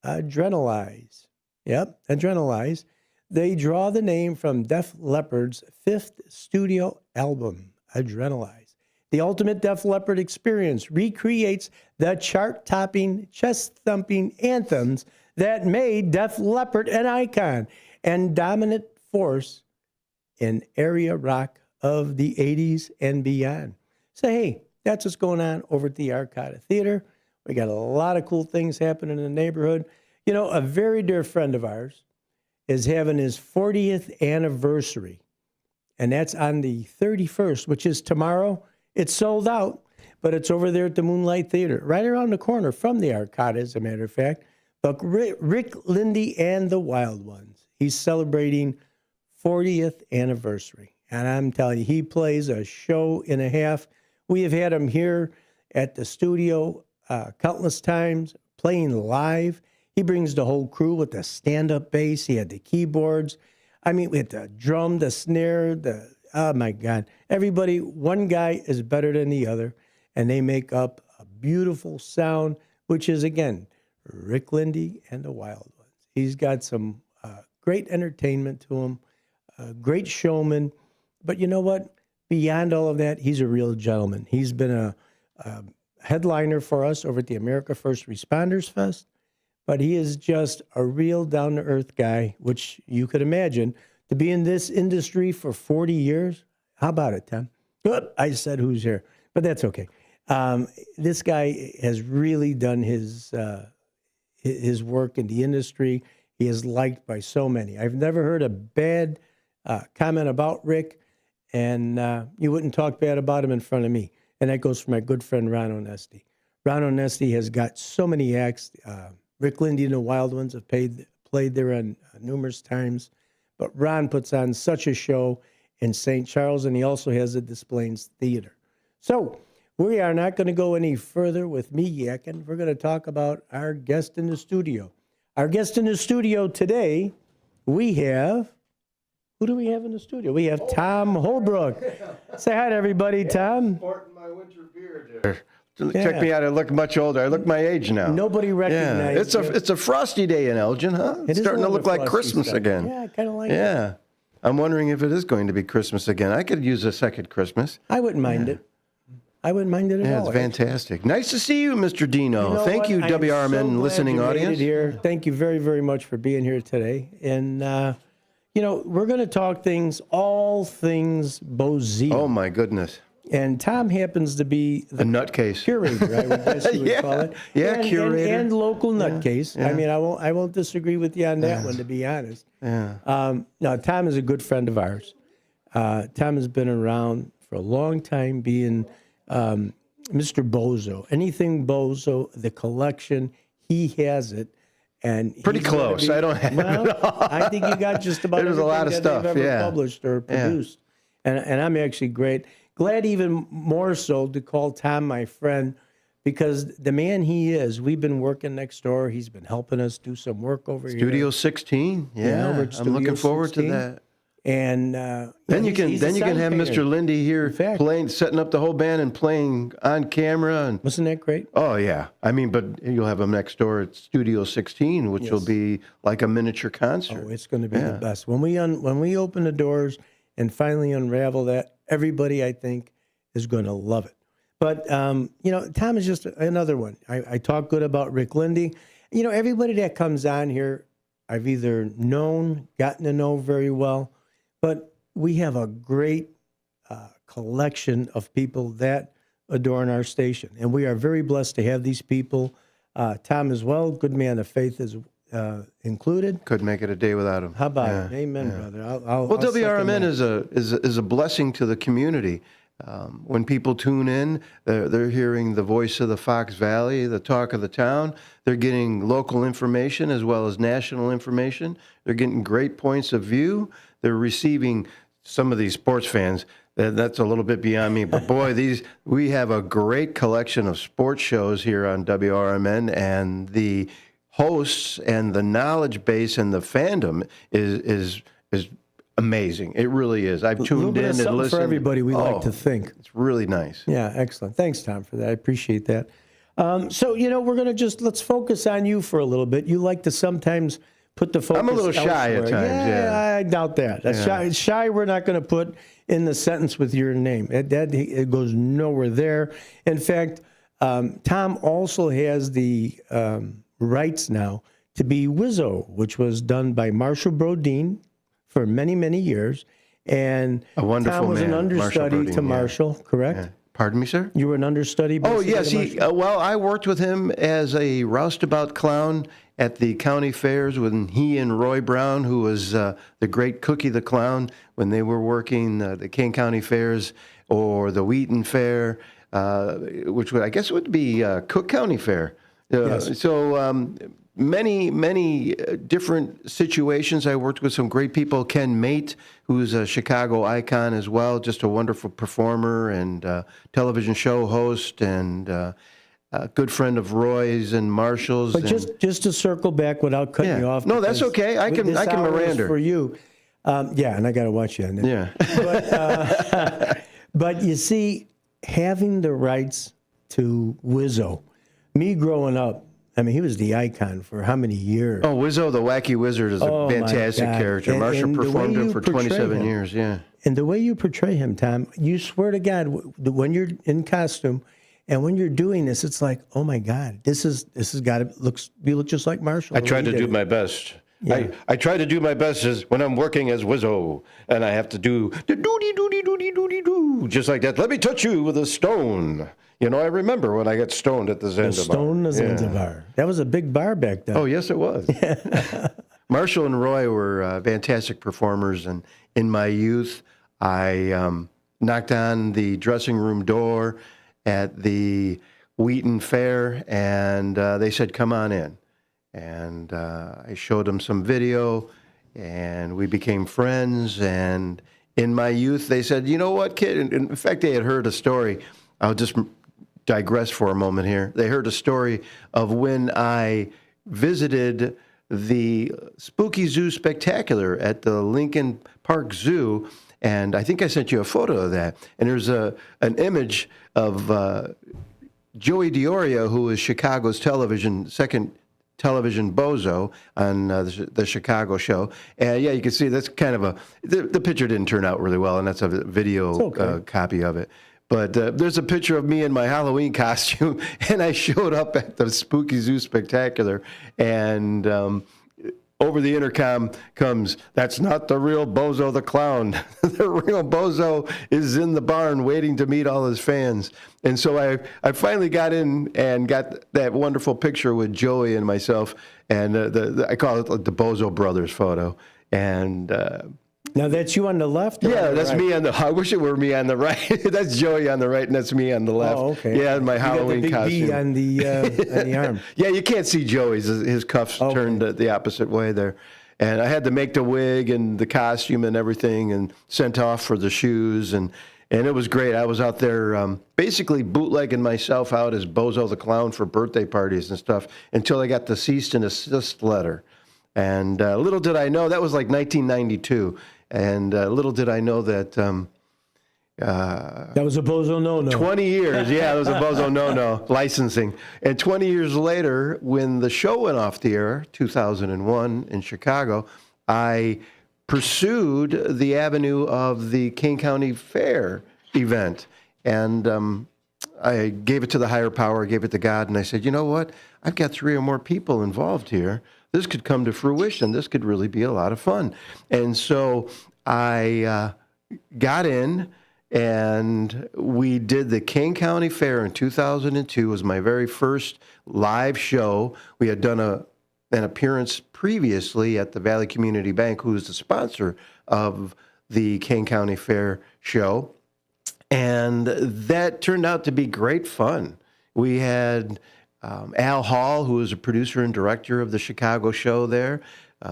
[SPEAKER 14] Adrenalize. Yep, Adrenalize. They draw the name from Def Leppard's fifth studio album, Adrenalize. The ultimate Def Leppard experience recreates the chart-topping, chest-thumping anthems that made Def Leppard an icon and dominant force in area rock of the 80s and beyond. So, hey, that's what's going on over at the Arcada Theater. We got a lot of cool things happening in the neighborhood. You know, a very dear friend of ours is having his 40th anniversary, and that's on the 31st, which is tomorrow. It's sold out, but it's over there at the Moonlight Theater, right around the corner from the Arcada, as a matter of fact. But Rick Lindy and the Wild Ones, he's celebrating 40th anniversary. And I'm telling you, he plays a show and a half. We have had him here at the studio countless times, playing live. He brings the whole crew with the stand-up bass. He had the keyboards. I mean, with the drum, the snare, oh, my God. Everybody, one guy is better than the other, and they make up a beautiful sound, which is, again, Rick Lindy and the Wild Ones. He's got some great entertainment to him. a great showman. But you know what? Beyond all of that, he's a real gentleman. He's been a headliner for us over at the America First Responders Fest. But he is just a real down-to-earth guy, which you could imagine. To be in this industry for 40 years, how about it, Tom? I said who's here, but that's okay. This guy has really done his work in the industry. He is liked by so many. I've never heard a bad comment about Rick, and you wouldn't talk bad about him in front of me. And that goes for my good friend Ron Onesti. Ron Onesti has got so many acts. Rick Lindy and the Wild Ones have played there on numerous times. But Ron puts on such a show in St. Charles, and he also has a Des Plaines Theater. So we are not going to go any further with me yakking. We're going to talk about our guest in the studio. Our guest in the studio today, we have, who do we have in the studio? We have Tom Holbrook. Say hi to everybody, Tom.
[SPEAKER 3] Sporting my winter beard there. Check me out. I look much older. I look my age now.
[SPEAKER 14] Nobody recognizes
[SPEAKER 3] you. It's a frosty day in Elgin, huh? It's starting to look like Christmas again.
[SPEAKER 14] Yeah, I kind of like it.
[SPEAKER 3] Yeah. I'm wondering if it is going to be Christmas again. I could use a second Christmas.
[SPEAKER 14] I wouldn't mind it. I wouldn't mind it at all.
[SPEAKER 3] Yeah, it's fantastic. Nice to see you, Mr. Deano. Thank you, WRMN listening audience.
[SPEAKER 14] Here. Thank you very, very much for being here today. And, we're going to talk all things Bozeman.
[SPEAKER 3] Oh, my goodness.
[SPEAKER 14] And Tom happens to be
[SPEAKER 3] a nutcase
[SPEAKER 14] curator, I would guess you would call it.
[SPEAKER 3] Yeah,
[SPEAKER 14] curator and local nutcase. Yeah. I mean, I won't disagree with you on that one, to be honest.
[SPEAKER 3] Yeah.
[SPEAKER 14] Now, Tom is a good friend of ours. Tom has been around for a long time, being Mr. Bozo. Anything Bozo, the collection, he has it. And
[SPEAKER 3] pretty close. I don't have it all.
[SPEAKER 14] I think you got just about everything
[SPEAKER 3] a lot of
[SPEAKER 14] that
[SPEAKER 3] stuff,
[SPEAKER 14] they've ever published or produced. And I'm actually glad even more so to call Tom my friend, because the man he is, we've been working next door. He's been helping us do some work over here.
[SPEAKER 3] Studio 16. Yeah, I'm looking forward to that.
[SPEAKER 14] And
[SPEAKER 3] then you can have Mr. Lindy here playing, setting up the whole band and playing on camera. And
[SPEAKER 14] wasn't that great?
[SPEAKER 3] Oh yeah, I mean, but you'll have him next door at Studio 16, which will be like a miniature concert.
[SPEAKER 14] Oh, it's going to be the best when we open the doors and finally unravel that. Everybody, I think, is going to love it. But Tom is just another one. I talk good about Rick Lindy. Everybody that comes on here, I've either gotten to know very well. But we have a great collection of people that adorn our station. And we are very blessed to have these people. Tom as well, good man of faith is included.
[SPEAKER 3] Couldn't make it a day without him.
[SPEAKER 14] How about it? Amen, brother. I'll
[SPEAKER 3] WRMN is a blessing to the community. When people tune in, they're hearing the voice of the Fox Valley, the talk of the town. They're getting local information as well as national information. They're getting great points of view. They're receiving some of these sports fans. That's a little bit beyond me, but boy, we have a great collection of sports shows here on WRMN, and the hosts and the knowledge base and the fandom is amazing. It really is. I've tuned in and listened.
[SPEAKER 14] For everybody, we like to think.
[SPEAKER 3] It's really nice.
[SPEAKER 14] Yeah, excellent. Thanks, Tom, for that. I appreciate that. So, we're going to let's focus on you for a little bit. You like to sometimes put the focus
[SPEAKER 3] I'm a little shy
[SPEAKER 14] elsewhere.
[SPEAKER 3] at times, yeah.
[SPEAKER 14] I doubt that. Shy we're not going to put in the sentence with your name. It goes nowhere there. In fact, Tom also has the rights now to be Wizzo, which was done by Marshall Brodeen for many, many years. And
[SPEAKER 3] a wonderful
[SPEAKER 14] Tom was
[SPEAKER 3] man,
[SPEAKER 14] an understudy to Marshall, correct?
[SPEAKER 3] Yeah. Pardon me, sir?
[SPEAKER 14] You were an understudy?
[SPEAKER 3] Oh, yes. I worked with him as a roustabout clown at the county fairs when he and Roy Brown, who was the great Cookie the Clown, when they were working the Kane County fairs or the Wheaton Fair, which I guess would be Cook County Fair.
[SPEAKER 14] Yes.
[SPEAKER 3] So many different situations. I worked with some great people. Ken Mate, who's a Chicago icon as well, just a wonderful performer and television show host, and a good friend of Roy's and Marshall's.
[SPEAKER 14] But just to circle back without cutting you off.
[SPEAKER 3] No, that's okay. I can Miranda
[SPEAKER 14] for you. And I got to watch you on that.
[SPEAKER 3] Yeah.
[SPEAKER 14] But you see, having the rights to Wizzo, me growing up, I mean, he was the icon for how many years?
[SPEAKER 3] Oh, Wizzo, the Wacky Wizard, is a fantastic character. Marshall performed him for 27 years, yeah.
[SPEAKER 14] And the way you portray him, Tom, you swear to God, when you're in costume and when you're doing this, it's like, oh my God, this has got to you look just like Marshall.
[SPEAKER 3] I try to do my best.
[SPEAKER 14] Yeah.
[SPEAKER 3] I try to do my best as when I'm working as Wizzo, and I have to do the doody, just like that. Let me touch you with a stone. You know, I remember when I got stoned at the Zanzibar.
[SPEAKER 14] Zanzibar. That was a big bar back then.
[SPEAKER 3] Oh, yes, it was. Marshall and Roy were fantastic performers, and in my youth, I knocked on the dressing room door at the Wheaton Fair, and they said, "Come on in." And I showed them some video, and we became friends. And in my youth, they said, "You know what, kid?" And in fact, they had heard a story. I'll just digress for a moment here. They heard a story of when I visited the Spooky Zoo Spectacular at the Lincoln Park Zoo, and I think I sent you a photo of that. And there's an image of Joey Diorio, who is Chicago's second television bozo on the Chicago show. And yeah, you can see that's kind of the picture didn't turn out really well, and that's a video copy of it. But there's a picture of me in my Halloween costume, and I showed up at the Spooky Zoo Spectacular, and over the intercom comes, "That's not the real Bozo the Clown. The real Bozo is in the barn waiting to meet all his fans." And so I finally got in and got that wonderful picture with Joey and myself, and I call it the Bozo Brothers photo. And
[SPEAKER 14] now that's you on the left?
[SPEAKER 3] Yeah, that's
[SPEAKER 14] right?
[SPEAKER 3] me on the. I wish it were me on the right. That's Joey on the right, and that's me on the left.
[SPEAKER 14] Oh, okay.
[SPEAKER 3] Yeah, in my Halloween
[SPEAKER 14] you got the big
[SPEAKER 3] costume.
[SPEAKER 14] B on the arm.
[SPEAKER 3] Yeah, you can't see Joey's. His cuffs turned the opposite way there. And I had to make the wig and the costume and everything, and sent off for the shoes, and it was great. I was out there basically bootlegging myself out as Bozo the Clown for birthday parties and stuff until I got the cease and desist letter. And little did I know, that was like 1992. And little did I know that
[SPEAKER 14] that was a Bozo no-no.
[SPEAKER 3] 20 years, yeah, it was a Bozo no-no, licensing. And 20 years later, when the show went off the air, 2001 in Chicago, I pursued the avenue of the King County Fair event. And I gave it to the higher power, gave it to God, and I said, you know what? I've got 3 or more people involved here. This could come to fruition. This could really be a lot of fun. And so I got in, and we did the King County Fair in 2002. It was my very first live show. We had done an appearance previously at the Valley Community Bank, who is the sponsor of the King County Fair show. And that turned out to be great fun. We had Al Hall, who was a producer and director of the Chicago show there.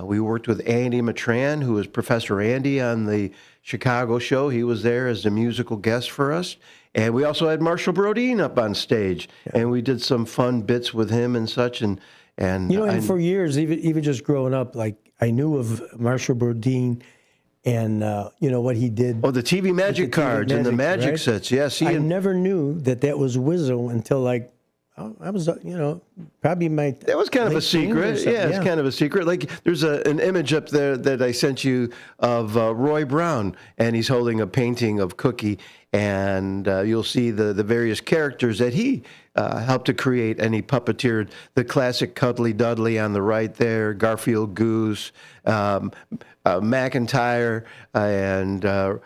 [SPEAKER 3] We worked with Andy Matran, who was Professor Andy on the Chicago show. He was there as a musical guest for us. And we also had Marshall Brodeen up on stage. Yeah. And we did some fun bits with him and such. And
[SPEAKER 14] for years, even just growing up, like I knew of Marshall Brodeen and, what he did.
[SPEAKER 3] Oh, the TV magic cards and the magic sets. Yes.
[SPEAKER 14] I never knew that was Wizzo until I was, probably my...
[SPEAKER 3] That was kind of a secret. Yeah, it's kind of a secret. Like, there's an image up there that I sent you of Roy Brown, and he's holding a painting of Cookie, and you'll see the various characters that he helped to create, and he puppeteered the classic Cuddly Dudley on the right there, Garfield Goose, McIntyre, and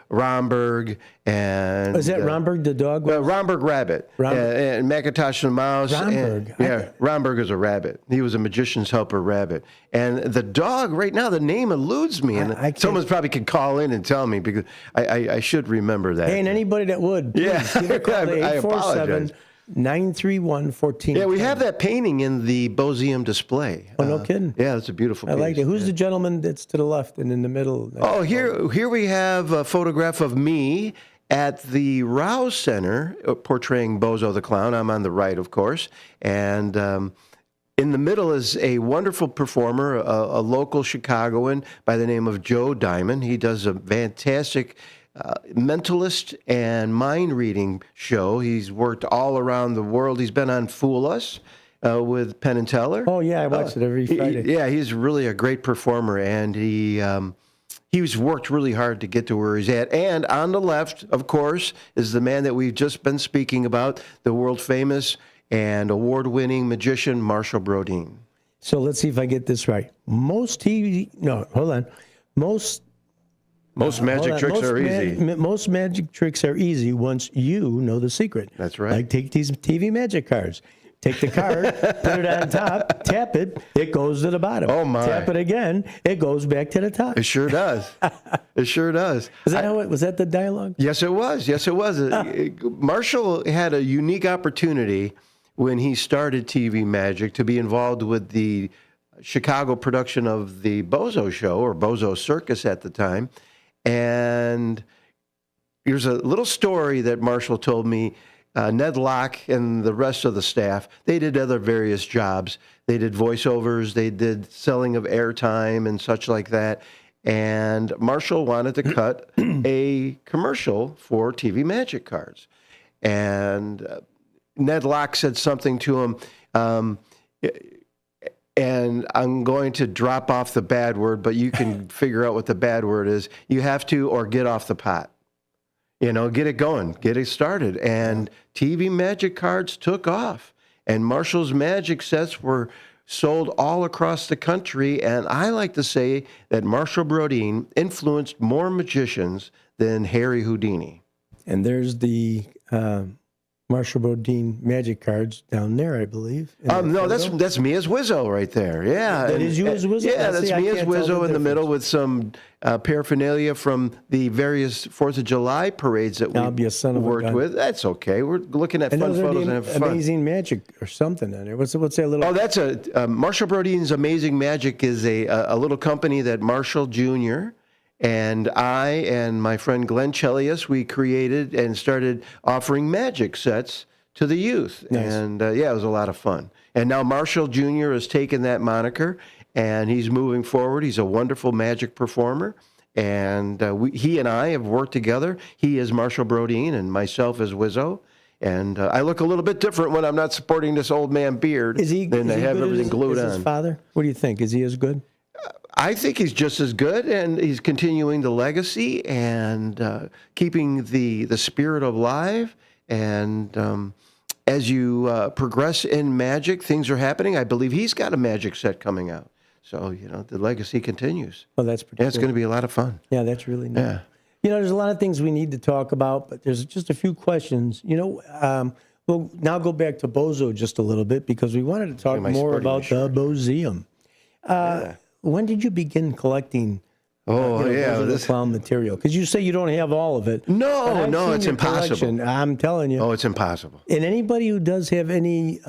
[SPEAKER 3] Romberg, and...
[SPEAKER 14] Is that Romberg the dog?
[SPEAKER 3] Romberg Rabbit, and Macintosh the Mouse.
[SPEAKER 14] Romberg.
[SPEAKER 3] Romberg is a rabbit. He was a magician's helper rabbit. And the dog, right now, the name eludes me, and someone probably could call in and tell me, because I should remember that.
[SPEAKER 14] Hey, and anybody that would, please give a call to 847 931-1410.
[SPEAKER 3] Yeah, we have that painting in the Bozeum display.
[SPEAKER 14] Oh, no kidding.
[SPEAKER 3] Yeah, that's a beautiful piece.
[SPEAKER 14] I like it. Who's the gentleman that's to the left and in the middle?
[SPEAKER 3] Oh, here we have a photograph of me at the Rouse Center portraying Bozo the Clown. I'm on the right, of course. And in the middle is a wonderful performer, a local Chicagoan by the name of Joe Diamond. He does a fantastic mentalist and mind reading show. He's worked all around the world. He's been on Fool Us, with Penn and Teller.
[SPEAKER 14] Oh yeah, I watch it every Friday.
[SPEAKER 3] He's really a great performer, and he's worked really hard to get to where he's at. And on the left, of course, is the man that we've just been speaking about, the world famous and award-winning magician Marshall Brodeen.
[SPEAKER 14] So let's see if I get this right. Most magic tricks are easy. Most magic tricks are easy once you know the secret.
[SPEAKER 3] That's right.
[SPEAKER 14] Like take these TV magic cards. Take the card, put it on top, tap it, it goes to the bottom.
[SPEAKER 3] Oh, my.
[SPEAKER 14] Tap it again, it goes back to the top.
[SPEAKER 3] It sure does. It sure does.
[SPEAKER 14] Was that the dialogue?
[SPEAKER 3] Yes, it was. Yes, it was. Marshall had a unique opportunity when he started TV Magic to be involved with the Chicago production of the Bozo Show, or Bozo Circus at the time. And here's a little story that Marshall told me. Ned Locke and the rest of the staff, they did other various jobs. They did voiceovers, they did selling of airtime and such like that. And Marshall wanted to cut a commercial for TV Magic cards. And Ned Locke said something to him, and I'm going to drop off the bad word, but you can figure out what the bad word is. You have to, or get off the pot. Get it going, get it started. And TV Magic cards took off. And Marshall's magic sets were sold all across the country. And I like to say that Marshall Brodeen influenced more magicians than Harry Houdini.
[SPEAKER 14] And there's the Marshall Brodeen magic cards down there, I believe.
[SPEAKER 3] No, that's me as Wizzo right there. Yeah.
[SPEAKER 14] That is you as Wizzo?
[SPEAKER 3] Yeah, that's me as Wizzo in the middle with some paraphernalia from the various 4th of July parades that we worked with. That's okay. We're looking at fun photos and having fun.
[SPEAKER 14] Amazing Magic or something on there. What's that little?
[SPEAKER 3] Oh, that's Marshall Brodeen's Amazing Magic is a little company that Marshall Jr. and I and my friend Glenn Chelius, we created and started offering magic sets to the youth.
[SPEAKER 14] Nice.
[SPEAKER 3] And it was a lot of fun. And now Marshall Jr. has taken that moniker and he's moving forward. He's a wonderful magic performer. And he and I have worked together. He is Marshall Brodeen and myself as Wizzo. And I look a little bit different when I'm not supporting this old man beard than I have everything glued on.
[SPEAKER 14] His father? What do you think? Is he as good?
[SPEAKER 3] I think he's just as good, and he's continuing the legacy and keeping the spirit alive. And as you progress in magic, things are happening. I believe he's got a magic set coming out. So, the legacy continues.
[SPEAKER 14] Well, that's pretty cool.
[SPEAKER 3] It's going to be a lot of fun.
[SPEAKER 14] Yeah, that's really neat.
[SPEAKER 3] Yeah.
[SPEAKER 14] There's a lot of things we need to talk about, but there's just a few questions. We'll now go back to Bozo just a little bit because we wanted to talk more about the Bozeum. When did you begin collecting the clown material? Because you say you don't have all of it.
[SPEAKER 3] No, it's impossible.
[SPEAKER 14] Collection. I'm telling you.
[SPEAKER 3] Oh, it's impossible.
[SPEAKER 14] And anybody who does have any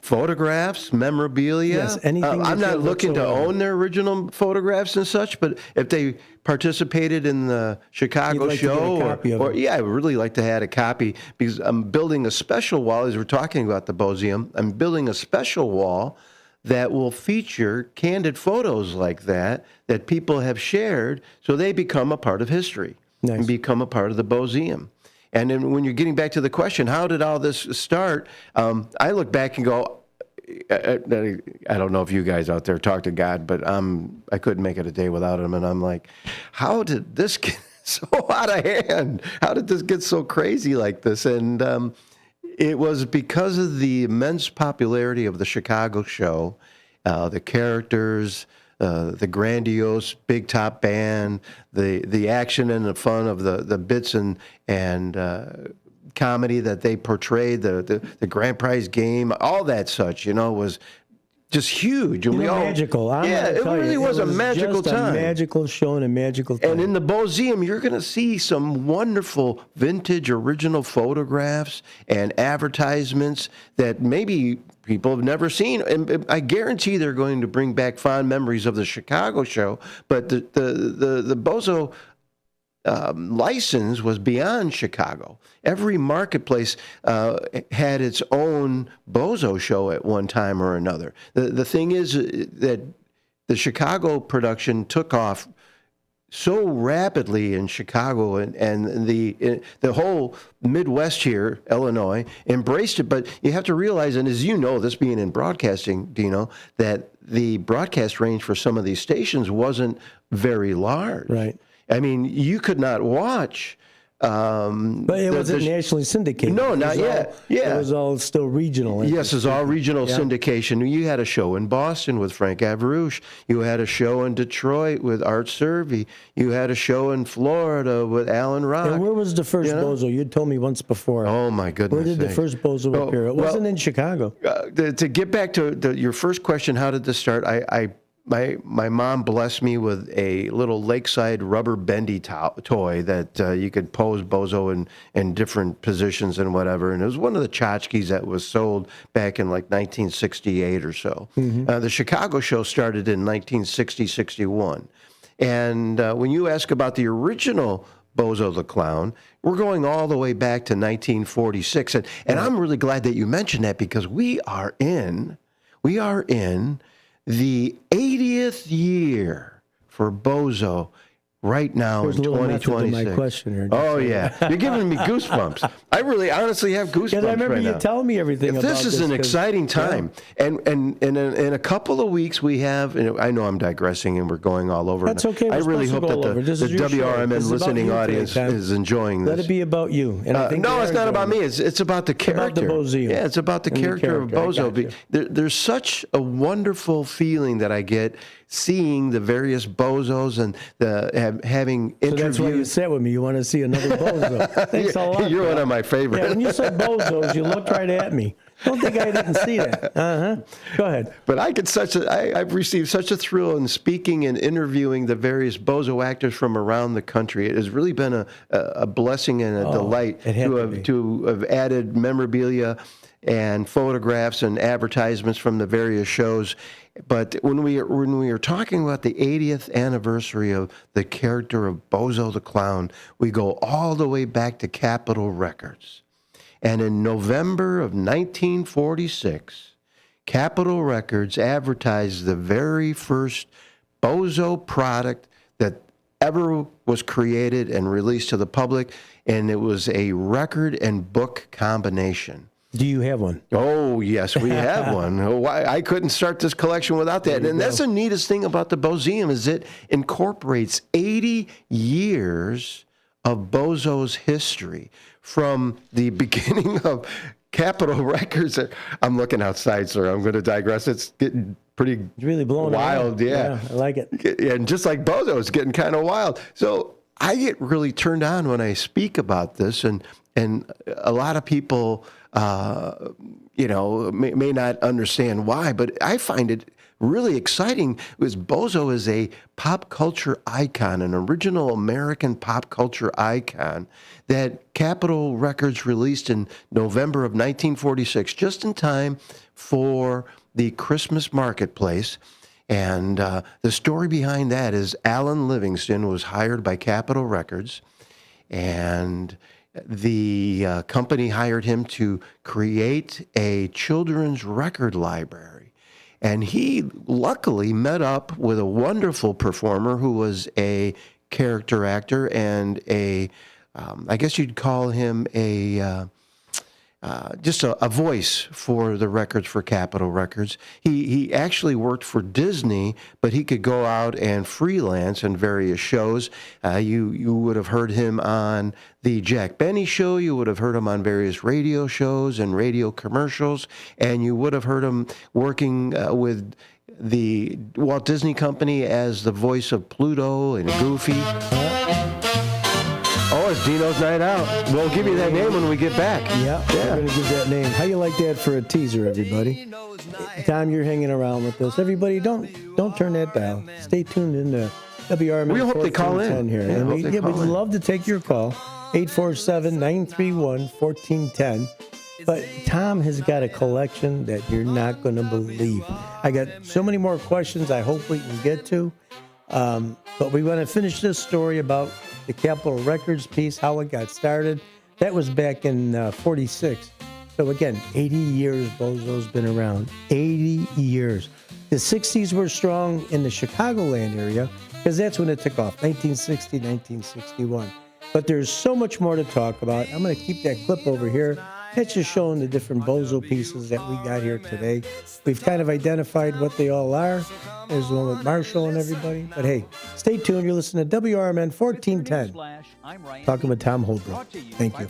[SPEAKER 3] photographs, memorabilia.
[SPEAKER 14] Yes, anything.
[SPEAKER 3] I'm not looking to own their original photographs and such, but if they participated in the Chicago show, I would really like to have a copy because I'm building a special wall, as we're talking about the Bozeum, I'm building a special wall that will feature candid photos like that people have shared, so they become a part of history and become a part of the Bozeum. And then when you're getting back to the question, how did all this start? I look back and go, I don't know if you guys out there talk to God, but I couldn't make it a day without him. And I'm like, how did this get so out of hand? How did this get so crazy like this? And it was because of the immense popularity of the Chicago show, the characters, the grandiose big top band, the action and the fun of the bits and comedy that they portrayed, the grand prize game, all that such, was just huge. And
[SPEAKER 14] magical.
[SPEAKER 3] It really was a magical time.
[SPEAKER 14] A magical show and a magical time.
[SPEAKER 3] And in the Bozeum, you're going to see some wonderful vintage original photographs and advertisements that maybe people have never seen. And I guarantee they're going to bring back fond memories of the Chicago show. But the Bozo license was beyond Chicago. Every marketplace had its own Bozo show at one time or another. The thing is that the Chicago production took off so rapidly in Chicago, and the whole Midwest here, Illinois, embraced it. But you have to realize, and as you know, this being in broadcasting, Deano, that the broadcast range for some of these stations wasn't very large.
[SPEAKER 14] Right.
[SPEAKER 3] I mean, you could not watch.
[SPEAKER 14] But it wasn't nationally syndicated.
[SPEAKER 3] No, not yet.
[SPEAKER 14] It was all still regional.
[SPEAKER 3] Yes, it's all regional syndication. You had a show in Boston with Frank Averouche. You had a show in Detroit with Art Servey. You had a show in Florida with Alan Rock.
[SPEAKER 14] And where was the first Bozo? You told me once before.
[SPEAKER 3] Oh, my goodness.
[SPEAKER 14] Where did the first Bozo appear? It wasn't in Chicago.
[SPEAKER 3] To get back to your first question, how did this start? My mom blessed me with a little lakeside rubber bendy toy that you could pose Bozo in different positions and whatever. And it was one of the tchotchkes that was sold back in like 1968 or so. The Chicago show started in 1960-61. And when you ask about the original Bozo the Clown, we're going all the way back to 1946. And I'm really glad that you mentioned that, because we are in the 80th year for Bozo right now in 2026.
[SPEAKER 14] My question here.
[SPEAKER 3] Oh, yeah. You're giving me goosebumps. I really honestly have goosebumps right now.
[SPEAKER 14] I remember you telling me everything about this.
[SPEAKER 3] This is an exciting time. And in a couple of weeks we have, I know I'm digressing and we're going all over.
[SPEAKER 14] That's okay.
[SPEAKER 3] I really hope that the WRMN listening audience is enjoying this.
[SPEAKER 14] Let it be about you. And
[SPEAKER 3] no, it's not about me. It's about the character.
[SPEAKER 14] About the Bozo.
[SPEAKER 3] Yeah, it's about the character of Bozo. There's such a wonderful feeling that I get seeing the various Bozos and having interviews.
[SPEAKER 14] So that's why you sat with me. You want to see another Bozo. Thanks a lot.
[SPEAKER 3] You're one of my favorites.
[SPEAKER 14] Yeah, when you said Bozos, you looked right at me. Don't think I didn't see that. Go ahead.
[SPEAKER 3] But I've received such a thrill in speaking and interviewing the various Bozo actors from around the country. It has really been a blessing and a delight to have added memorabilia and photographs and advertisements from the various shows. But when we are talking about the 80th anniversary of the character of Bozo the Clown, we go all the way back to Capitol Records. And in November of 1946, Capitol Records advertised the very first Bozo product that ever was created and released to the public, and it was a record and book combination.
[SPEAKER 14] Do you have one?
[SPEAKER 3] Oh, yes, we have one. I couldn't start this collection without that. And that's the neatest thing about the Bozeum, is it incorporates 80 years of Bozo's history from the beginning of Capitol Records. I'm looking outside, sir. I'm going to digress. It's getting pretty
[SPEAKER 14] really blowing
[SPEAKER 3] wild. Yeah,
[SPEAKER 14] I like it.
[SPEAKER 3] And just like Bozo, it's getting kind of wild. So I get really turned on when I speak about this, and a lot of people may not understand why, but I find it really exciting, because Bozo is a pop culture icon, an original American pop culture icon that Capitol Records released in November of 1946, just in time for the Christmas marketplace. And the story behind that is Alan Livingston was hired by Capitol Records, and the company hired him to create a children's record library. And he luckily met up with a wonderful performer who was a character actor and I guess you'd call him just a voice for the records for Capitol Records. He actually worked for Disney, but he could go out and freelance in various shows. You would have heard him on the Jack Benny Show. You would have heard him on various radio shows and radio commercials, and you would have heard him working with the Walt Disney Company as the voice of Pluto and Goofy. Oh, it's Dino's Night Out. We'll give you that name when we get back.
[SPEAKER 14] Yeah, we're going to give that name. How you like that for a teaser, everybody? Tom, you're hanging around with us. Everybody, don't turn that dial. Stay tuned in to WRMN.
[SPEAKER 3] We hope they call in
[SPEAKER 14] here.
[SPEAKER 3] Yeah,
[SPEAKER 14] we'd love to take your call. 847-931-1410. But Tom has got a collection that you're not going to believe. I got so many more questions I hope we can get to. But we want to finish this story about the Capitol Records piece, how it got started. That was back in 46. So again, 80 years Bozo's been around. 80 years. The 60s were strong in the Chicagoland area, because that's when it took off, 1960, 1961. But there's so much more to talk about. I'm going to keep that clip over here. That's just showing the different bozo pieces that we got here today. We've kind of identified what they all are. There's one with Marshall and everybody. But hey, stay tuned. You're listening to WRMN 1410. Talking with Tom Holbrook. Thank you.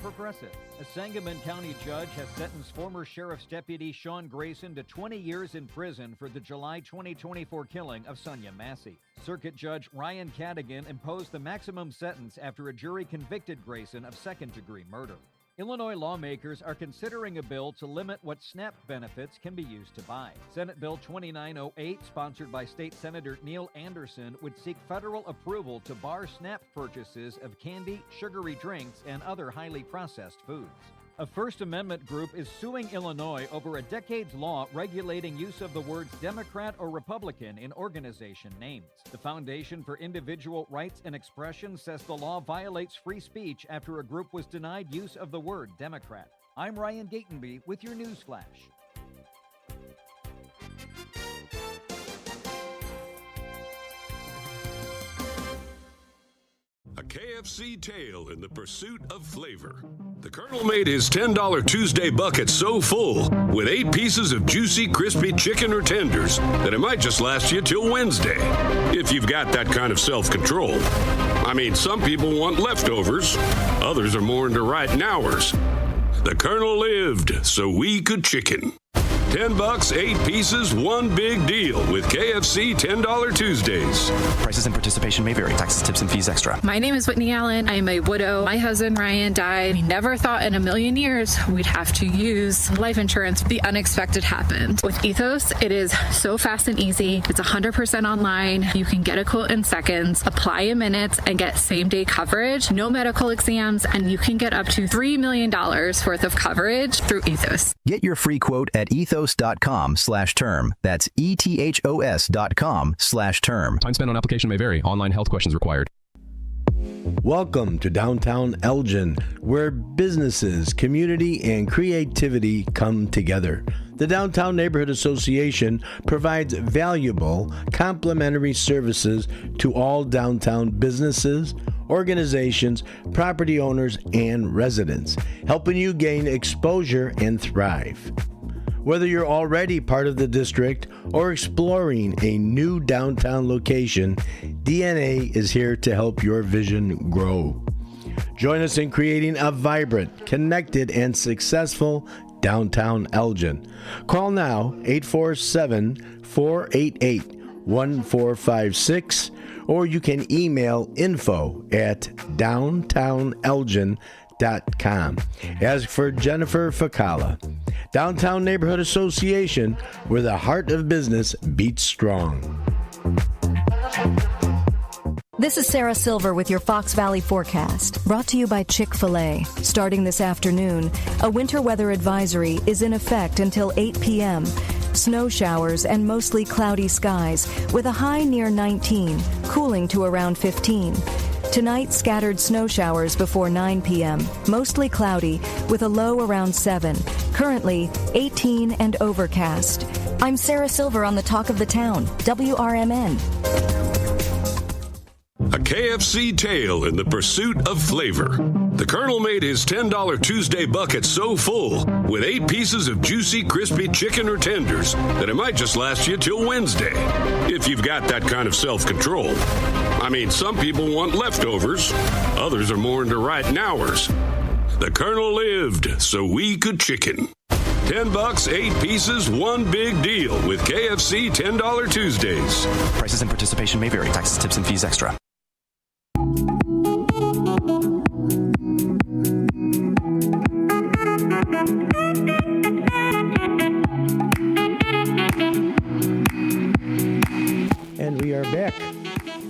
[SPEAKER 4] A Sangamon County judge has sentenced former Sheriff's Deputy Sean Grayson to 20 years in prison for the July 2024 killing of Sonia Massey. Circuit Judge Ryan Cadigan imposed the maximum sentence after a jury convicted Grayson of second-degree murder. Illinois lawmakers are considering a bill to limit what SNAP benefits can be used to buy. Senate Bill 2908, sponsored by State Senator Neil Anderson, would seek federal approval to bar SNAP purchases of candy, sugary drinks, and other highly processed foods. A First Amendment group is suing Illinois over a decade's law regulating use of the words Democrat or Republican in organization names. The Foundation for Individual Rights and Expression says the law violates free speech after a group was denied use of the word Democrat. I'm Ryan Gatenby with your news flash.
[SPEAKER 10] A KFC tale in the pursuit of flavor. The Colonel made his $10 Tuesday bucket so full with 8 pieces of juicy, crispy chicken or tenders that it might just last you till Wednesday, if you've got that kind of self-control. I mean, some people want leftovers. Others are more into writing hours. The Colonel lived so we could chicken. $10, 8 pieces, one big deal with KFC $10 Tuesdays.
[SPEAKER 11] Prices and participation may vary. Taxes, tips, and fees extra.
[SPEAKER 12] My name is Whitney Allen. I'm a widow. My husband, Ryan, died. We never thought in a million years we'd have to use life insurance. The unexpected happened. With Ethos, it is so fast and easy. It's 100% online. You can get a quote in seconds, apply in minutes, and get same-day coverage. No medical exams, and you can get up to $3 million worth of coverage through Ethos.
[SPEAKER 11] Get your free quote at ethos.com/term. That's ethos.com/term.
[SPEAKER 17] Time spent on application may vary. Online health questions required.
[SPEAKER 14] Welcome to downtown Elgin, where businesses, community, and creativity come together. The Downtown Neighborhood Association provides valuable, complimentary services to all downtown businesses, organizations, property owners, and residents, helping you gain exposure and thrive. Whether you're already part of the district or exploring a new downtown location, DNA is here to help your vision grow. Join us in creating a vibrant, connected, and successful downtown Elgin. Call now 847-488-1456, or you can email info@downtownelgin.com. Ask for Jennifer Facala. Downtown Neighborhood Association, where the heart of business beats strong.
[SPEAKER 8] This is Sarah Silver with your Fox Valley forecast, brought to you by Chick-fil-A. Starting this afternoon, a winter weather advisory is in effect until 8 p.m. Snow showers and mostly cloudy skies with a high near 19, cooling to around 15. Tonight, scattered snow showers before 9 p.m., mostly cloudy with a low around 7. Currently, 18 and overcast. I'm Sarah Silver on the Talk of the Town, WRMN.
[SPEAKER 10] A KFC tale in the pursuit of flavor. The Colonel made his $10 Tuesday bucket so full with 8 pieces of juicy, crispy chicken or tenders that it might just last you till Wednesday, if you've got that kind of self-control. I mean, some people want leftovers. Others are more into writing hours. The Colonel lived so we could chicken. $10, 8 pieces, one big deal with KFC $10 Tuesdays.
[SPEAKER 11] Prices and participation may vary. Taxes, tips, and fees extra.
[SPEAKER 14] And we are back.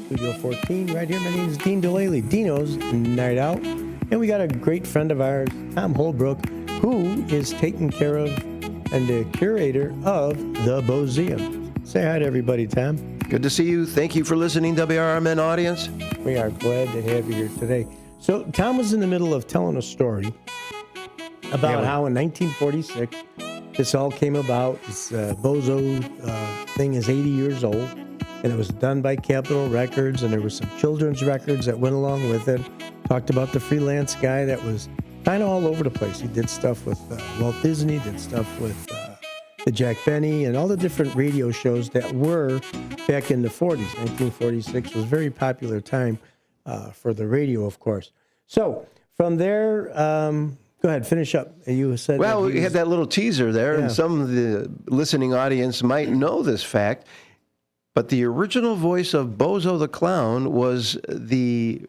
[SPEAKER 14] Studio 14, right here. My name is Dean Delaney, Dino's Night Out. And we got a great friend of ours, Tom Holbrook, who is taking care of and the curator of the Bozeum. Say hi to everybody, Tom.
[SPEAKER 3] Good to see you. Thank you for listening, WRMN audience.
[SPEAKER 14] We are glad to have you here today. So Tom was in the middle of telling a story about how in 1946, this all came about. This Bozo thing is 80 years old. and it was done by Capitol Records, and there were some children's records that went along with it. Talked about the freelance guy that was kind of all over the place. He did stuff with Walt Disney, did stuff with the Jack Benny, and all the different radio shows that were back in the 40s. 1946 was a very popular time for the radio, of course. So from there, go ahead, finish up. You said
[SPEAKER 3] well, we had that little teaser there, and some of the listening audience might know this fact, but the original voice of Bozo the Clown was the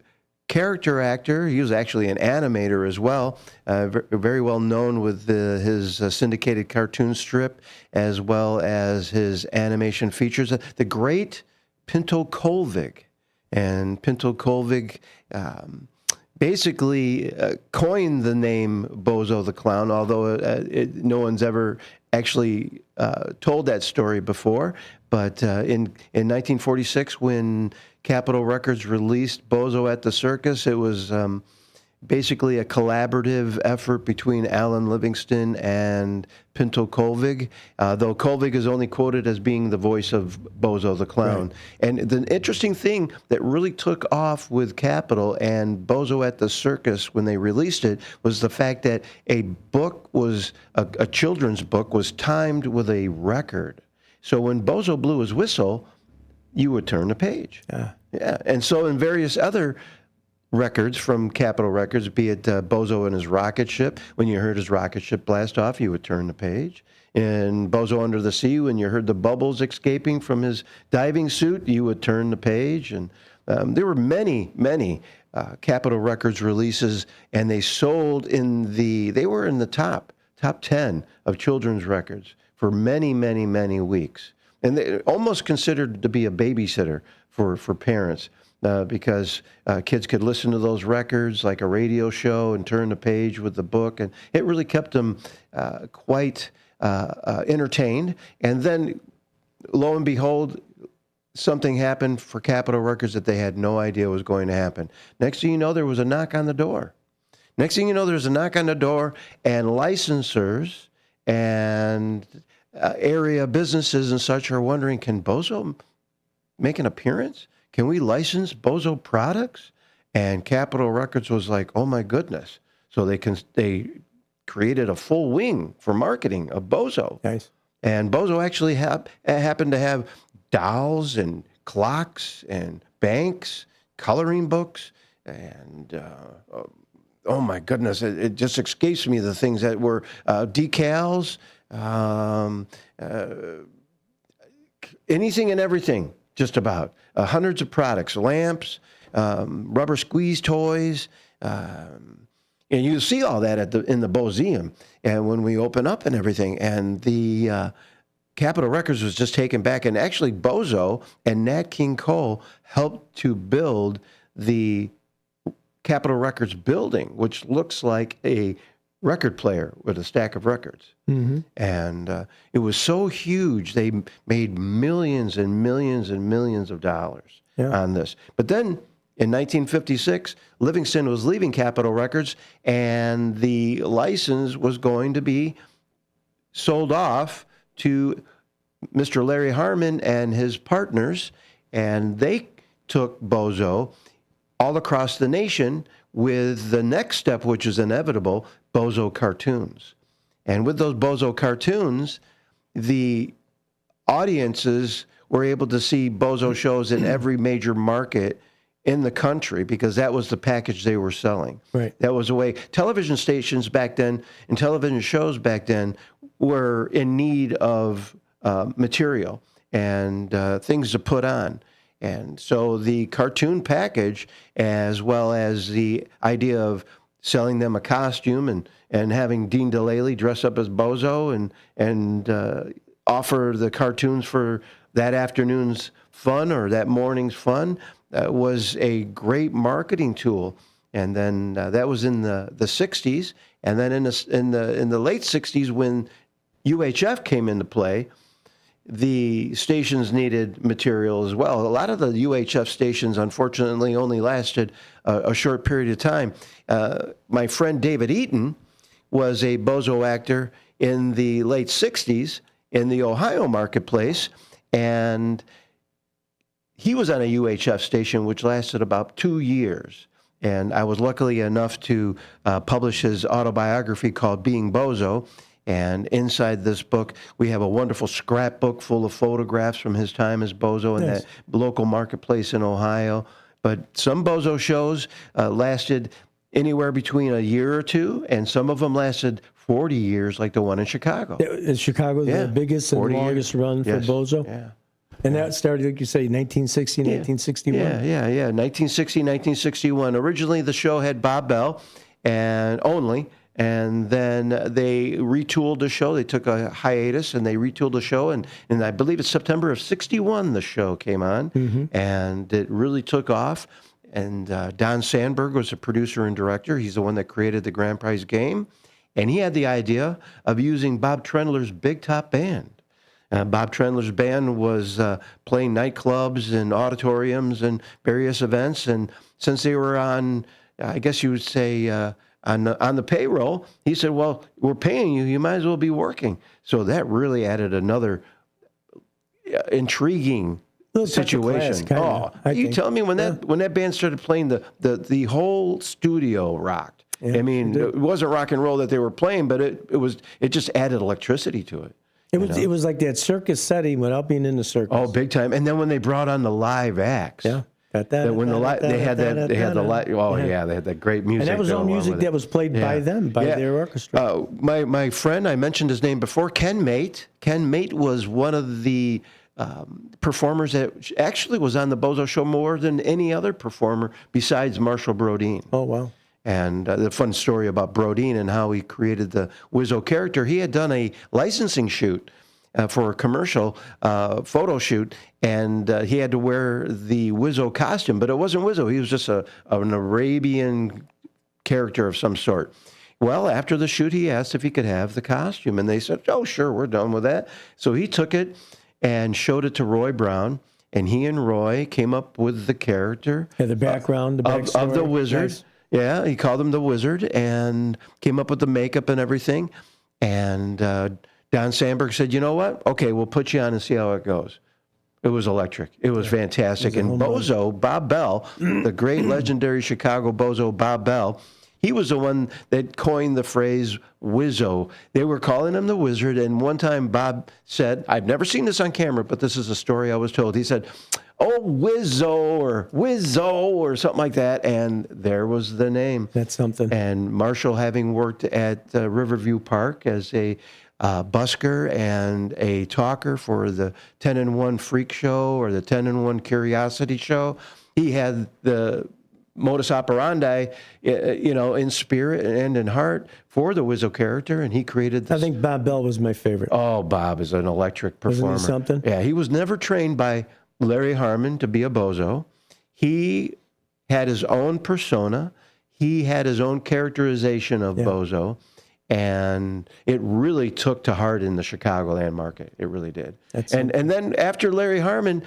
[SPEAKER 3] character actor. He was actually an animator as well, very well known with his syndicated cartoon strip as well as his animation features. The great Pinto Colvig. And Pinto Colvig basically coined the name Bozo the Clown, although no one's ever actually told that story before. But in 1946, when Capitol Records released Bozo at the Circus, it was basically a collaborative effort between Alan Livingston and Pinto Colvig, though Colvig is only quoted as being the voice of Bozo the Clown. Right. And the interesting thing that really took off with Capitol and Bozo at the Circus when they released it was the fact that a book was, a children's book was timed with a record. So when Bozo blew his whistle, you would turn the page. Yeah. And so in various other records from Capitol Records, be it Bozo and his rocket ship, when you heard his rocket ship blast off, you would turn the page. In Bozo Under the Sea, when you heard the bubbles escaping from his diving suit, you would turn the page. And there were many Capitol Records releases, and they sold they were in the top 10 of children's records for many weeks. And they almost considered to be a babysitter for parents. Because kids could listen to those records like a radio show and turn the page with the book, and it really kept them quite entertained. And then, lo and behold, something happened for Capitol Records that they had no idea was going to happen. Next thing you know, there was a knock on the door. And licensors and area businesses and such are wondering, can Bozo make an appearance? Can we license Bozo products? And Capitol Records was like, oh my goodness. So they created a full wing for marketing of Bozo.
[SPEAKER 14] Nice.
[SPEAKER 3] And Bozo actually happened to have dolls and clocks and banks, coloring books, and oh my goodness, it just escapes me the things that were decals, anything and everything. Just about hundreds of products, lamps, rubber squeeze toys, and you see all that in the Bozeum. And when we open up and everything, and the Capitol Records was just taken back, and actually Bozo and Nat King Cole helped to build the Capitol Records building, which looks like a record player with a stack of records. Mm-hmm. And it was so huge, they made millions and millions and millions of dollars on this. But then in 1956, Livingston was leaving Capitol Records, and the license was going to be sold off to Mr. Larry Harmon and his partners, and they took Bozo all across the nation with the next step, which is inevitable, Bozo cartoons. And with those Bozo cartoons, the audiences were able to see Bozo shows in every major market in the country because that was the package they were selling.
[SPEAKER 14] Right.
[SPEAKER 3] That was the way. Television stations back then and television shows back then were in need of material and things to put on. And so the cartoon package, as well as the idea of selling them a costume and having Dean DeLaley dress up as Bozo and offer the cartoons for that afternoon's fun or that morning's fun, was a great marketing tool. And then that was in the 60s. And then in the late 60s, when UHF came into play, the stations needed material as well. A lot of the UHF stations, unfortunately, only lasted a short period of time. My friend David Eaton was a Bozo actor in the late 60s in the Ohio marketplace, and he was on a UHF station which lasted about 2 years. And I was lucky enough to publish his autobiography called Being Bozo. And inside this book, we have a wonderful scrapbook full of photographs from his time as Bozo in that local marketplace in Ohio. But some Bozo shows lasted anywhere between a year or two, and some of them lasted 40 years, like the one in Chicago.
[SPEAKER 14] Is Chicago the biggest and longest run for Bozo?
[SPEAKER 3] Yeah.
[SPEAKER 14] And that started, like you say, 1960, 1961?
[SPEAKER 3] Yeah. 1960, 1961. Originally, the show had Bob Bell and then they retooled the show. They took a hiatus, and they retooled the show. And I believe it's September of 61 the show came on, and it really took off. And Don Sandberg was the producer and director. He's the one that created the Grand Prize game. And he had the idea of using Bob Trendler's Big Top Band. Bob Trendler's band was playing nightclubs and auditoriums and various events. And since they were on, I guess you would say, on the payroll, he said, well, we're paying you. You might as well be working. So that really added another intriguing situation. You tell me when that band started playing, the whole studio rocked. I mean, it wasn't rock and roll that they were playing, but it just added electricity to it.
[SPEAKER 14] It was like that circus setting without being in the circus.
[SPEAKER 3] Oh, big time! And then when they brought on the live acts, they had that great music.
[SPEAKER 14] And that was all music that was played by them, by their orchestra.
[SPEAKER 3] My friend, I mentioned his name before, Ken Mate. Ken Mate was one of the performers that actually was on the Bozo show more than any other performer besides Marshall Brodeen.
[SPEAKER 14] Oh, wow.
[SPEAKER 3] And the fun story about Brodeen and how he created the Wizzo character, he had done a licensing shoot for a commercial photo shoot, and he had to wear the Wizzo costume, but it wasn't Wizzo. He was just an Arabian character of some sort. Well, after the shoot, he asked if he could have the costume, and they said, oh, sure, we're done with that. So he took it and showed it to Roy Brown, and he and Roy came up with the character.
[SPEAKER 14] The background,
[SPEAKER 3] of the wizard. Nice. Yeah, he called him the Wizard and came up with the makeup and everything. And Don Sandberg said, you know what? Okay, we'll put you on and see how it goes. It was electric. It was fantastic. And Bozo, Bob Bell, the great legendary Chicago Bozo Bob Bell, he was the one that coined the phrase Wizzo. They were calling him the Wizard. And one time Bob said, I've never seen this on camera, but this is a story I was told. He said, oh, Wizzo or something like that. And there was the name.
[SPEAKER 14] That's something.
[SPEAKER 3] And Marshall, having worked at Riverview Park as a busker and a talker for the 10-in-1 Freak Show or the 10-in-1 Curiosity Show, he had the modus operandi, in spirit and in heart for the Wizzo character, and he created this.
[SPEAKER 14] I think Bob Bell was my favorite.
[SPEAKER 3] Oh, Bob is an electric performer.
[SPEAKER 14] Isn't he something?
[SPEAKER 3] Yeah, he was never trained by Larry Harmon to be a Bozo. He had his own persona. He had his own characterization of Bozo, and it really took to heart in the Chicagoland market. It really did. And then after Larry Harmon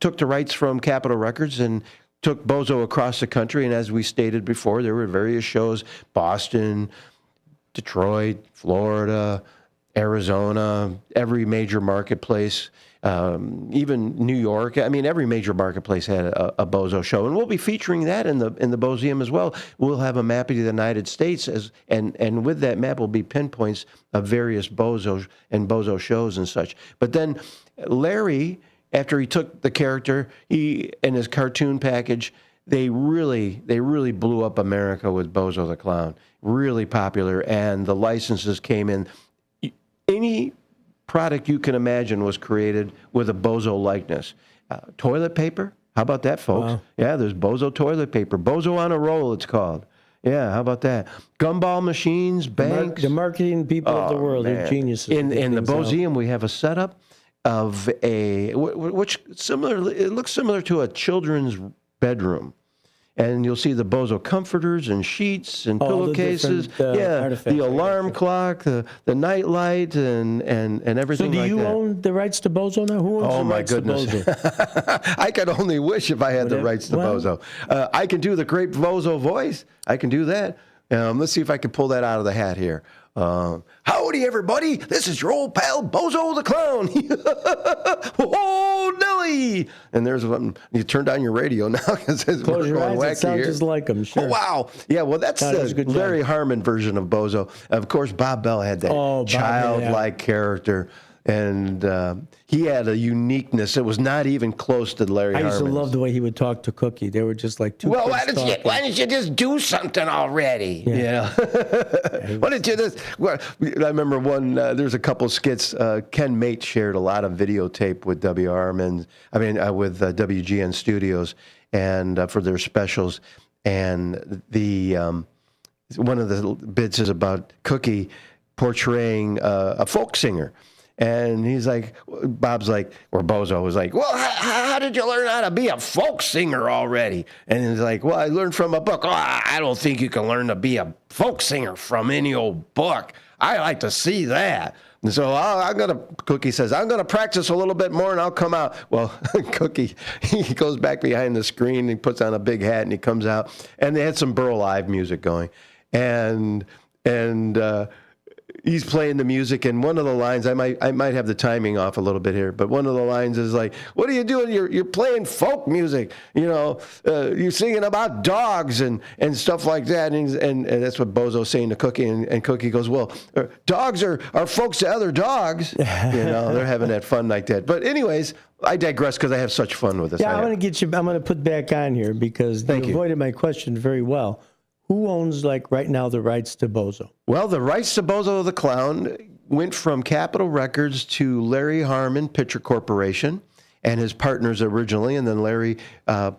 [SPEAKER 3] took the rights from Capitol Records and took Bozo across the country, and as we stated before, there were various shows, Boston, Detroit, Florida, Arizona, every major marketplace, even New York. I mean, every major marketplace had a Bozo show, and we'll be featuring that in the Bozeum as well. We'll have a map of the United States, and with that map will be pinpoints of various Bozo and Bozo shows and such. But then Larry, after he took the character, he and his cartoon package, they really blew up America with Bozo the Clown. Really popular, and the licenses came in. Any product you can imagine was created with a Bozo likeness. Toilet paper? How about that, folks? Wow. Yeah, there's Bozo toilet paper. Bozo on a roll, it's called. Yeah, how about that? Gumball machines, banks.
[SPEAKER 14] The marketing people of the world, they're geniuses.
[SPEAKER 3] In the Bozeum, we have a setup of it looks similar to a children's bedroom. And you'll see the Bozo comforters and sheets and pillowcases. The alarm clock, the night light, and everything like that. So do you
[SPEAKER 14] own the rights to Bozo now? Who owns the rights to Bozo?
[SPEAKER 3] I could only wish if I had the rights to Bozo. I can do the great Bozo voice. I can do that. Let's see if I can pull that out of the hat here. Howdy, everybody. This is your old pal, Bozo the Clown. Oh, Nelly. And there's one. You turn down your radio now because it's
[SPEAKER 14] Close your eyes. It sounds
[SPEAKER 3] here.
[SPEAKER 14] just like him. Sure.
[SPEAKER 3] Oh, wow. Yeah, well, that's the Larry Harmon version of Bozo. Of course, Bob Bell had that childlike character. And he had a uniqueness. It was not even close to Larry Harmon.
[SPEAKER 14] I used to love the way he would talk to Cookie. They were just like two.
[SPEAKER 3] Well, why didn't you just do something already? Yeah. Why didn't you just? Well, I remember one. There's a couple skits. Ken Mate shared a lot of videotape with WRMN. With WGN Studios, and for their specials. And the one of the bits is about Cookie portraying a folk singer. And he's like, Bob's like, or Bozo was like, well, how did you learn how to be a folk singer already? And he's like, well, I learned from a book. Oh, I don't think you can learn to be a folk singer from any old book. I like to see that. And so Cookie says, I'm going to practice a little bit more and I'll come out. Well, Cookie, he goes back behind the screen, he puts on a big hat and he comes out. And they had some Burl Live music going. And he's playing the music, and one of the lines, I might have the timing off a little bit here, but one of the lines is like, what are you doing? You're playing folk music, you're singing about dogs and stuff like that. And that's what Bozo's saying to Cookie, and Cookie goes, well, dogs are folks to other dogs. They're having that fun like that. But anyways, I digress because I have such fun with this.
[SPEAKER 14] Yeah, I'm going to put back on here because you avoided my question very well. Who owns, right now, the rights to Bozo?
[SPEAKER 3] Well, the rights to Bozo the Clown went from Capitol Records to Larry Harmon Picture Corporation and his partners originally, and then Larry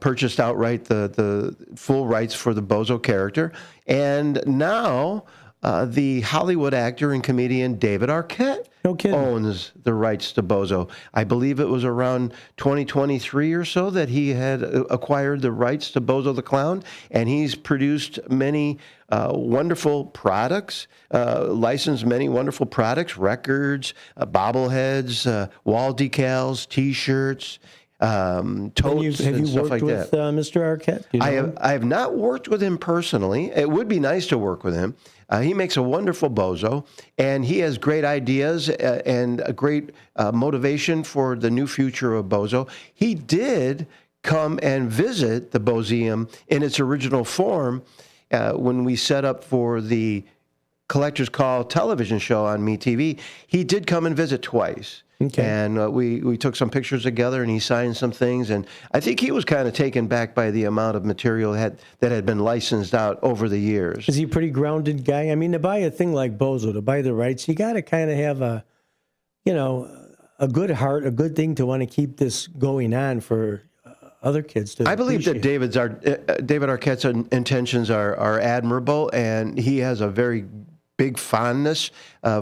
[SPEAKER 3] purchased outright the full rights for the Bozo character. And now the Hollywood actor and comedian David Arquette owns the rights to Bozo. I believe it was around 2023 or so that he had acquired the rights to Bozo the Clown, and he's produced many wonderful products, licensed many wonderful products, records, bobbleheads, wall decals, T-shirts, totes, and stuff like that. Have you worked with
[SPEAKER 14] Mr. Arquette?
[SPEAKER 3] I have not worked with him personally. It would be nice to work with him. He makes a wonderful Bozo, and he has great ideas and a great motivation for the new future of Bozo. He did come and visit the Bozeum in its original form when we set up for the Collector's Call television show on MeTV. He did come and visit twice. Okay. And we took some pictures together, and he signed some things. And I think he was kind of taken back by the amount of material that had been licensed out over the years.
[SPEAKER 14] Is he a pretty grounded guy? I mean, to buy a thing like Bozo, to buy the rights, you got to kind of have a good heart, a good thing to want to keep this going on for other kids to
[SPEAKER 3] I believe that David Arquette's intentions are admirable, and he has a very big fondness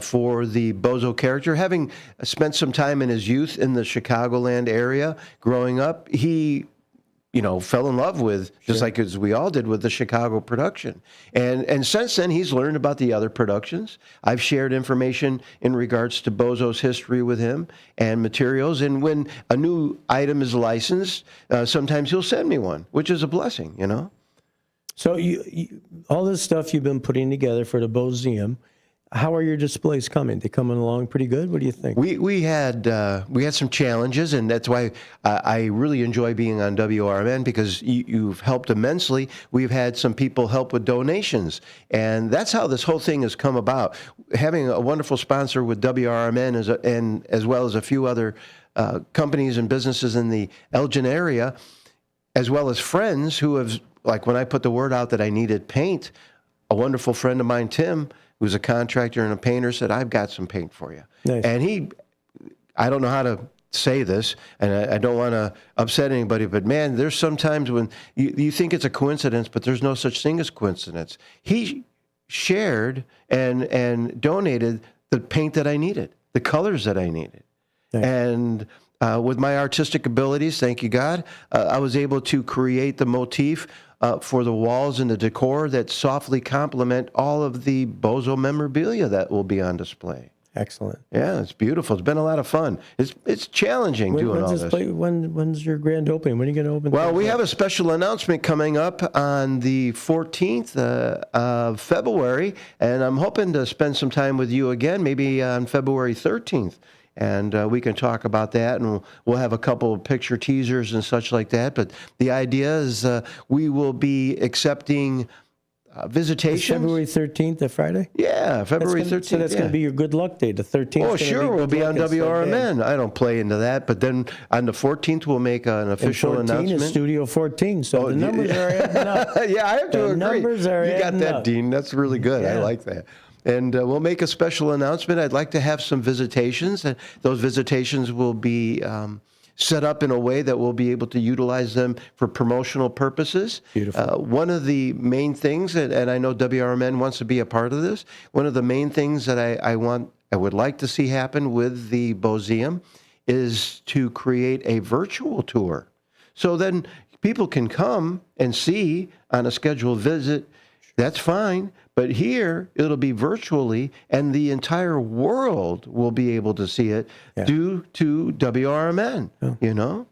[SPEAKER 3] for the Bozo character. Having spent some time in his youth in the Chicagoland area growing up, he fell in love with, just like as we all did, with the Chicago production. And since then, he's learned about the other productions. I've shared information in regards to Bozo's history with him and materials. And when a new item is licensed, sometimes he'll send me one, which is a blessing,
[SPEAKER 14] So you all this stuff you've been putting together for the Bozeum, how are your displays coming? They coming along pretty good? What do you think?
[SPEAKER 3] We had some challenges, and that's why I really enjoy being on WRMN, because you've helped immensely. We've had some people help with donations, and that's how this whole thing has come about. Having a wonderful sponsor with WRMN and as well as a few other companies and businesses in the Elgin area, as well as friends who have, like when I put the word out that I needed paint, a wonderful friend of mine, Tim, who's a contractor and a painter, said, I've got some paint for you. Nice. And I don't know how to say this, and I don't want to upset anybody, but man, there's sometimes when you think it's a coincidence, but there's no such thing as coincidence. He shared and donated the paint that I needed, the colors that I needed. Nice. And with my artistic abilities, thank you, God, I was able to create the motif for the walls and the decor that softly complement all of the Bozo memorabilia that will be on display.
[SPEAKER 14] Excellent.
[SPEAKER 3] Yeah, it's beautiful. It's been a lot of fun. It's challenging doing all this.
[SPEAKER 14] When's your grand opening? When are you going to open?
[SPEAKER 3] Well, we have a special announcement coming up on the 14th of February, and I'm hoping to spend some time with you again, maybe on February 13th. And we can talk about that, and we'll have a couple of picture teasers and such like that. But the idea is we will be accepting visitations.
[SPEAKER 14] February 13th, the Friday?
[SPEAKER 3] Yeah, February 13th.
[SPEAKER 14] So that's going to be your good luck day, the 13th.
[SPEAKER 3] Oh, sure. We'll be on WRMN. I don't play into that. But then on the 14th, we'll make an official
[SPEAKER 14] and 14
[SPEAKER 3] announcement.
[SPEAKER 14] Is Studio 14. So the numbers are adding up.
[SPEAKER 3] Yeah, I have to agree.
[SPEAKER 14] Numbers are
[SPEAKER 3] you got
[SPEAKER 14] adding
[SPEAKER 3] that,
[SPEAKER 14] up.
[SPEAKER 3] Dean. That's really good.
[SPEAKER 14] Yeah.
[SPEAKER 3] I like that. And we'll make a special announcement. I'd like to have some visitations. And those visitations will be set up in a way that we'll be able to utilize them for promotional purposes.
[SPEAKER 14] Beautiful.
[SPEAKER 3] One of the main things, and I know WRMN wants to be a part of this, one of the main things that I would like to see happen with the Bozeum is to create a virtual tour. So then people can come and see on a scheduled visit. That's fine. But here, it'll be virtually, and the entire world will be able to see it due to WRMN, you know?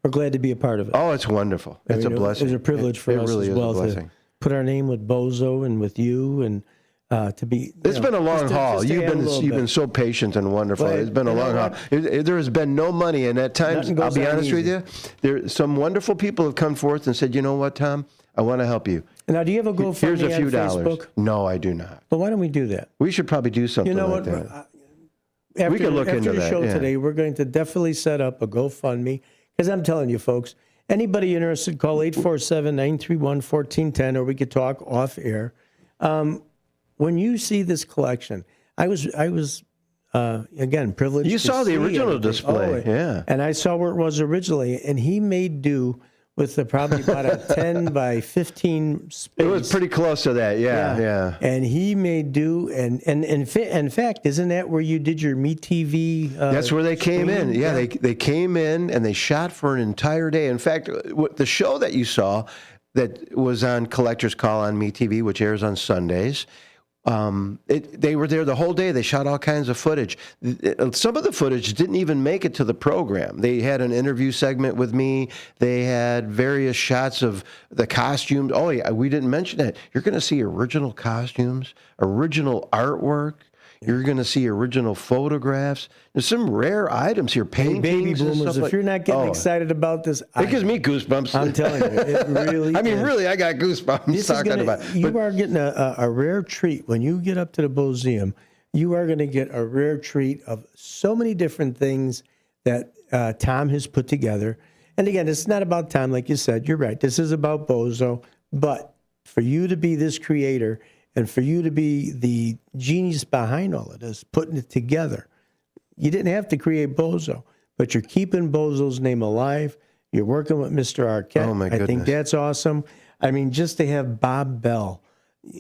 [SPEAKER 14] We're glad to be a part of it.
[SPEAKER 3] Oh, it's wonderful. It's a blessing.
[SPEAKER 14] It's a privilege for us
[SPEAKER 3] really
[SPEAKER 14] as well
[SPEAKER 3] is a blessing.
[SPEAKER 14] to put our name with Bozo and with you and to be...
[SPEAKER 3] It's been a long haul.
[SPEAKER 14] Just to
[SPEAKER 3] You've been so patient and wonderful.
[SPEAKER 14] Well,
[SPEAKER 3] it's been a long haul. There has been no money, and at times, I'll be honest with you, some wonderful people have come forth and said, you know what, Tom? I want to help you.
[SPEAKER 14] Now, do you have a GoFundMe
[SPEAKER 3] Here's a few
[SPEAKER 14] on
[SPEAKER 3] dollars.
[SPEAKER 14] Facebook?
[SPEAKER 3] No, I do not.
[SPEAKER 14] Well, why don't we do that?
[SPEAKER 3] We should probably do something
[SPEAKER 14] You know
[SPEAKER 3] like
[SPEAKER 14] what?
[SPEAKER 3] that.
[SPEAKER 14] After,
[SPEAKER 3] We can look into
[SPEAKER 14] the
[SPEAKER 3] that,
[SPEAKER 14] show
[SPEAKER 3] yeah.
[SPEAKER 14] today, we're going to definitely set up a GoFundMe. Because I'm telling you, folks, anybody interested, call 847-931-1410, or we could talk off air. When you see this collection, I was again, privileged.
[SPEAKER 3] You
[SPEAKER 14] to
[SPEAKER 3] saw the
[SPEAKER 14] see
[SPEAKER 3] original
[SPEAKER 14] everything.
[SPEAKER 3] display, yeah.
[SPEAKER 14] And I saw where it was originally, and he made do with probably about a 10 by 15 space.
[SPEAKER 3] It was pretty close to that, yeah.
[SPEAKER 14] And he made do, and in fact, isn't that where you did your MeTV?
[SPEAKER 3] That's where they came in. Yeah, they came in and they shot for an entire day. In fact, the show that you saw that was on Collector's Call on MeTV, which airs on Sundays, they were there the whole day. They shot all kinds of footage. Some of the footage didn't even make it to the program. They had an interview segment with me. They had various shots of the costumes. Oh, yeah, we didn't mention that. You're going to see original costumes, original artwork. You're going to see original photographs. There's some rare items here, paintings.
[SPEAKER 14] Baby
[SPEAKER 3] and
[SPEAKER 14] boomers,
[SPEAKER 3] stuff
[SPEAKER 14] if you're not getting excited about this,
[SPEAKER 3] it gives me goosebumps.
[SPEAKER 14] I'm telling you, it really
[SPEAKER 3] I mean,
[SPEAKER 14] is.
[SPEAKER 3] really, I got goosebumps talking about it.
[SPEAKER 14] You are getting a rare treat. When you get up to the Bozeum, you are going to get a rare treat of so many different things that Tom has put together. And again, it's not about Tom, like you said. You're right. This is about Bozo. But for you to be this creator and for you to be the genius behind all of this, putting it together, you didn't have to create Bozo, but you're keeping Bozo's name alive. You're working with Mr. Arquette.
[SPEAKER 3] Oh, my goodness.
[SPEAKER 14] I think that's awesome. I mean, just to have Bob Bell,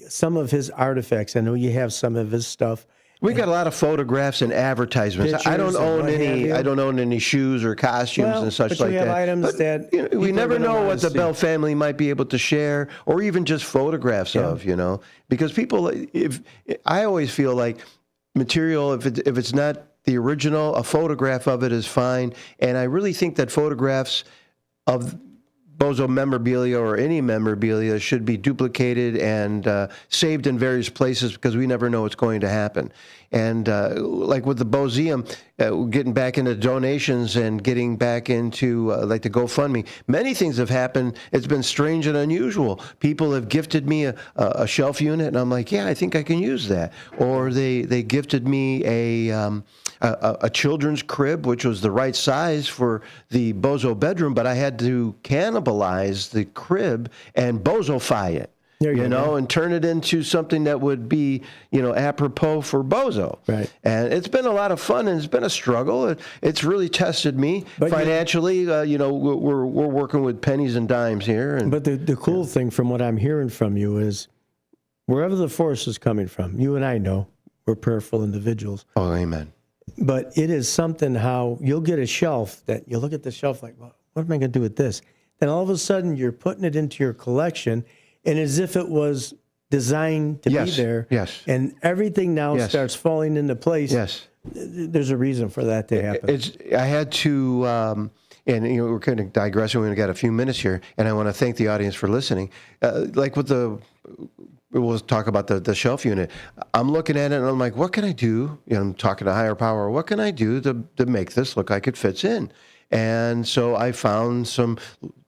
[SPEAKER 14] some of his artifacts, I know you have some of his stuff.
[SPEAKER 3] We got a lot of photographs and advertisements. I don't own any. I don't own any shoes or costumes and such like that.
[SPEAKER 14] But you have items that
[SPEAKER 3] you know, we never know what the
[SPEAKER 14] see.
[SPEAKER 3] Bell family might be able to share, or even just photographs of. You know, because people. If I always feel like material, if it's not the original, a photograph of it is fine. And I really think that photographs of Bozo memorabilia or any memorabilia should be duplicated and saved in various places because we never know what's going to happen. And like with the Bozeum, getting back into donations and getting back into like the GoFundMe, many things have happened. It's been strange and unusual. People have gifted me a shelf unit, and I'm like, yeah, I think I can use that. Or they gifted me a children's crib, which was the right size for the Bozo bedroom, but I had to cannibalize the crib and Bozofy it. You know, and turn it into something that would be, you know, apropos for Bozo.
[SPEAKER 14] Right.
[SPEAKER 3] And it's been a lot of fun, and it's been a struggle. It's really tested me financially. You know, we're working with pennies and dimes here. And,
[SPEAKER 14] but the cool thing from what I'm hearing from you is wherever the force is coming from, you and I know we're prayerful individuals.
[SPEAKER 3] Oh, amen.
[SPEAKER 14] But it is something how you'll get a shelf that you look at the shelf like, well, what am I going to do with this? Then all of a sudden you're putting it into your collection. And as if it was designed to be there.
[SPEAKER 3] Yes.
[SPEAKER 14] And everything now starts falling into place.
[SPEAKER 3] Yes.
[SPEAKER 14] There's a reason for that to happen.
[SPEAKER 3] I had to, and we're kind of digressing. We've got a few minutes here, and I want to thank the audience for listening. Like with we'll talk about the shelf unit. I'm looking at it, and I'm like, what can I do? I'm talking to higher power. What can I do to make this look like it fits in? And so I found some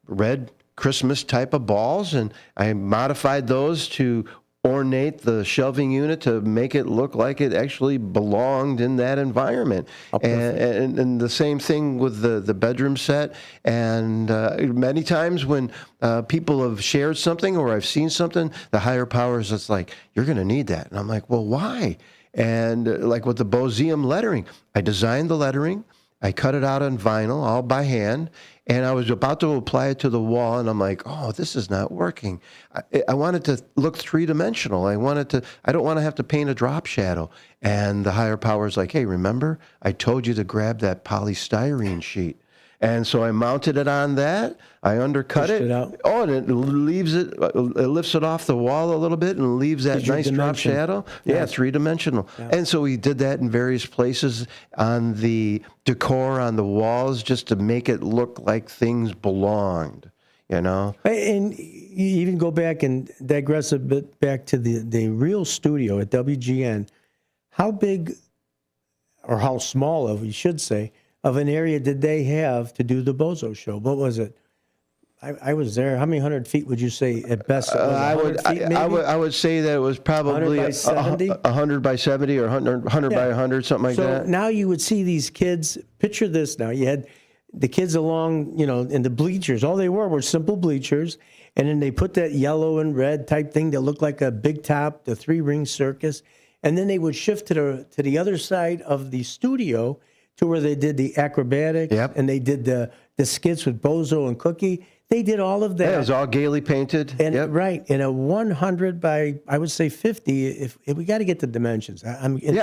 [SPEAKER 3] red Christmas type of balls, and I modified those to ornate the shelving unit to make it look like it actually belonged in that environment. And the same thing with the bedroom set. And many times when people have shared something or I've seen something, the higher powers, it's like, you're going to need that. And I'm like, well, why? And like with the Boseum lettering, I designed the lettering. I cut it out on vinyl, all by hand, and I was about to apply it to the wall, and I'm like, oh, this is not working. I wanted to look three-dimensional. I don't want to have to paint a drop shadow. And the higher power's like, hey, remember? I told you to grab that polystyrene sheet. And so I mounted it on that. I undercut it. Oh, and it lifts it off the wall a little bit and leaves that nice drop shadow. Yeah, three-dimensional. Yeah. And so we did that in various places on the decor on the walls just to make it look like things belonged, And
[SPEAKER 14] you even go back and digress a bit back to the real studio at WGN. How big, or how small, we should say, of an area did they have to do the Bozo show? What was it? I was there. How many 100 feet would you say at best?
[SPEAKER 3] I would say that it was probably 100 by 70 or 100 by 100, something like that.
[SPEAKER 14] So now you would see these kids. Picture this now. You had the kids along, in the bleachers. All they were simple bleachers. And then they put that yellow and red type thing that looked like a big top, the 3-ring circus. And then they would shift to the other side of the studio to where they did the acrobatics and they did the skits with Bozo and Cookie. They did all of that.
[SPEAKER 3] Yeah, it was all gaily painted.
[SPEAKER 14] And right, in a 100 by, I would say 50. If we got to get the dimensions.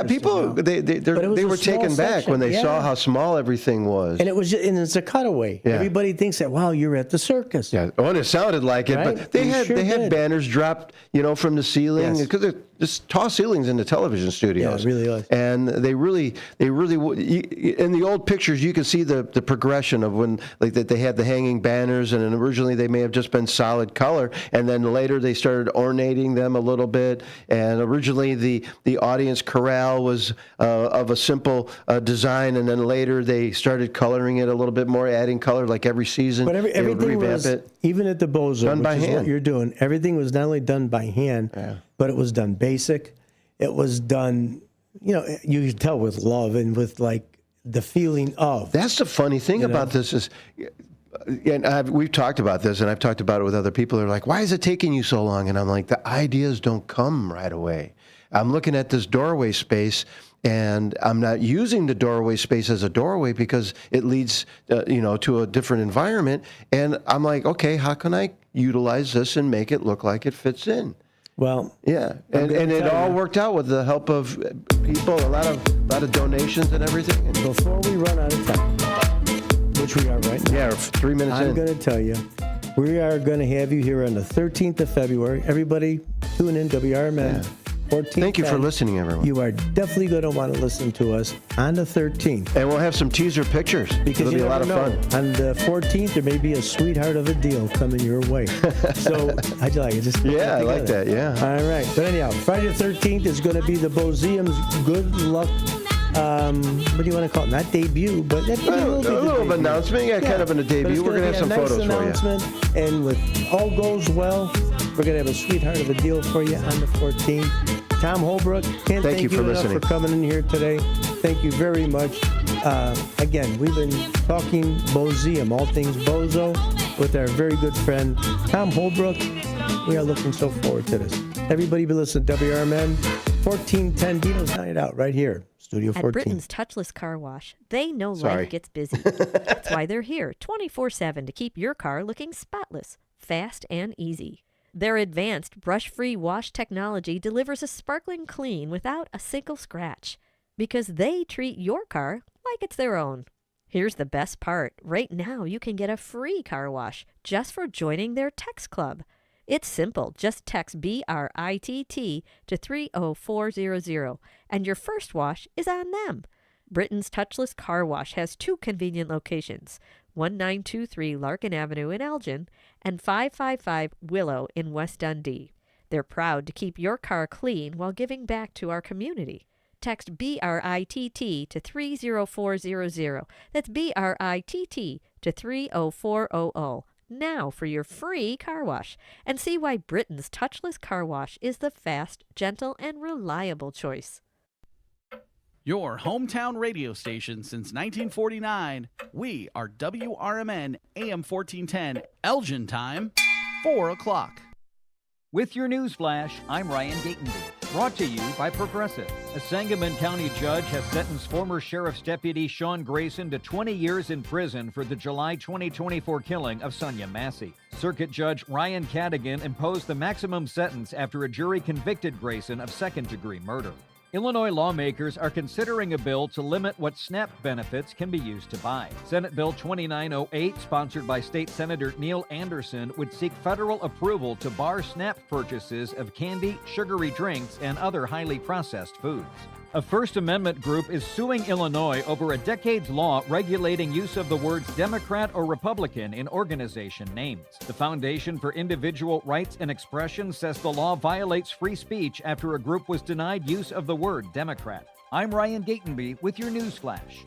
[SPEAKER 3] People they were taken back when they saw how small everything was.
[SPEAKER 14] And it's a cutaway. Yeah. Everybody thinks that, wow, you're at the circus.
[SPEAKER 3] Yeah, and it sounded like it, but they had banners dropped, from the ceiling because they're just tall ceilings in the television studios.
[SPEAKER 14] Yeah, it really was.
[SPEAKER 3] And they really in the old pictures you can see the progression of when that they had the hanging banners, and originally they may have just been solid color, and then later they started ornating them a little bit. And originally the audience corral was of a simple design, and then later they started coloring it a little bit more, adding color like every season.
[SPEAKER 14] But everything was, even at the Bozo,
[SPEAKER 3] done by hand.
[SPEAKER 14] What you're doing, everything was not only done by hand, but it was done basic. It was done, you could tell with love and with like the feeling of.
[SPEAKER 3] That's the funny thing about this is, and we've talked about this, and I've talked about it with other people. They're like, why is it taking you so long? And I'm like, the ideas don't come right away. I'm looking at this doorway space, and I'm not using the doorway space as a doorway because it leads, to a different environment. And I'm like, okay, how can I utilize this and make it look like it fits in?
[SPEAKER 14] Well,
[SPEAKER 3] yeah, and it all worked out with the help of people, a lot of donations and everything.
[SPEAKER 14] Before we run out of time, which we are right now.
[SPEAKER 3] Yeah, 3 minutes in.
[SPEAKER 14] I'm going to tell you, we are going to have you here on the 13th of February. Everybody tune in, WRMN. 14th.
[SPEAKER 3] Thank you for listening, everyone.
[SPEAKER 14] You are definitely going to want to listen to us on the 13th.
[SPEAKER 3] And we'll have some teaser pictures.
[SPEAKER 14] Because
[SPEAKER 3] it'll be a lot of fun.
[SPEAKER 14] On the 14th, there may be a sweetheart of a deal coming your way. So, how'd you like it? Just
[SPEAKER 3] I like that, yeah.
[SPEAKER 14] All right. But anyhow, Friday the 13th is going to be the Boseum's Good Luck. What do you want to call it? Not debut, but a
[SPEAKER 3] little announcement. Yeah, kind of in a debut. We're going to have some photos
[SPEAKER 14] announcement, for you. And with all goes well, we're going to have a sweetheart of a deal for you on the 14th. Tom Holbrook, can't thank you enough for coming in here today. Thank you very much. Again, we've been talking Boseum, all things Bozo, with our very good friend Tom Holbrook. We are looking so forward to this. Everybody be listening to WRMN 1410 Deano's Night Out right here, Studio 14.
[SPEAKER 7] At Britain's Touchless Car Wash, they know life gets busy. That's why they're here 24/7 to keep your car looking spotless, fast, and easy. Their advanced brush-free wash technology delivers a sparkling clean without a single scratch because they treat your car like it's their own. Here's the best part. Right now, you can get a free car wash just for joining their text club. It's simple. Just text BRITT to 30400, and your first wash is on them. Britain's Touchless Car Wash has 2 convenient locations, 1923 Larkin Avenue in Elgin and 555 Willow in West Dundee. They're proud to keep your car clean while giving back to our community. Text BRITT to 30400. That's BRITT to 30400. Now for your free car wash, and see why Britain's Touchless Car Wash is the fast, gentle, and reliable choice.
[SPEAKER 26] Your hometown radio station since 1949. We are WRMN AM 1410, Elgin time, 4 o'clock.
[SPEAKER 4] With your news flash, I'm Ryan Gatenby. Brought to you by Progressive. A Sangamon County judge has sentenced former Sheriff's Deputy Sean Grayson to 20 years in prison for the July 2024 killing of Sonia Massey. Circuit Judge Ryan Cadigan imposed the maximum sentence after a jury convicted Grayson of second-degree murder. Illinois lawmakers are considering a bill to limit what SNAP benefits can be used to buy. Senate Bill 2908, sponsored by State Senator Neil Anderson, would seek federal approval to bar SNAP purchases of candy, sugary drinks, and other highly processed foods. A First Amendment group is suing Illinois over a decade's law regulating use of the words Democrat or Republican in organization names. The Foundation for Individual Rights and Expression says the law violates free speech after a group was denied use of the word Democrat. I'm Ryan Gatenby with your news flash.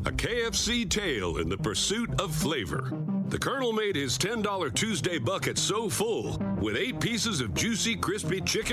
[SPEAKER 10] A KFC tale in the pursuit of flavor. The Colonel made his $10 Tuesday bucket so full with 8 pieces of juicy, crispy chicken